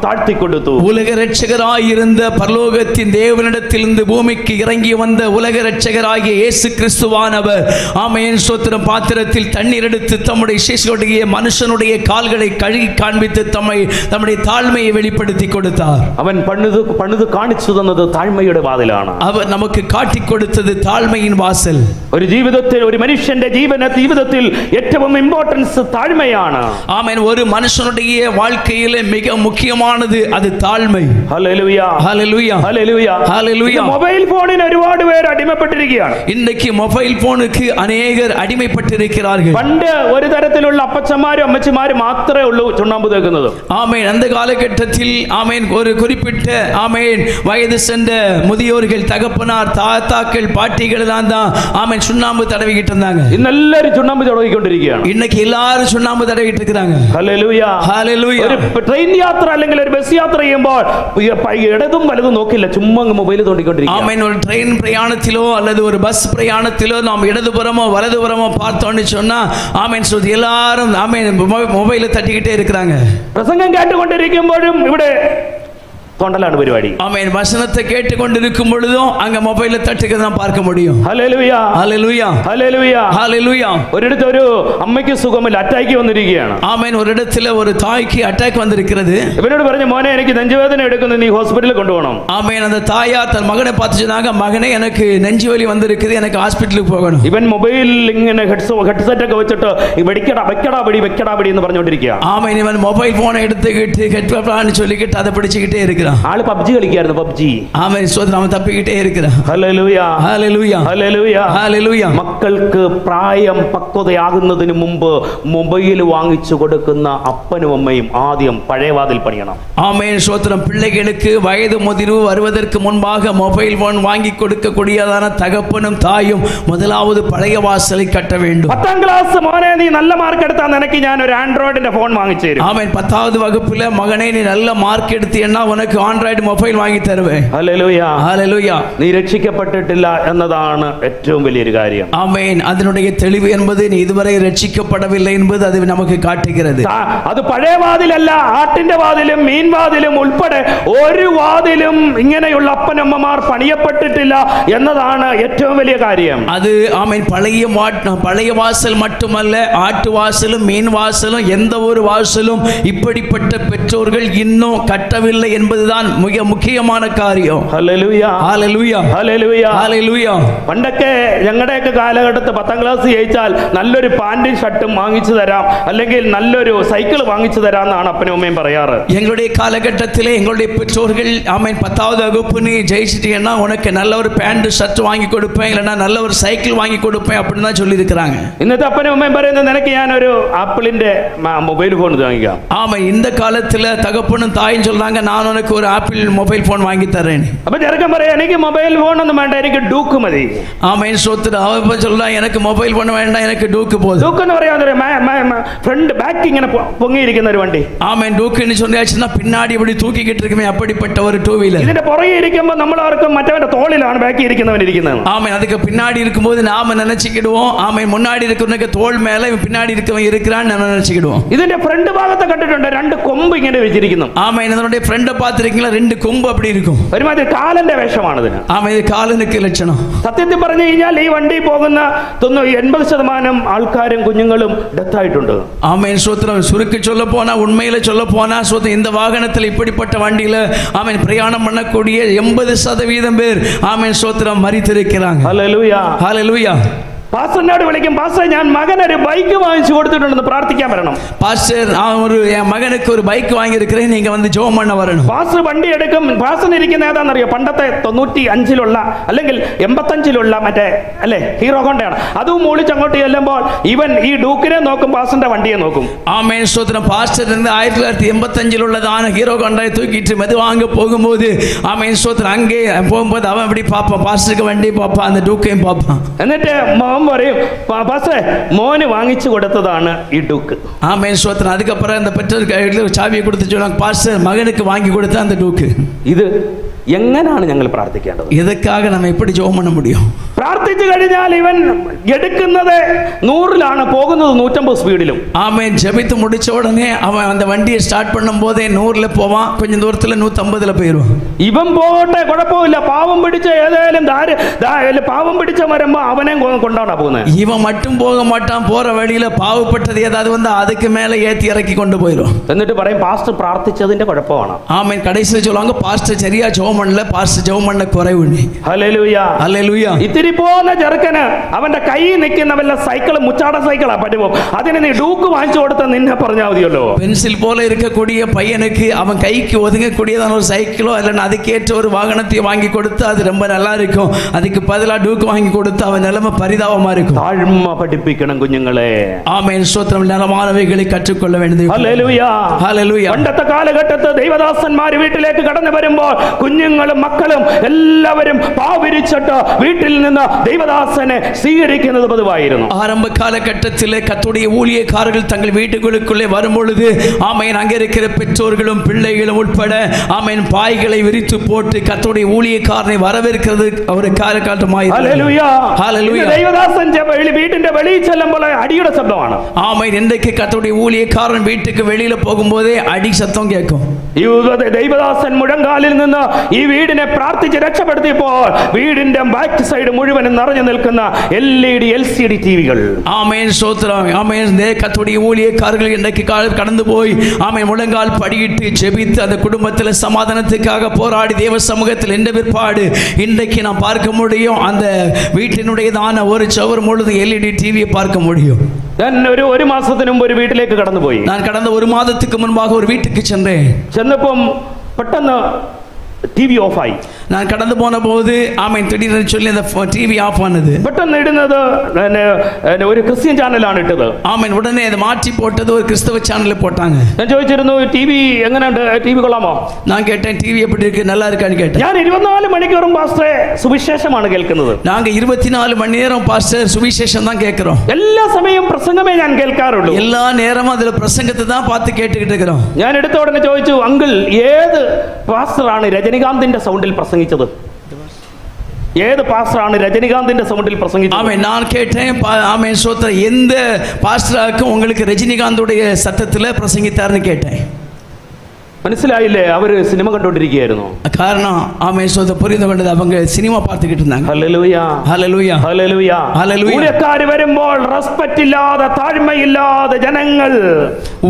താഴ്ത്തി കൊടുത്തു. உலக இரட்சகராயிருந்த பரலோகத்தின் தேவனிடத்திலிருந்து பூமிக்கு இறங்கி வந்த உலக இரட்சகராகிய இயேசு கிறிஸ்துவானவர் ஆமென் ஸ்தோத்திரம் பாத்திரத்தில் தண்ணீர் எடுத்து தம்முடைய சிஷ்யருடைய மனுஷனுடைய கால்களை கழுகி காண்பித்து தம்முடைய தாழ்மையை வெளிப்படுத்தி கொடுத்தார். അവൻ പണിത് കാണിച്ചു തന്നത് താഴ്മയുടെ വാതിലാണ്. அவர் நமக்கு காட்டி கொடுத்தது தாழ்மையின் வாசல். ഒരു ജീവിതത്തിൽ ഒരു മനുഷ്യന്റെ ജീവിതത്തിൽ ഏറ്റവും ഇമ്പോർട്ടൻസ് താഴ്മയാണ്. ஆமென். ஒரு மனுஷனுடைய வாழ்க்கையிலே மிக முக்கியமானது அது தாழ்மை. ഹല്ലേലൂയ ஹல்லேலூயா ഹല്ലേലൂയ ஹல்லேலூயா. മൊബൈൽ ഫോണിന് ഒരുപാട് പേര് അടിമപ്പെട്ടിരിക്കുകയാണ്. இன்றைக்கு மொபைல் போனுக்கு அநேகர் அடிமைப்பட்டிருக்கிறார்கள். പണ്ട് ഒരു തരത്തിലുള്ള അപ്പച്ചന്മാരും അമ്മച്ചിമാരും മാത്രമേ ഉള്ളൂ ചുണ്ണാമ്പ് തേക്കുന്നത്. ஆமென். அந்த காலகட்டத்தில் ஆமென் ஒரு குறிப்பிட்ட ஆமென் வயது சென்ற முதியோர்கள் தகப்பனார் தாத்தாக்கள் பாட்டிகள் தான் ஆமென் சுண்ணாம்பு தடவிக்கிட்டு இருந்தாங்க. ഇന്ന് എല്ലാവരും ചുണ്ണാമ്പ് തടവിക്കൊണ്ടിരിക്കുകയാണ്. இன்னைக்கு எல்லாரும் சுண்ணாம்பு தடவிட்டு இருக்காங்க. ഹല്ലേലൂയ ஹல்லேலூயா. ഒരു ട്രെയിൻ യാത്ര അല്ലെങ്കിൽ ഒരു ബസ് യാത്ര ചെയ്യുമ്പോൾ ഇടതും വലതും നോക്കില്ല, ചുമ്മാ മൊബൈൽ തോണ്ടിക്കൊണ്ടിരിക്കുക. ஆமென். ஒரு ட்ரெயின் பிரயாணத்திலோ அல்லது ஒரு பஸ் பிரயாணத்திலோ நாம் இடதுபுறமோ வலதுபுறமோ பார்த்தோம்னு சொன்னா ஆமென் சொல்றது எல்லாரும் ஆமென் மொபைலை தட்டிக்கிட்டே இருக்கிறாங்க. പ്രസംഗം കേട്ടുകൊണ്ടിരിക്കുമ്പോഴും ഇവിടെ തോണ്ടലാണ് പരിപാടി. ஆமென். வசனத்தை கேட்டுக்கொண்டிருக்கும் பொழுதும் அங்க மொபைலை தட்டுக்கிறத நாம் பார்க்க முடியும். ഹല്ലേലൂയ ஹல்லேலூயா ഹല്ലേലൂയ ஹல்லேலூயா. ഒരിടത്ത് ഒരു അമ്മയ്ക്ക് സുഖമില്ല, അറ്റാക്ക് വന്നിരിക്കുകയാണ്. ஆமென். ஒரு இடத்துல ஒரு தாய்க்கு அட்டாக் வந்திருக்கிறது. ഇവനോട് പറഞ്ഞു, മോനെ എനിക്ക് നെഞ്ചുവേദന എടുക്കുന്നു, നീ ഹോസ്പിറ്റലിൽ കൊണ്ടുപോകണം. ஆமென். அந்த தாயா தன் மகனை பார்த்து சொன்னாங்க, மகனே எனக்கு நெஞ்சு வலி வந்திருக்குது, எனக்கு ஹாஸ்பிட்டலுக்கு போகணும். ഇവൻ മൊബൈലിൽ ഇങ്ങനെ ഹെഡ്സെറ്റ് ഒക്കെ വെച്ചിട്ട് വെക്കടാ പിടി എന്ന് പറഞ്ഞുകൊണ്ടിരിക്കുക. ஆமென். இவன் மொபைல் போனை எடுத்துக்கிட்டு ஹெட்ஃபோன் சொல்லிக்கிட்டு அதை பிடிச்சிக்கிட்டே இருக்கிறான். ആള് പബ്ജി കളിക്കായിരുന്നു. പബ്ജി. ஆமென். சோதனை தப்பிக்கிட்டே இருக்கிறான். ഹല്ലേലൂയ ஹல்லேலூயா ഹല്ലേലൂയ ஹல்லேலூயா. മക്കൾക്ക് പ്രായം പക്വതയാകുന്നതിന് മുമ്പ് മൊബൈൽ വാങ്ങിച്ചു കൊടുക്കുന്ന അപ്പനും അമ്മയും ആദ്യം പഴയ വാതിൽ പണിയണം. ஆமென். சோத்திரம். பிள்ளைகளுக்கு வயது முதிர்வு வருவதற்கு முன்பாக மொபைல் போன் வாங்கி கொடுக்கக்கூடியதான தகப்பனும் தாயும் முதலாவது பழைய வாசலை கட்ட வேண்டும். 10ാം ക്ലാസ് മോനെ നീ നല്ല മാർക്ക് എടുത്താൽ നിനക്ക് ഞാൻ ഒരു ആൻഡ്രോയിഡിന്റെ ഫോൺ വാങ്ങിച്ചു തരും. ஆமென். 10வது வகுப்புல மகனே நீ நல்ல மார்க் எடுத்தீன்னா உனக்கு ஆண்ட்ராய்டு மொபைல் வாங்கி தருவேன். ഹല്ലേലൂയ ஹல்லேலூயா. നീ രക്ഷിക്കപ്പെട്ടിട്ടില്ല എന്നതാണ് ഏറ്റവും വലിയൊരു കാര്യം. ஆமென். அதனுடைய தெளிவு என்பது நீ இதுவரை രക്ഷിക്കപ്പെടவில்லை என்பது அது நமக்கு காட்டுகிறது. അത് പഴയ വാതിലല്ല, ആട്ടിന്റെ വാതിലും മീൻ വാതിലും ഉൾപ്പെടെ ഒരു വാതിലും ഇങ്ങനെയുള്ള അപ്പനമ്മമാർ പണിയപ്പെട്ടിട്ടില്ല എന്നതാണ് ഏറ്റവും വലിയ കാര്യം. அது ஆமென் பழைய வாசல் மட்டுமல்ல, ஆட்டு வாசலும் மீன் வாசலும் எந்த ஒரு வாசலும் இப்படிப்பட்ட பெற்றோர்கள் இன்னும் கட்டவில்லை என்பதுதான் மிக முக்கியமான காரியம். ഹല്ലേലൂയ ஹல்லேலூயா ഹല്ലേലൂയ ஹல்லேலூயா. പണ്ടൊക്കെ ഞങ്ങളുടെയൊക്കെ കാലഘട്ടത്തിൽ 10ാം ക്ലാസ് ജയിച്ചാൽ നല്ലൊരു പാന്റും ഷർട്ടും വാങ്ങിച്ചു തരാം, അല്ലെങ്കിൽ നല്ലൊരു സൈക്കിൾ വാങ്ങിച്ചു തരാം എന്നാണ് അപ്പനും അമ്മയും പറയാറ്. எங்களுடைய காலகட்டத்திலே எங்களுடைய பெற்றோர்கள் ஆமென் 10வது வகுப்பு நீ ஜெயிச்சிட்டீங்கன்னா உனக்கு நல்ல ஒரு பேண்ட் ஷர்ட் வாங்கி கொடுப்பேன், இல்லைன்னா நல்ல ஒரு சைக்கிள் வாங்கி கொடுப்பேன் அப்படின்னு தான் சொல்லியிருக்கிறாங்க. ഇന്നത്തെ അപ്പനും അമ്മയും പറയുന്നത് നിനക്ക് ഞാനൊരു ആപ്പിളിന്റെ മൊബൈൽ ഫോൺ വാങ്ങിക്കാം. ஆமாம். இந்த காலத்தில் தகப்பனும் தாயும் சொல்றாங்க, நான் உனக்கு ஒரு ஆப்பிள் மொபைல் ஃபோன் வாங்கி தரேன். അപ്പൊ ചെറുക്കൻ പറയാം, എനിക്ക് മൊബൈൽ ഫോൺ ഒന്നും വേണ്ട, എനിക്ക് ഡൂക്ക് മതി. ஆமென். சோத்துட்டு அவன் சொல்றான், எனக்கு மொபைல் ஃபோன் வேண்டாம், எனக்கு டூக்கு போதும். ഡൂക്ക് എന്ന് പറയാൻ ഫ്രണ്ട് ബാക്ക് ഇങ്ങനെ പൊങ്ങിയിരിക്കുന്ന ഒരു വണ്ടി. ஆமென். டூக்குன்னு சொன்னாச்சுன்னா பின்னாடி இப்படி தூக்கிக்கிட்டு இருக்குமே அப்படிப்பட்ட ஒரு டூ வீலர். ഇതിന്റെ പുറകെ ഇരിക്കുമ്പോൾ നമ്മൾ ആർക്കും മറ്റവന്റെ തോളിലാണ് ബാക്കി ഇരിക്കുന്നവൻ ഇരിക്കുന്നത്. ஆமென். அதுக்கு பின்னாடி இருக்கும்போது நாம நினைச்சுக்கிடுவோம், ஆமென் முன்னாடி இருக்கிறவனுக்கு தோள் மேல பின்னாடி இருக்கவன் இருக்கிறான்னு நினைச்சுக்கிடுவோம். ഇതിന്റെ ഫ്രണ്ട് ഭാഗത്തെ കണ്ടിട്ടുണ്ട്, രണ്ട് കൊമ്പ് ഇങ്ങനെ വെച്ചിരിക്കുന്നു. ஆமென். இதனுடைய ஃப்ரண்ட் பார்த்திருக்கீங்களா? ரெண்டு கொம்பு அப்படி இருக்கும். ഒരുമാതിരി കാലന്റെ വേഷമാണ് ഇതിന്. ஆமென். இது காலனுக்கு லட்சணம். സത്യത്തിൽ പറഞ്ഞു കഴിഞ്ഞാൽ ഈ വണ്ടി പോകുന്ന 80% ആൾക്കാരും കുഞ്ഞുങ്ങളും ഡെത്ത് ആയിട്ടുണ്ട്. ஆமென். சோத்திரம். சுருக்கி சொல்ல போனா, உண்மையில சொல்ல போனா சோத்திரம், இந்த வாகனத்தில் இப்படிப்பட்ட வண்டியில ஆமென் பிரயாணம் பண்ணக்கூடிய 80% பேர் ஆமென் சோத்திரம் மரித்திருக்கிறாங்க. ഹല്ലേലൂയ ஹல்லேலூயா. പാസ്റ്ററിനോട് വിളിക്കും, പാസ്റ്റർ ഞാൻ മകനൊരു ബൈക്ക് വാങ്ങിച്ചു കൊടുത്തിട്ടുണ്ടെന്ന് പ്രാർത്ഥിക്കാൻ വരണം. பாஸ்டர், நான் என் மகனுக்கு ஒரு பைக் வாங்கி இருக்கிறேன், நீங்க வந்து ஜெபம் பண்ண வரணும். പാസ്റ്റർ വണ്ടി എടുക്കും. പാസ്റ്ററിന് ഇരിക്കുന്ന ഏതാണെന്നറിയോ? പണ്ടത്തെ 95 അല്ലെങ്കിൽ 85 മറ്റേ അല്ലേ ഹീറോ ഹോണ്ടയാണ്. അതും മൂളിച്ച് അങ്ങോട്ട് ചെല്ലുമ്പോൾ ഇവൻ ഈ ഡൂക്കിനെ നോക്കും, പാസ്റ്ററിന്റെ വണ്ടിയെ നോക്കും. ஆமென். ஸ்தோத்திரம். பாஸ்டர் 1985 உள்ளதான ஹீரோ ஹோண்டாயை தூக்கிட்டு மெதுவாங்க போகும்போது ஆமென் ஸ்தோத்திரம், அங்கே போகும்போது அவன் எப்படி பார்ப்பான், பாஸ்டருக்கு வண்டி பார்ப்பான், அந்த டூக்கையும் பார்ப்பான். എന്നിട്ട് പറയും, പാസ്റ്ററെ മോന് വാങ്ങിച്ചു കൊടുത്തതാണ് ഈ ഡൂക്ക്. ஆமென் ஸ்தோத்திரம். அதுக்கப்புறம் அந்த பெற்றோருக்கு சாவியை கொடுத்து சொல்லுவாங்க, பாஸ்டர் மகனுக்கு வாங்கி கொடுத்த அந்த டூக்கு. ഇത് എങ്ങനെയാണ് ഞങ്ങൾ പ്രാർത്ഥിക്കേണ്ടത്? எதுக்காக நம்ம எப்படி ஜெபம் பண்ண முடியும்? പ്രാർത്ഥിച്ചു കഴിഞ്ഞാൽ ഇവൻ എടുക്കുന്നത് 100-ലാണ്, പോകുന്നത് 150 സ്പീഡിലും. ஆமென். ஜெபித்து முடிச்ச உடனே அவன் அந்த வண்டியை ஸ்டார்ட் பண்ணும் போதே 100ல போவான், கொஞ்சம் தூரத்துல 150ல போயிடுவான். ഇവൻ പോട്ടെ, കുഴപ്പമില്ല. പാവം പിടിച്ച ഏതായാലും പാവം പിടിച്ച വരുമ്പോ അവനെ കൊണ്ടാണ് പോകുന്നത്. இவன் மட்டும் போக மாட்டான், போற வழியில பாவப்பட்டது ஏதாவது வந்து அதுக்கு மேல ஏத்தி இறக்கி கொண்டு போயிடும். എന്നിട്ട് പറയും പാസ്റ്റർ പ്രാർത്ഥിച്ചതിന്റെ കുഴപ്പമാണ്. ஆமென். கடைசியில் சொல்லுவாங்க பாஸ்டர் சரியா ஜெபம் பண்ணல, பாஸ்டர் ஜெபம் பண்ண குறைவுன்னு. Hallelujah, hallelujah. ഇത്തിരി പോകുന്ന ചെറുക്കന് അവന്റെ കൈ നിൽക്കുന്ന വല്ല സൈക്കിള്, മുച്ചാട സൈക്കിളാ പറ്റുമോ, അതിന് നീ ഡൂക്ക് വാങ്ങിച്ചു കൊടുത്ത നിന്നെ പറഞ്ഞാൽ മതിയല്ലോ. பென்சில் போல இருக்கக்கூடிய பையனுக்கு அவன் கைக்கு ஒதுங்கக்கூடியதான ஒரு சைக்கிளோ இல்லைன்னா அதுக்கேற்ற ஒரு வாகனத்தை வாங்கி கொடுத்து அது ரொம்ப நல்லா இருக்கும். அதுக்கு பதிலாக டூக்கு வாங்கி கொடுத்து அவன் நிலைமை பரிதாபமா இருக்கும். താഴ്മ പഠിപ്പിക്കണം കുഞ്ഞുങ്ങളെ. ஆமென். ஸ்தோத்திரம். நலமானவைகளை கற்றுக்கொள்ள வேண்டியது. Hallelujah, hallelujah. പണ്ടത്തെ കാലഘട്ടത്തിൽ ദൈവദാസന്മാർ വീട്ടിലേക്ക് കടന്നു വരുമ്പോൾ കുഞ്ഞുങ്ങളും മക്കളും എല്ലാവരും പാവിരിച്ചിട്ട് വീട്ടിൽ നിന്ന് ദൈവദാസനെ സ്വീകരിക്കുന്നത് പതിവായിരുന്നു. ஆரம்ப காலகட்டத்தில் கர்த்தருடைய ஊழியக்காரர்கள் தங்கள் வீட்டுகளுக்குள்ளே வரும்பொழுது ஆமென், அங்கே இருக்கிற பெற்றோர்களும் பிள்ளைகளும் உட்பட ஆமென் பாய்களை விரித்து போட்டு கர்த்தருடைய ஊழியக்காரனை வரவேற்கிறது ஒரு காலகட்டமாய். Hallelujah, hallelujah. ദൈവദാസൻ വീട്ടിന്റെ വെളിയിൽ ചെല്ലുമ്പോൾ അടിയുടെ ശബ്ദമാണ്. ஆமென். இன்றைக்கு கர்த்தருடைய ஊழியக்காரன் வீட்டுக்கு வெளியில போகும்போதே அடி சத்தம் கேட்கும். ദൈവദാസൻ മുഴങ്കാലിൽ നിന്ന് ഈ വീടിനെ പ്രാർത്ഥിച്ച് രക്ഷപ്പെടുത്തിയപ്പോൾ വീടിന്റെ ബാക്ക് സൈഡ് മുഴുവനും നിറഞ്ഞു നിൽക്കുന്ന LED LCD டிவிகள். ஆமென். ஸ்தோத்திரம். ஆமென். கர்த்தருடைய ஊழியக்காரர்கள் இன்றைக்கு கடந்து போய் ஆமென் முழங்கால் படியிட்டு ஜெபித்து அந்த குடும்பத்தில் சமாதானத்துக்காக போராடி தேவ சமூகத்தில் என்ற பிற்பாடு இன்றைக்கு நாம் பார்க்க முடியும், அந்த வீட்டினுடையதான ஒரு சவர் முழுது LED டிவியை பார்க்க முடியும். ഞാൻ ഒരു മാസത്തിന് മുമ്പ് ഒരു വീട്ടിലേക്ക് കടന്നുപോയി. நான் கடந்த ஒரு மாதத்துக்கு முன்பாக ஒரு வீட்டுக்கு ചെന്നപ്പം പെട്ടെന്ന് TV ഓഫ് ആയി. நான் கடந்து போன போது ஆமென் திடீர்னு சொல்லி அந்த டிவி ஆஃப் ஆனது. പെട്ടെന്ന് ഇടുന്നത് ഒരു ക്രിസ്ത്യൻ ചാനലാണ് ഇട്ടത്. ஆமென். உடனே அதை மாற்றி போட்டது ஒரு கிறிஸ்தவ சேனல்ல போட்டாங்க. ഞാൻ ചോദിച്ചിരുന്നു, TV എങ്ങനെയുണ്ട്, TV കൊള്ളാമോ? நான் கேட்டேன் டிவி எப்படி இருக்கு, நல்லா இருக்கான்னு கேட்டேன். ഞാൻ 24 മണിക്കൂറും പാസ്റ്ററെ സുവിശേഷമാണ് കേൾക്കുന്നത്. நாங்க 24 மணி நேரம் பாஸ்டர் சுவிசேஷம் தான் கேட்கிறோம். എല്ലാ സമയം പ്രസംഗമേ ഞാൻ കേൾക്കാറുള്ളൂ. எல்லா நேரமும் அதுல பிரசங்கத்தை தான் பார்த்து கேட்டுக்கிட்டு இருக்கிறோம். ഞാൻ എടുത്ത ഉടനെ ചോദിച്ചു, അങ്കിൾ ഏത് പാസ്റ്ററാണ് രജനികാന്തിന്റെ സൗണ്ടിൽ പ്രസംഗിച്ചത്? ഏത് പാസ്റ്ററാണ് രജനികാന്തിന്റെ സൗണ്ടിൽ പ്രസംഗിച്ചത്? ஆமென். நான் கேட்டேன் ஆமென் ஸ்தோத்திரம், எந்த பாஸ்டருக்கு உங்களுக்கு ரஜினிகாந்தோடைய சத்தத்துல பிரசங்கித்தார்னு கேட்டேன். മനസ്സിലായില്ലേ? അവര് സിനിമ കണ്ടുകൊണ്ടിരിക്കുകയായിരുന്നു. காரணம் ஆமென் ஸ்தோத்திரம் புரிந்து கொண்டது, அவங்க சினிமா பார்த்துக்கிட்டு இருந்தாங்க. Hallelujah, hallelujah, hallelujah. ഹല്ലേലൂയ. ஊழியக்காரர் വരുമ്പോൾ റെസ്പെക്റ്റ് ഇല്ലാതെ, താഴ്മയില്ലാതെ ജനങ്ങൾ,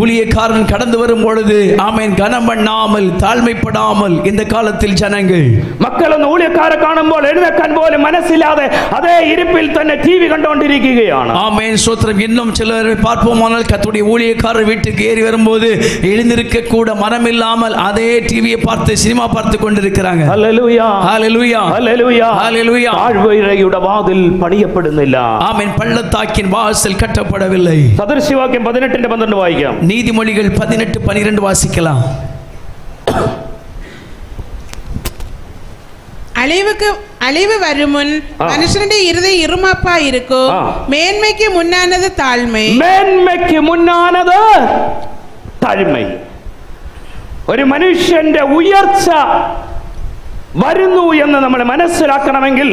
ஊழியக்காரன் கடந்து வரும் பொழுது ஆமென் கனம் பண்ணாமல் தாழ்மைப்படாமல் இந்த காலத்தில் ஜனங்கள், മക്കളൊന്ന് ஊழியക്കാരെ കാണുമ്പോൾ എഴുന്നേക്കാൻ പോലും മനസ്സില്ലാതെ അതേ ഇരിപ്പിൽ തന്നെ TV കണ്ടുകൊണ്ടിരിക്കുകയാണ്. ஆமென் ஸ்தோத்திரம். இன்னும் சிலர் பார்ப்போமானால் கர்த்தருடைய ஊழியக்காரர் வீட்டுக்கு ஏறி வரும்போது எழுந்திருக்க கூட மனம் இல்லாமல் அதே டிவியை பார்த்து சினிமா பார்த்து கொண்டிருக்கிறாங்க. ഹല്ലേലൂയ, ஹல்லேலூயா, ഹല്ലേലൂയ. ஹல்லேலூயா. താഴ്വരയുടെ വാതിൽ പണിയപ്പെടുന്നില്ല. ஆமென். பள்ளத்தாக்கின் வாசல் கட்டப்படவில்லை. സദൃശ്യവാക്യം 18:12 വായിക്കാം. நீதிமொழிகள் 18:12 வாசிக்கலாம். அழிவு வரும் முன் மனுஷனுடைய இருதயம் இருமாப்பா இருக்கும். மேன்மைக்கு முன்னானது தாழ்மை. മേന്മയ്ക്ക് മുന്നാനത് താഴ്മ. ഒരു മനുഷ്യന്റെ ഉയർച്ച വരുന്നു എന്ന് നമ്മൾ മനസ്സിലാക്കണമെങ്കിൽ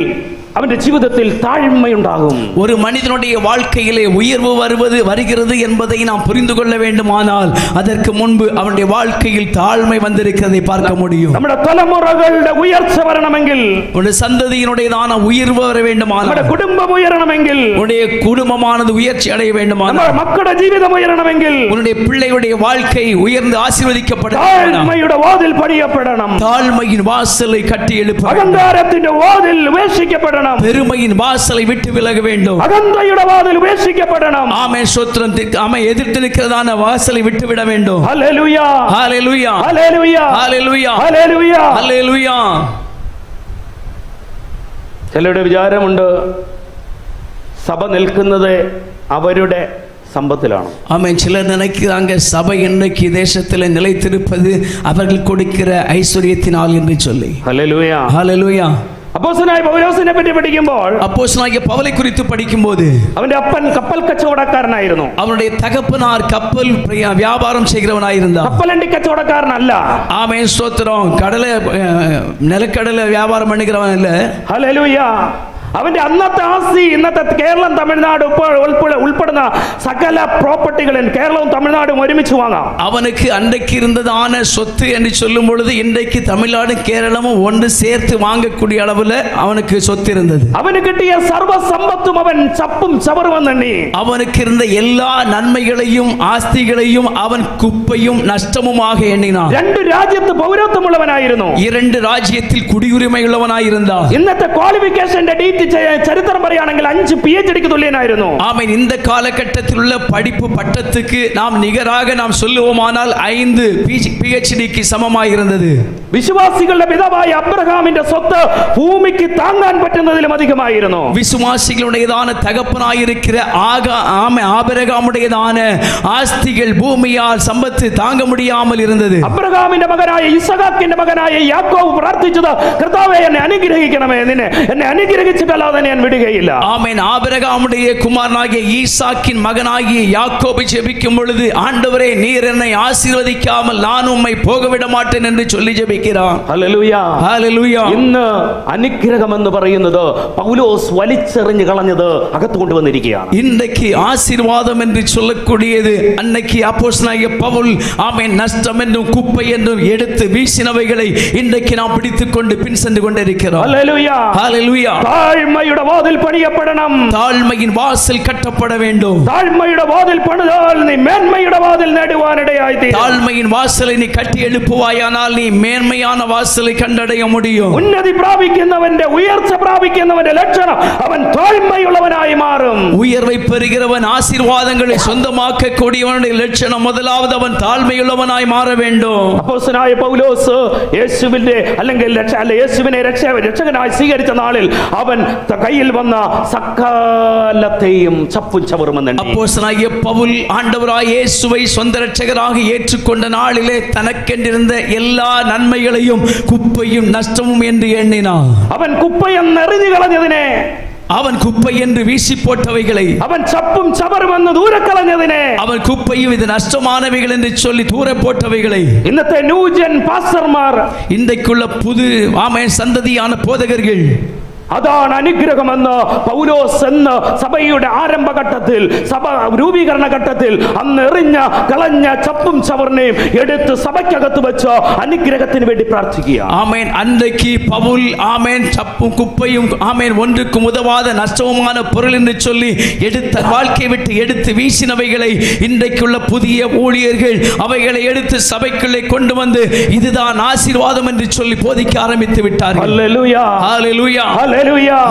அவனுடைய ஜீவிதத்தில் தாழ்மை உண்டாகும். ஒரு மனிதனுடைய வாழ்க்கையிலே உயர்வு வருகிறது என்பதை நாம் புரிந்து கொள்ள வேண்டுமானால் அதற்கு முன்பு அவனுடைய வாழ்க்கையில் தாழ்மை வந்திருக்கிறதை பார்க்க முடியும். നമ്മുടെ തലമുറകളുടെ ഉയർച്ച വരണമെങ്കിൽ, உன்னுடைய சந்ததியினுடையதான உயர்வு வர வேண்டுமானால், നമ്മുടെ കുടുംബം ഉയരണമെങ്കിൽ, உன்னுடைய குடும்பமானது உயர்ச்சி அடைய வேண்டுமானால், നമ്മുടെ മക്കളുടെ ജീവിതം ഉയരണമെങ്കിൽ, உன்னுடைய பிள்ளையுடைய வாழ்க்கை உயர்ந்து ஆசீர்வதிக்கப்பட താഴ്മയുടെ വാതിൽ പണിയപ്പെടണം. தாழ்மையின் வாசலை கட்டி எழுப்ப, അഹങ്കാരത്തിന്റെ വാതിൽ ഉപേക്ഷിക്കപ്പെടണം. பெருமையின் வாசலை விட்டு விலக வேண்டும். അഹന്തയുടെ വാതിൽ ഉപേക്ഷിക്കപ്പെടണം. ஆமென் ஸ்தோத்திரம். ஆமென். எதிர்த்து நிற்கிறதான வாசலை விட்டு விட வேண்டும். ഹല്ലേലൂയ, ஹல்லேலூயா, ഹല്ലേലൂയ, ஹல்லேலூயா, ഹല്ലേലൂയ, ஹல்லேலூயா. ചിലരുടെ വിചാരമുണ്ട് സഭ നിൽക്കുന്നത് അവരുടെ சம்பத்திலான. ஆமென். சிலர் நினைக்கிறாங்க சபை இன்றைக்கு தேசத்தில் நிலைத்திருப்பது அவர்கள் கொடுக்கிற ஐஸ்வர்யத்தினால் என்று சொல்லி. ஹல்லேலூயா, ஹல்லேலூயா. അപ്പോസ്തലനായ പൗലോസിനെ പറ്റി പഠിക്കുമ്പോൾ அப்போஸ்தலனாகிய பவுலை குறித்து படிக்கும்போது അവന്റെ അപ്പൻ കപ്പൽ കച്ചവടക്കാരനായിരുന്നു. அவனுடைய தகப்பனார் கப்பல் வியாபாரம் செய்கிறவனாயிருந்தார். കപ്പലണ്ടി കച്ചവടക്കാരനല്ല. ஆமென் ஸ்தோத்திரம். நிலக்கடலை வியாபாரம் பண்ணுகிறவன் இல்ல. ഹല്ലേലൂയ. അവന്റെ അന്നത്തെ ആസ്തി ഇന്നത്തെ കേരളം തമിഴ്നാട് ഉൾപ്പെടുന്ന സകല പ്രോപ്പർട്ടികളും കേരളവും തമിഴ്നാടും ഒരുമിച്ച് വാങ്ങാം. அவனுக்கு அன்றைக்கு இருந்ததான சொத்து என்று சொல்லும் பொழுது இன்றைக்கு தமிழ்நாடும் கேரளமும் ஒன்று சேர்த்து வாங்கக்கூடிய அளவில் அவனுக்கு சொத்து இருந்தது. അവന് കിട്ടിയ സർവ്വ സമ്പത്തും അവൻ ചപ്പും ചവറും എണ്ണി. அவனுக்கு இருந்த எல்லா நன்மைகளையும் ஆஸ்திகளையும் அவன் குப்பையும் നഷ്ടമുமாக എണ്ണിனான். രണ്ട് രാജ്യത്ത് പൗരത്വമുള്ളവനായിരുന്നു. இரண்டு ராஜ்யத்தில் குடியுரிமையுள்ளவனாயிருந்தான். ഇന്നത്തെ ക്വാളിഫിക്കേഷന്റെ ചരിത്രം പറയുകയാണെങ്കിൽ 5 PhDக்கு തുല്യനായിരുന്നു. ஆமென். இந்த காலகட்டத்தில் உள்ள படிப்பு பட்டத்துக்கு நாம் நிகராக நாம் சொல்லுவோமானால் 5 PhDக்கு சமமாக இருந்தது. വിശ്വാസികളുടെ പിതാവായ അബ്രഹാമിന്റെ സ്വത്ത് ഭൂമിക്ക് താങ്ങാൻ പറ്റുന്നതിലും അധികമായിരുന്നു. விசுவாசிகளுடையதான தகப்பனாயிருக்கிற ஆபிரகாமுடையதான ஆஸ்திகள் பூமியால் சம்பத்து தாங்க முடியாமல் இருந்தது. അബ്രഹാമിന്റെ മകനായ ഇസഹാക്കിന്റെ മകനായ യാക്കോബ് പ്രാർത്ഥിച്ചത്, കർത്താവേ എന്നെ അനുഗ്രഹിക്കണമേ, എന്നെ അനുഗ്രഹിച്ചിട്ടല്ലാതെ ഞാൻ വിടുകയില്ല. ஆமென். ஆபிரகாமுடைய குமாரனாகிய ஈசாக்கின் மகனாகிய யாக்கோபு ஜெபிக்கும் பொழுது, ஆண்டவரே நீர் என்னை ஆசீர்வதிக்காமல் நான் உம்மை போக விட மாட்டேன் என்று சொல்லி ஜெபிக்கிறான். ഹല്ലേലൂയ. ഹല്ലേലൂയ. ഇന്ന് അനുഗ്രഹം എന്ന് പറയുന്നത് പൗലോസ് വലിച്ചെറിഞ്ഞു കളഞ്ഞത് അകത്ത് കൊണ്ടുവന്നിരിക്കുകയാണ്. இன்றைக்கு ஆசீர்வாதம் என்று சொல்லக்கூடியது அன்னைக்கு அப்போஸ்தலனாகிய பவுல் ஆமென் நஷ்டம் என்றும் குப்பை என்றும் எடுத்து வீசினவைகளை இன்றைக்கு நாம் பிடித்துக்கொண்டு பின் சென்று கொண்டிருக்கிறோம். ഹല്ലേലൂയ. ஹல்லேலூயா. താഴ്മയുടെ വാതിൽ പണിയപ്പെടണം. தாழ்மையின் வாசல் கட்டப்பட வேண்டும். താഴ്മയുടെ വാതിൽ പണിതാൽ നീ മേന്മയുടെ വാതിൽ നേടുവാനിടയായി തീരും. தாழ்மையின் வாசலை நீ கட்டி எழுப்புவாயானால் நீ மேன்மையான வாசலை கண்டடைய முடியும். ഉന്നതി പ്രാപിക്കുന്നവന്റെ ഉയർച്ച പ്രാപിക്കുന്നവന്റെ ലക്ഷണം അവൻ താഴ്മയുള്ളവനായി മാറും. உயர்வை பெறுகிறவன் ஆசீர்வாதங்களை சொந்தமாக்க கூடியவனுடைய லட்சணம் முதலாவது அவன் தாழ்மையுள்ளவனாய் மாற வேண்டும். അപ്പോസ്തലനായ പൗലോസ് യേശുവിനെ രക്ഷകനായി സ്വീകരിച്ച നാളിൽ അവൻ കയ്യിൽ വന്ന സകലത്തെയും ചപ്പും ചവറുമെന്ന് എണ്ണി. அப்போஸ்தலனாகிய பவுல் ஆண்டவராய் இயேசுவை சொந்த இரட்சகராக ஏற்றுக்கொண்ட நாளிலே தனக்கென்றிருந்த எல்லா நன்மைகளையும் குப்பையும் நஷ்டமும் என்று எண்ணினான். അവൻ കുപ്പയെന്ന് എറിഞ്ഞു കളഞ്ഞതിനെ, அவன் குப்பை என்று வீசி போட்டவைகளை, അവൻ ചപ്പും ചവറുമെന്ന് ദൂരെ കളഞ്ഞതിനെ, அவன் குப்பையும் இது நஷ்டமானவைகள் என்று சொல்லி தூர போட்டவைகளை ഇന്നത്തെ ന്യൂജൻ പാസ്റ്റർമാർ, இன்றைக்குள்ள புது சந்ததியான போதகர்கள் അതാണ് അനുഗ്രഹമെന്ന് പൗലോസ് എന്ന സഭയുടെ ആരംഭഘട്ടത്തിൽ, സഭ രൂപീകരണ ഘട്ടത്തിൽ അന്ന് എറിഞ്ഞ കളഞ്ഞ ചപ്പും ചവറിനെയും എടുത്ത് സഭയ്ക്കകത്ത് വെച്ച് അനുഗ്രഹത്തിന് വേണ്ടി പ്രാർത്ഥിക്കുക. ஆமென். அன்றைக்கு பவுல் ஆமென் சப்பும் குப்பையும் ஆமென் ஒன்றுக்கும் உதவாத நஷ்டமான பொருள் என்று சொல்லி எடுத்த வாழ்க்கை விட்டு எடுத்து வீசினவைகளை இன்றைக்குள்ள புதிய ஊழியர்கள் அவைகளை எடுத்து சபைக்குள்ளே கொண்டு வந்து இதுதான் ஆசீர்வாதம் என்று சொல்லி போதிக்க ஆரம்பித்து விட்டார்கள். ഹല്ലേലൂയ. ஹல்லேலூயா.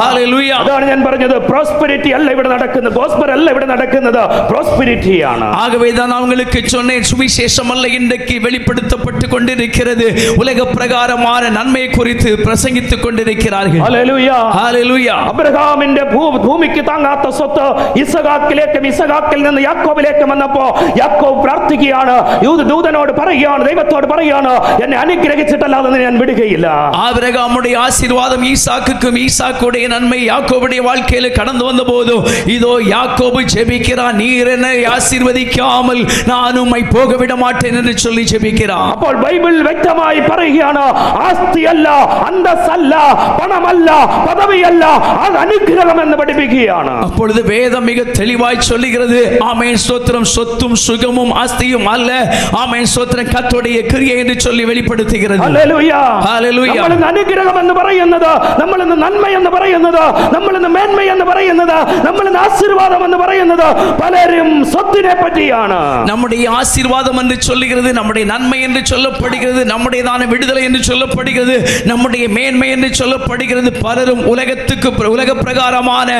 ഹല്ലേലൂയ. അതാണ് ഞാൻ പറഞ്ഞത്, പ്രോസ്പെരിറ്റി അല്ല ഇവിടെ നടക്കുന്നത്, ഗോസ്പൽ അല്ല ഇവിടെ നടക്കുന്നത്, പ്രോസ്പെരിറ്റി ആണ്. ஆகவே தான் அவங்களுக்கு சொன்னேன், சுவிசேஷம் அல்ல இன்றைக்கு வெளிப்படுத்தப்பட்டு கொண்டிருக்கிறது, உலக பிரகாரமான நன்மை குறித்து பிரசங்கித்துக் கொண்டிருக்கிறார்கள். ഹല്ലേലൂയ. ஹல்லேலூயா. അബ്രഹാമിന്റെ ഭൂമിക്ക് താങ്ങാത്ത സ്വത്ത് ഇസഹാക്കിൽ നിന്ന് യാക്കോബിലേക്ക് വന്നപ്പോ യാക്കോബ് പ്രാർത്ഥിക്കുകയാണ്, ദൂതനോട് പറയുകയാണ്, ദൈവത്തോട് പറയുകയാണ്, എന്നെ അനുഗ്രഹിച്ചിട്ടല്ലാതെ ഞാൻ വിടുകയില്ല. ஆபிரகாமுடைய ஆசீர்வாதம் ஈசாக்குக்கும் ஈசாக்குடைய நன்மை யாக்கோபுடைய வாழ்க்கையில கடந்து வந்த போது இதோ யாக்கோபு ஜெபிக்கிறான், நீர் என்னை ஆசீர்வதிக்காமல் நான் உம்மை போக விட மாட்டேன் என்று சொல்லி ஜெபிக்கிறான். അപ്പോൾ ബൈബിൾ വ്യക്തമായി പറയുകയാണ്, ആസ്തിയല്ല, അന്തസ്സല്ല, പണമല്ല, പദവിയല്ല, അത് അനുഗ്രഹം എന്ന് പഠിപ്പിക്കുകയാണ്. அப்பொழுது வேதம் மிக தெளிவாய் சொல்லுகிறது, ஆமென் ஸ்தோத்திரம், சொத்தும் சுகமும் ஆஸ்தியும் அல்ல, ஆமென் ஸ்தோத்திரம் கர்த்தருடைய கிரியை என்று சொல்லி வெளிப்படுத்துகிறது. ഹല്ലേലൂയ. ഹല്ലേലൂയ. നമ്മൾ ഇന്ന് അനുഗ്രഹം എന്ന് പറയുന്നത്, നമ്മൾ ഇന്ന് നന്മ എന്ന് പറയുന്നത്, നമ്മൾ ഇന്ന് മേന്മ എന്ന് പറയുന്നത്, നമ്മൾ ഇന്ന് ആശീർവാദം എന്ന് പറയുന്നത് പലരും സ്വത്തിനെ പറ്റിയാണ്. நம்முடைய ஆசீர்வாதம் என்று சொல்லுகிறது, நம்முடைய நன்மை என்று சொல்லப்படுகிறது, நம்முடையதான விடுதலை என்று சொல்லப்படுகிறது, நம்முடைய மேன்மை என்று சொல்லப்படுகிறது. பலரும் உலக பிரகாரமான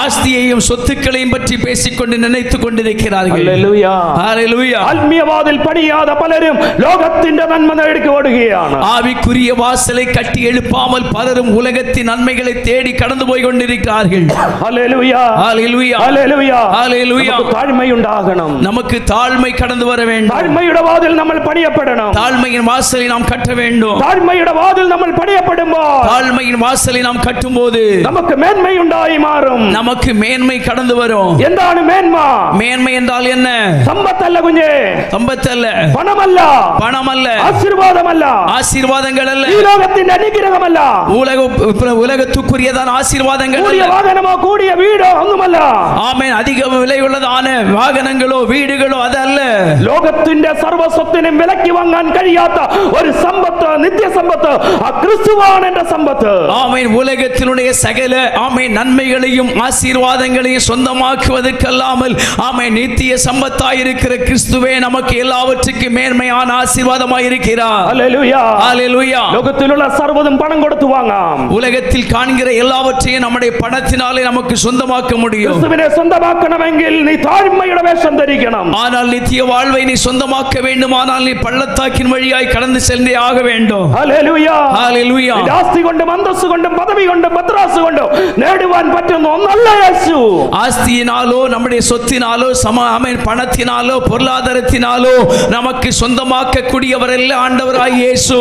ஆஸ்தியையும் சொத்துக்களையும் பற்றி பேசிக்கொண்டு நினைத்துக் கொண்டிருக்கிறார்கள். ഹല്ലേലൂയ. ஹல்லேலூயா. ആത്മീയവാതിൽ പണിയാതെ പലരും ലോകത്തിന്റെ നന്മ നേടി ഓടുകയാണ്. ஆவிக்குரிய வாசலை கட்டி எழுப்பாமல் பலரும் உலகத்தின் நன்மைகளை தேடி கடந்து போய் கொண்டிருக்கிறார்கள். ஹல்லேலூயா, ஹல்லேலூயா, ஹல்லேலூயா, ஹல்லேலூயா. தாழ்மை உண்டாகணும். நமக்கு தாழ்மை கடந்து வர வேண்டும். தாழ்மையுடைய வாதில் நம்ம பணியப்படணும். தாழ்மையின் வாசலை நாம் கட்ட வேண்டும். தாழ்மையுடைய வாதில் நம்ம பணியப்படும்போது, தாழ்மையின் வாசலை நாம் கட்டும்போது நமக்கு மேன்மை உண்டாகி மாறும். நமக்கு மேன்மை கடந்து வரும். എന്താണ് மேன்மை? மேன்மை என்றால் என்ன? சம்பத்தல்ல குஞ்சே, சம்பத்தல்ல, பணமல்ல, பணமல்ல, ஆசீர்வாதமல்ல, ஆசீர்வாதங்கள் அல்ல, ഈ ലോകത്തിന്റെ അനുഗ്രഹമല്ല, உலகத்துக்குரியதான ஆசீர்வாதங்கள் கூடிய அல்ல, வாகனமோ கூடிய வீடோ ஒന്നുമല്ല. ஆமென். அதிக விலையுள்ளதான வாகனங்களோ வீடுகளோ അതല്ല. ലോകത്തിന്റെ സർവ്വസ്വത്തിനും വിലക്കി വാങ്ങാൻ കഴിയാത്ത ഒരു സമ്പത്ത്, നിത്യസമ്പത്ത്, ആ ക്രിസ്തുവാണ് എന്റെ സമ്പത്ത്. ஆமென். உலகத்தினுடைய சகல ஆமென் நன்மைகளையும் ஆசீர்வாதங்களையும் சொந்தமாக்குவதற்கல்லாமல் ஆமென் நித்திய சம்பத்தாய் இருக்கிற கிறிஸ்துவே நமக்கு எல்லாவற்றுக்கும் மேன்மையான ஆசீர்வாதமாய் இருக்கிறார். ഹല്ലേലൂയ, ஹல்லேலூயா. ലോകത്തിലുള്ള സർവ്വതും പണം കൊടുത്തു വാങ്ങാം. உலகத்தில் காண்கிற எல்லாவற்றையும் நம்முடைய பணத்தினாலே நமக்கு சொந்தமாக்க முடியும். ക്രിസ്തുവിനെ സ്വന്തമാക്കണമെങ്കിൽ നീ താഴ്മയുടെ വേഷം ധരിക്കണം. ஆனால் நித்திய வாழ்வை நீ சொந்தமாக்க வேண்டுமானால் நீ பள்ளத்தாக்கின் வழியாய் கடந்து சென்றே ஆக வேண்டும். ഹല്ലേലൂയ, ஹல்லேலூயா. ആസ്തി കൊണ്ടും അന്തസ്സ് കൊണ്ടും പദവി കൊണ്ടും പത്രാസ് കൊണ്ടും നേടുവാൻ പറ്റുന്ന ഒന്നല്ല യേശു. ஆஸ்தியினாலோ நம்முடைய சொத்தினாலோ ஆமென் பணத்தினாலோ பொருளாதாரத்தினாலோ நமக்கு சொந்தமாக்க கூடியவர் அல்ல ஆண்டவராய் இயேசு.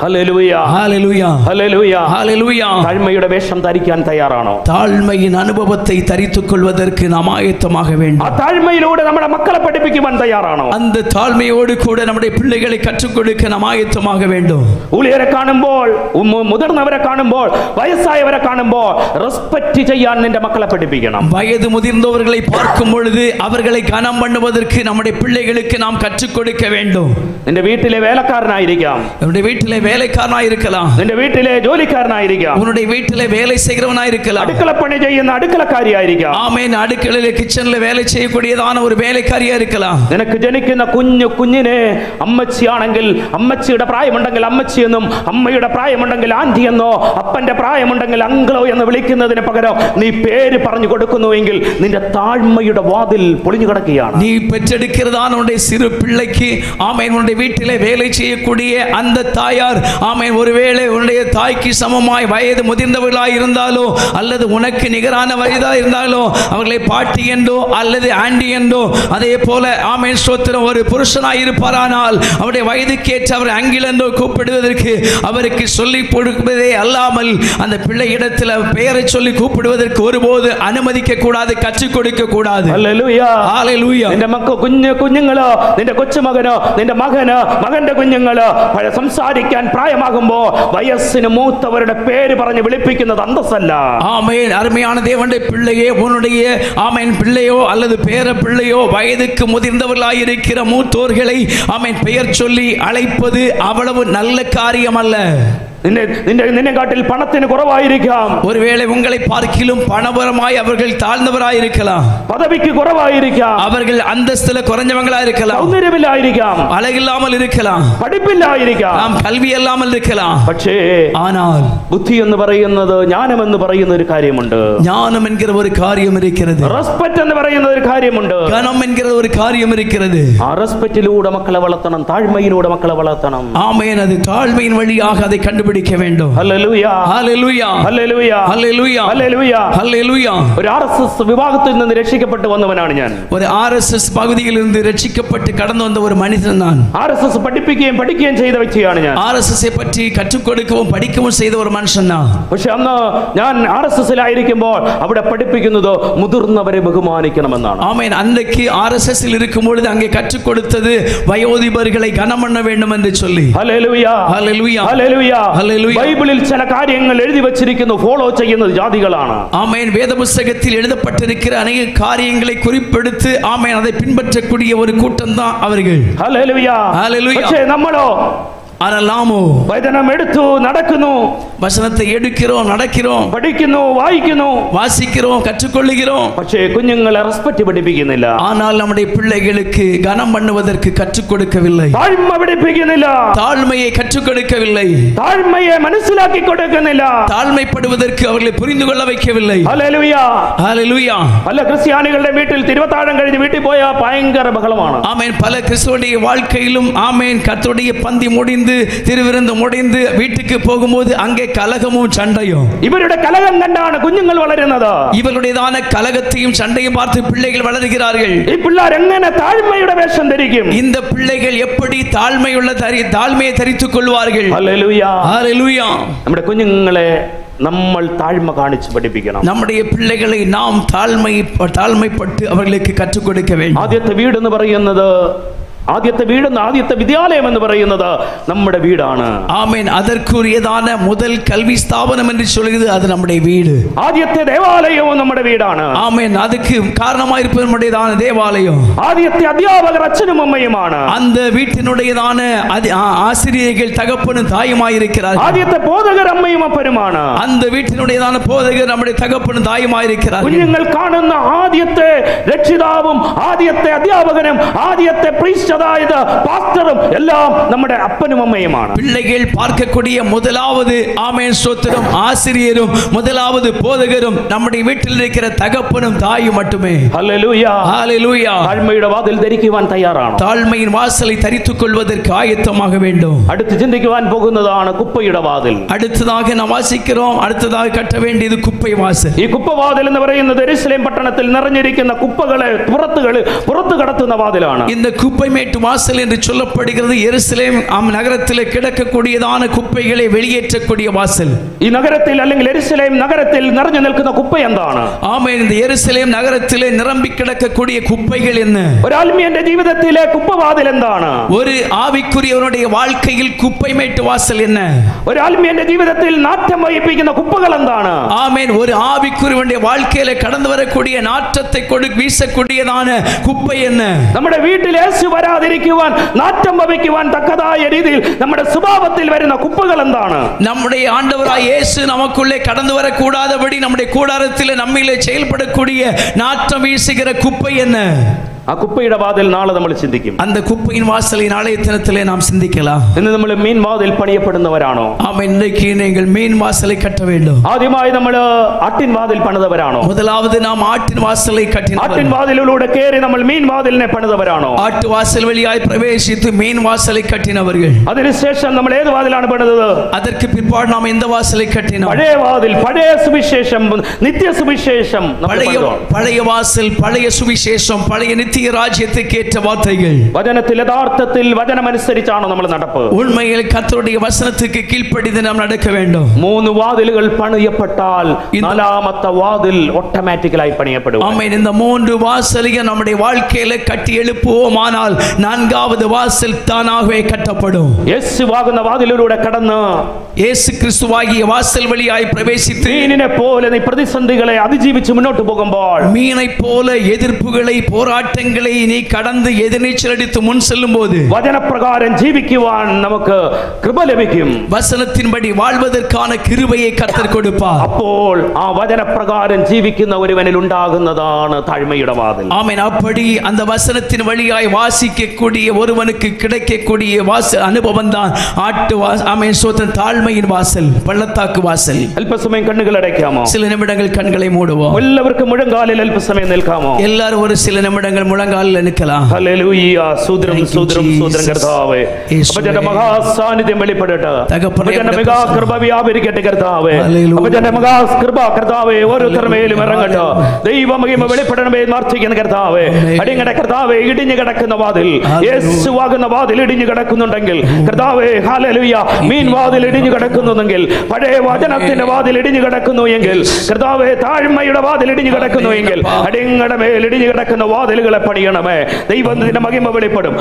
ഹല്ലേലൂയ, ஹல்லேலூயா, ഹല്ലേലൂയ. ஹல்லேலூயா. താഴ്മയുടെ വേഷം ധരിക്കാൻ തയ്യാറാണോ? தாழ்மையின் அனுபவத்தை தரித்துக் கொள்வதற்கு நாம் ஆயத்தமாக ആ வேண்டும். താഴ്മയിലൂടെ നമ്മുടെ മക്കളെ പഠിപ്പിക്കുവാൻ തയ്യാറാണോ? அந்த தாழ்மையோடு கூட நம்முடைய பிள்ளைகளை கற்றுக் கொடுக்க நாம் ஆயத்தமாக வேண்டும். ഊഴിയരെ കാണുമ്പോൾ, മുതിർന്നവരെ കാണുമ്പോൾ, വയസ്സായവരെ കാണുമ്പോൾ റെസ്പെക്ട് ചെയ്യാൻ നിന്റെ മക്കളെ പഠിപ്പിക്കണം. வயது முதிர்ந்தவர்களை பார்க்கும் பொழுது அவர்களை கனம் பண்ணுவதற்கு நம்முடைய பிள்ளைகளுக்கு நாம் கற்றுக் கொடுக்க வேண்டும். നിന്റെ വീട്ടിലെ വേലക്കാരനായിരിക്കാം, நம்முடைய வீட்டிலே வேலைக்காரனாய் இருக்கலாம், നിന്റെ വീട്ടിലെ ജോലിക്കാരനായിരിക്കാം, உன்னுடைய வீட்டிலே வேலை செய்கிறவனாய் இருக்கலாம், അടുക്കളപ്പണി ചെയ്യുന്ന അടുക്കളക്കാരിയായിരിക്കാം, ஆமென், அடுக்களயிலே கிச்சன்ல வேலை செய்யக்கூடியதான ஒரு வேலைக்காரியா இருக்கலாம். നിനക്ക് ജനിക്കുന്ന കുഞ്ഞിനെ അമ്മച്ചിയാണെങ്കിൽ അമ്മച്ചിയുടെ പ്രായമുണ്ടെങ്കിൽ അമ്മച്ചി എന്നും, അമ്മയുടെ പ്രായമുണ്ടെങ്കിൽ ആന്റി എന്നോ, അപ്പന്റെ പ്രായമുണ്ടെങ്കിൽ അങ്കിളോ എന്ന് വിളിക്കുന്നതിന് പകരം നീ പേര് പറഞ്ഞു കൊടുക്കുന്നുവെങ്കിൽ നിന്റെ താഴ്മയുടെ വാതിൽ പൊളിഞ്ഞു കിടക്കുകയാണ്. நீ பெற்றெடுக்கிறதான உன்னுடைய சிறு பிள்ளைக்கு ஆமென் உன்னுடைய வீட்டிலே வேலை செய்யக்கூடிய அந்த தாயார் ஆமென் ஒருவேளை உன்னுடைய தாய்க்கு சமமாய் வயது முதிர்ந்தவர்களாய் இருந்தாலோ அல்லது உனக்கு நிகரான வயதா இருந்தாலோ அவர்களை பாட்டி என்றோ அல்லது ஆண்டி என்றோ, அதே போல ஆமென் ஸ்தோத்திரம் ஒரு புருஷனாய் இருப்பாரானால் அவருடைய வயதுக்கேற்ற அவர் ஆங்கிள் என்றோ கூப்பிடுவதற்கு அவருக்கு சொல்லி கொடுப்பதே அல்லாமல் அந்த பிள்ளை இடத்துல பெயரை சொல்லி கூப்பிடுவதற்கு ஒருபோது அனுமதிக்க கூடாது, கற்றுக் கொடுக்க கூடாது. Hallelujah, hallelujah. നിന്റെ കുഞ്ഞുങ്ങളോ, നിന്റെ കൊച്ചുമകനോ, നിന്റെ മകന്റെ കുഞ്ഞുങ്ങളോ സംസാരിക്കാൻ പ്രായമാകുമ്പോ വയസ്സിന് മൂത്തവരുടെ പേര് പറഞ്ഞ് വിളിപ്പിക്കുന്നത് അന്തസ്സല്ല. ஆமென். அருமையான தேவனுடைய பிள்ளையே, உன்னுடைய ஆமென் பிள்ளையோ அல்லது பேர பிள்ளையோ வயதுக்கு முதிர்ந்தவர்களாய் இருக்கிற மூத்தோர்களை ஆமென் பெயர் சொல்லி அழைப்பது அவ்வளவு நல்ல காரியம் அல்ல. നിന്നെ കാട്ടിൽ പണത്തിന് കുറവായിരിക്കാം, ஒருவேளை உங்களை பார்க்கிலும் பணபரமாய் அவர்கள் தாழ்ந்தவராய் இருக்கலாம், பதவிக்கு കുറവായിരിക്കാം, அவர்கள் அந்தஸ்துல குறைஞ்சவங்களா இருக்கலாம், സൗന്ദര്യമില്ലായിരിക്കാം, அழகில்லாமல் இருக்கலாம், പഠിപ്പില്ലായിരിക്കാം, நாம் கல்வி இல்லாமல் இருக்கலாம். പക്ഷേ ஆனால் ബുദ്ധി എന്ന് പറയുന്നത്, ജ്ഞാനം എന്ന് പറയുന്ന ഒരു കാര്യമുണ്ട്, ஞானம் என்கிற ஒரு காரியம் இருக்கிறது, റെസ്പെക്ട് എന്ന് പറയുന്ന ഒരു കാര്യമുണ്ട്, கனம் என்கிற ஒரு காரியம் இருக்கிறது. ആ റെസ്പെക്റ്റിലൂടെ മക്കളെ വളർത്തണം, താഴ്മയിലൂടെ മക്കളെ വളർത്തണം. ஆமென். அது தாழ்மையின் வழியாக அதை கண்டுபிடிக்க வேண்டும். ഹല്ലേലൂയ, ஹல்லேலூயா, ഹല്ലേലൂയ, ஹல்லேலூயா, ഹല്ലേലൂയ. ஹல்லேலூயா. ഒരു ആർഎസ്എസ് വിഭാഗത്തിൽ നിന്ന് രക്ഷിക്കപ്പെട്ടു വന്നവനാണ് ഞാൻ. ஒரு RSS பகுதியில் இருந்து ரட்சிக்கப்பட்டு கடந்து வந்த ஒரு மனிதன் நான். ആർഎസ്എസ് പഠിപ്പിക്കുകയും ചെയ്ത വ്യക്തിയാണ് ഞാൻ. RSS பற்றி கற்றுக் கொடுக்கவும் படிக்கவும் செய்த ஒரு மனுஷன் நான். പക്ഷെ അന്ന് ഞാൻ ആർഎസ്എസിലായിരിക്കുമ്പോൾ അവിടെ പഠിപ്പിക്കുന്നത് മുതിർന്നവരെ ബഹുമാനിക്കണമെന്നാണ്. ஆமென். அன்றைக்கு RSS இல் இருக்கும் பொழுது அங்கே கற்றுக் கொடுத்தது வயோதிபர்களை கனம் பண்ண வேண்டும் என்று சொல்லி. ഹല്ലേലൂയ, ஹல்லேலூயா, ഹല്ലേലൂയ. ഹല്ലേലൂയ. ബൈബിളിൽ ചില കാര്യങ്ങൾ എഴുതി വച്ചിരിക്കുന്നു, ഫോളോ ചെയ്യുന്നത് ജാതികളാണ്. ஆமென். வேத புத்தகத்தில் எழுதப்பட்டிருக்கிற அநேக காரியங்களை குறிப்பெடுத்து ஆமென் அதை பின்பற்றக்கூடிய ஒரு கூட்டம் தான் அவர்கள். Hallelujah, hallelujah. പക്ഷേ നമ്മളോ ആരെല്ലാമോ വചനം എടുത്തു നടക്കുന്നു, வசனத்தை எடுக்கிறோம், நடக்கிறோம், പഠിക്കുന്നു, വായിക്കുന്നു, வாசிக்கிறோம், கற்றுக்கொள்ளுகிறோம். പക്ഷേ കുഞ്ഞുങ്ങളെ റെസ്പെക്ട് പഠിപ്പിക്കുന്നില്ല, ஆனால் நம்முடைய பிள்ளைகளுக்கு கனம் பண்ணுவதற்கு கற்றுக் கொடுக்கவில்லை, താഴ്മ പഠിപ്പിക്കുന്നില്ല, தாழ்மையை கற்றுக் கொடுக்கவில்லை, താഴ്മയെ മനസ്സിലാക്കി കൊടുക്കുന്നില്ല, தாழ்மைப்படுவதற்கு அவர்களை புரிந்து கொள்ள வைக்கவில்லை. ഹല്ലേലൂയ. ஹல்லேலூயா. പല ക്രിസ്ത്യാനികളുടെ വീട്ടിൽ തിരുവത്താഴം കഴിഞ്ഞ് വീട്ടിൽ പോയാൽ ഭയങ്കര ബഹളമാണ്. ஆமென். பல கிறிஸ்துவுடைய வாழ்க்கையிலும் ஆமென் கர்த்தருடைய பந்தி முடிந்து முடிந்து திருவிருந்து முடிந்து வீட்டுக்கு போகும்போது அங்கே கலகமும் சண்டையும். ഇവരുടെ കലഹം കണ്ടാണ് കുഞ്ഞുങ്ങൾ വളരുന്നത്. இவர்களுடையதான கலகத்தையும் சண்டையும் பார்த்து பிள்ளைகள் வளர்கிறார்கள். ഈ പിള്ളേർ എങ്ങനെ താഴ്മയുടെ വേഷം ധരിക്കും? இந்த பிள்ளைகள் எப்படி தாழ்மையை தரித்துக் கொள்வார்கள்? ഹല്ലേലൂയ, ஹல்லேலூயா. നമ്മുടെ കുഞ്ഞുങ്ങളെ നമ്മൾ താഴ്മ കാണിച്ച് പഠിപ്പിക്കണം. நம்முடைய பிள்ளைகளை நாம் தாழ்மைப்பட்டு அவர்களுக்கு கற்றுக் கொடுக்க வேண்டும். ആദ്യത്തെ വീട് എന്ന് പറയുന്നത്, ആദ്യത്തെ വിദ്യാലയം എന്ന് പറയുന്നത് നമ്മുടെ വീടാണ്. ആമേൻ. அதற்குரியதான முதல் கல்வி ஸ்தாபனம் என்று சொல்கிறது அது நம்முடைய வீடு. ആദ്യത്തെ ദേവാലയവും നമ്മുടെ വീടാണ്. ஆமேன். அதுக்கு காரணமாக இருப்பது நம்முடையதான தேவாலயம். ആദ്യത്തെ അധ്യാപകർ അച്ഛനും അമ്മയുമാണ്. அந்த വീട്ടിനുடையதான ஆசிரியர்கள் தகப்பனும் தாயுமாய் இருக்கிறார்கள். ആദ്യത്തെ போதகர் അമ്മയും അപ്പനുമാണ്. அந்த വീട്ടിനുடையதான போதகர் நம்முடைய தகப்பனும் தாயுமாய் இருக்கிறார்கள். കുഞ്ഞുങ്ങൾ കാണുന്ന ആദ്യത്തെ രക്ഷിതാവും ആദ്യത്തെ അധ്യാപകനും ആദ്യത്തെ പ്രീസ്റ്റ് അതായത് പാസ്റ്ററും എല്ലാം നമ്മുടെ അപ്പനും അമ്മയുമാണ്. பிள்ளைகள் பார்க்கக்கூடிய முதலாவது ஆமென் ஸ்தோத்திரம் ஆசிரியரும் முதலாவது போதகரும் நம்முடைய வீட்டில் இருக்கிற தகப்பனும் தாயும் மட்டுமே. ഹല്ലേലൂയ, ஹல்லேலூயா. താഴ്മയുടെ വാതിൽ ധരിക്കുവാൻ തയ്യാറാണോ? தாழ்மையின் வாசலை தரித்துக் கொள்வதற்கு ஆயத்தமாக வேண்டும். അടുത്ത് ചിന്തിക്കുവാൻ പോകുന്നതാണ് കുപ്പയുടെ വാതിൽ. அடுத்ததாக நாம் வாசிக்கிறோம், அடுத்ததாக கட்ட வேண்டியது குப்பை வாசல். ഈ കുപ്പവാതിൽ എന്ന് പറയുന്നത് യെരുശലേം പട്ടണത്തിൽ നിറഞ്ഞിരിക്കുന്ന കുപ്പകളെ പുറത്തു കടത്തുന്ന വാതിലാണ്. இந்த குப்பை மேட்டு வாசல் என்று சொல்லப்படுகிறது எருசலேம் நகரத்தில் கிடக்கக்கூடியதான குப்பைகளை வெளியேற்றக்கூடிய வாசல். ഈ നഗരത്തിൽ അല്ലെങ്കിൽ യെരുശലേം നഗരത്തിൽ നിറഞ്ഞു നിൽക്കുന്ന കുപ്പ എന്താണ്? ആമേൻ. இந்த எருசலேம் நகரத்திலே நிரம்பி கிடக்கக்கூடிய குப்பைகள் என்ன? ഒരു ആത്മീയന്റെ ജീവിതത്തിലെ കുപ്പവാതിൽ എന്താണ്? ஒரு ஆவிக்குரியவனுடைய வாழ்க்கையில் குப்பை மேட்டு வாசல் என்ன? ഒരു ആത്മീയന്റെ ജീവിതത്തിൽ നാറ്റം വഹിപ്പിക്കുന്ന കുപ്പകൾ എന്താണ്? ஆமேன். ஒரு ஆவிக்குரியவனுடைய வாழ்க்கையில கடந்து வரக்கூடிய நாற்றத்தை வீசக்கூடியதான குப்பை என்ன? നമ്മുടെ വീട്ടിൽ യേശു വരാതിരിക്കുവാൻ നാറ്റം വഹിക്കുവാൻ തക്കതായ രീതിയിൽ നമ്മുടെ സ്വഭാവത്തിൽ വരുന്ന കുപ്പകൾ എന്താണ്? நம்முடைய ஆண்டவராய் இயேசு நமக்குள்ளே கடந்து வரக்கூடாதபடி நம்முடைய கூடாரத்திலே நம்மிலே செயல்படக்கூடிய நாற்றம் வீசுகிற குப்பை என்ன? ആ കുപ്പയുടെ വാതിൽ നാളെ നമ്മൾ ചിന്തിക്കും. அந்த குப்பையின் வாசலை நாளைய தினத்திலே நாம் சிந்திக்கலாம். ഇന്ന് നമ്മൾ മീൻ വാതിൽ പണിയപ്പെടുന്നവരാണോ? ஆமென். இன்றைக்கு நீங்கள் மீன் வாசலை கட்ட வேண்டும். ആദ്യമായി നമ്മൾ ആട്ടിൻ വാതിൽ പണിതവരാണോ? முதலாவது நாம் ஆட்டின் வாசலை கட்டினோம். ആട്ടിൻ വാതിലിലൂടെ കയറി നമ്മൾ മീൻ വാതിലിനെ പണിതവരാണോ? ஆட்டு வாசல் வழியாய் பிரவேசித்து மீன் வாசலை கட்டினவர்கள். അതിനുശേഷം നമ്മൾ ഏത് വാതിലാണ് പണിതത്? அதற்கு பிற்பாடு நாம் எந்த வாசலை கட்டினோம்? പഴയ വാതിൽ, പഴയ സുവിശേഷം, നിത്യ സുവിശേഷം. பழைய வாசல், பழைய சுவிசேஷம், பழைய நித்திய ராஜ்யத்துக்கு ஏற்ற வார்த்தைகள். വചനത്തിൽ യഥാർത്ഥത്തിൽ വചനമനുസരിച്ചാണോ നമ്മൾ നടപ്പ്? உண்மையில் கர்த்தருடைய வசனத்துக்கு கீழ்ப்படிந்து நாம் நடக்க வேண்டும். 3 വാതിലുകൾ പണിയപ്പെട്ടാൽ നാലാമത്തെ വാതിൽ ഓട്ടോമാറ്റിക്കലായി പണിയപ്പെടും. ஆமென். இந்த 3 வாசலையும் நம்முடைய வாழ்க்கையில கட்டி எழுப்புவோமானால் 4வது வாசல் தானாகவே கட்டப்படும். യേശുവാകുന്ന വാതിലിലൂടെ കടന്ന് இயேசு கிறிஸ்துவாகிய வாசல் வழியாய் பிரவேசித்து മീനിനെ പോലെ നീ പ്രതിസന്ധികളെ അതിജീവിച്ച് മുന്നോട്ട് പോകുമ്പോൾ, மீனை போல எதிர்ப்புகளை போராட்டங்களை நீ கடந்து எதிர்நீச்சல் அடித்து முன் செல்லும் போது വചനപ്രകാരം ജീവിക്കുവാൻ നമുക്ക് കൃപ ലഭിക്കും. வசனத்தின்படி வாழ்வதற்கான கிருபையை கர்த்தர் கொடுப்பார். അപ്പോൾ ആ വചനപ്രകാരം ജീവിക്കുന്ന ഒരുവനിൽ ഉണ്ടാകുന്നതാണ് താഴ്മയുടെ വാതിൽ. ஆமென். அப்படி அந்த வசனத்தின் வழியாய் வாசிக்கக்கூடிய ஒருவனுக்கு கிடைக்கக்கூடிய அனுபவம் தான் ஆமென் ஸ்தோத்திரம் தாழ்மையின் வாசல், பள்ளத்தாக்கு வாசல். അല്പസമയം കണ്ണുകൾ അടയ്ക്കാമോ? சில நிமிடங்கள் கண்களை மூடுவோம். എല്ലാവർക്കും മുഴങ്കാലിൽ അല്പസമയം നിൽക്കാമോ? எல்லாரும் ஒரு சில நிமிடங்கள் முழங்காலில் நிற்கலாம். ഹല്ലേലൂയ. സ്തോത്രം സ്തോത്രം സ്തോത്രം കർത്താവേ. അപ്പന്റെ മഹാസാന്നിധ്യം വെളിപ്പെടട്ടെ. അപ്പന്റെ മഹാകൃപ വ്യാപരിക്കട്ടെ കർത്താവേ. അപ്പന്റെ മഹാകൃപ കർത്താവേ ഓരോരുത്തരുടെ മേലും ഇറങ്ങട്ടെ. ദൈവമഹിമ വെളിപ്പെടണമേ എന്ന് പ്രാർത്ഥിക്കുന്ന കർത്താവേ. അടിയങ്ങളുടെ കർത്താവേ, ഇടിഞ്ഞു കിടക്കുന്ന വാതിൽ, യേശുവാകുന്ന വാതിൽ ഇടിഞ്ഞു കിടക്കുന്നുണ്ടെങ്കിൽ കർത്താവേ, ഹല്ലേലൂയ, മീൻ വാതിൽ ഇടിഞ്ഞു കിടക്കുന്നുവെങ്കിൽ, പഴയ വചനത്തിന്റെ വാതിൽ ഇടിഞ്ഞു കിടക്കുന്നു എങ്കിൽ കർത്താവേ, താഴ്മയുടെ വാതിൽ ഇടിഞ്ഞു കിടക്കുന്നു എങ്കിൽ അടിയങ്ങളുടെ മേൽ ഇടിഞ്ഞു കിടക്കുന്ന വാതിലുകളെ പണിയണമേ. ദൈവത്തിന്റെ മഹിമ വെളിപ്പെടും.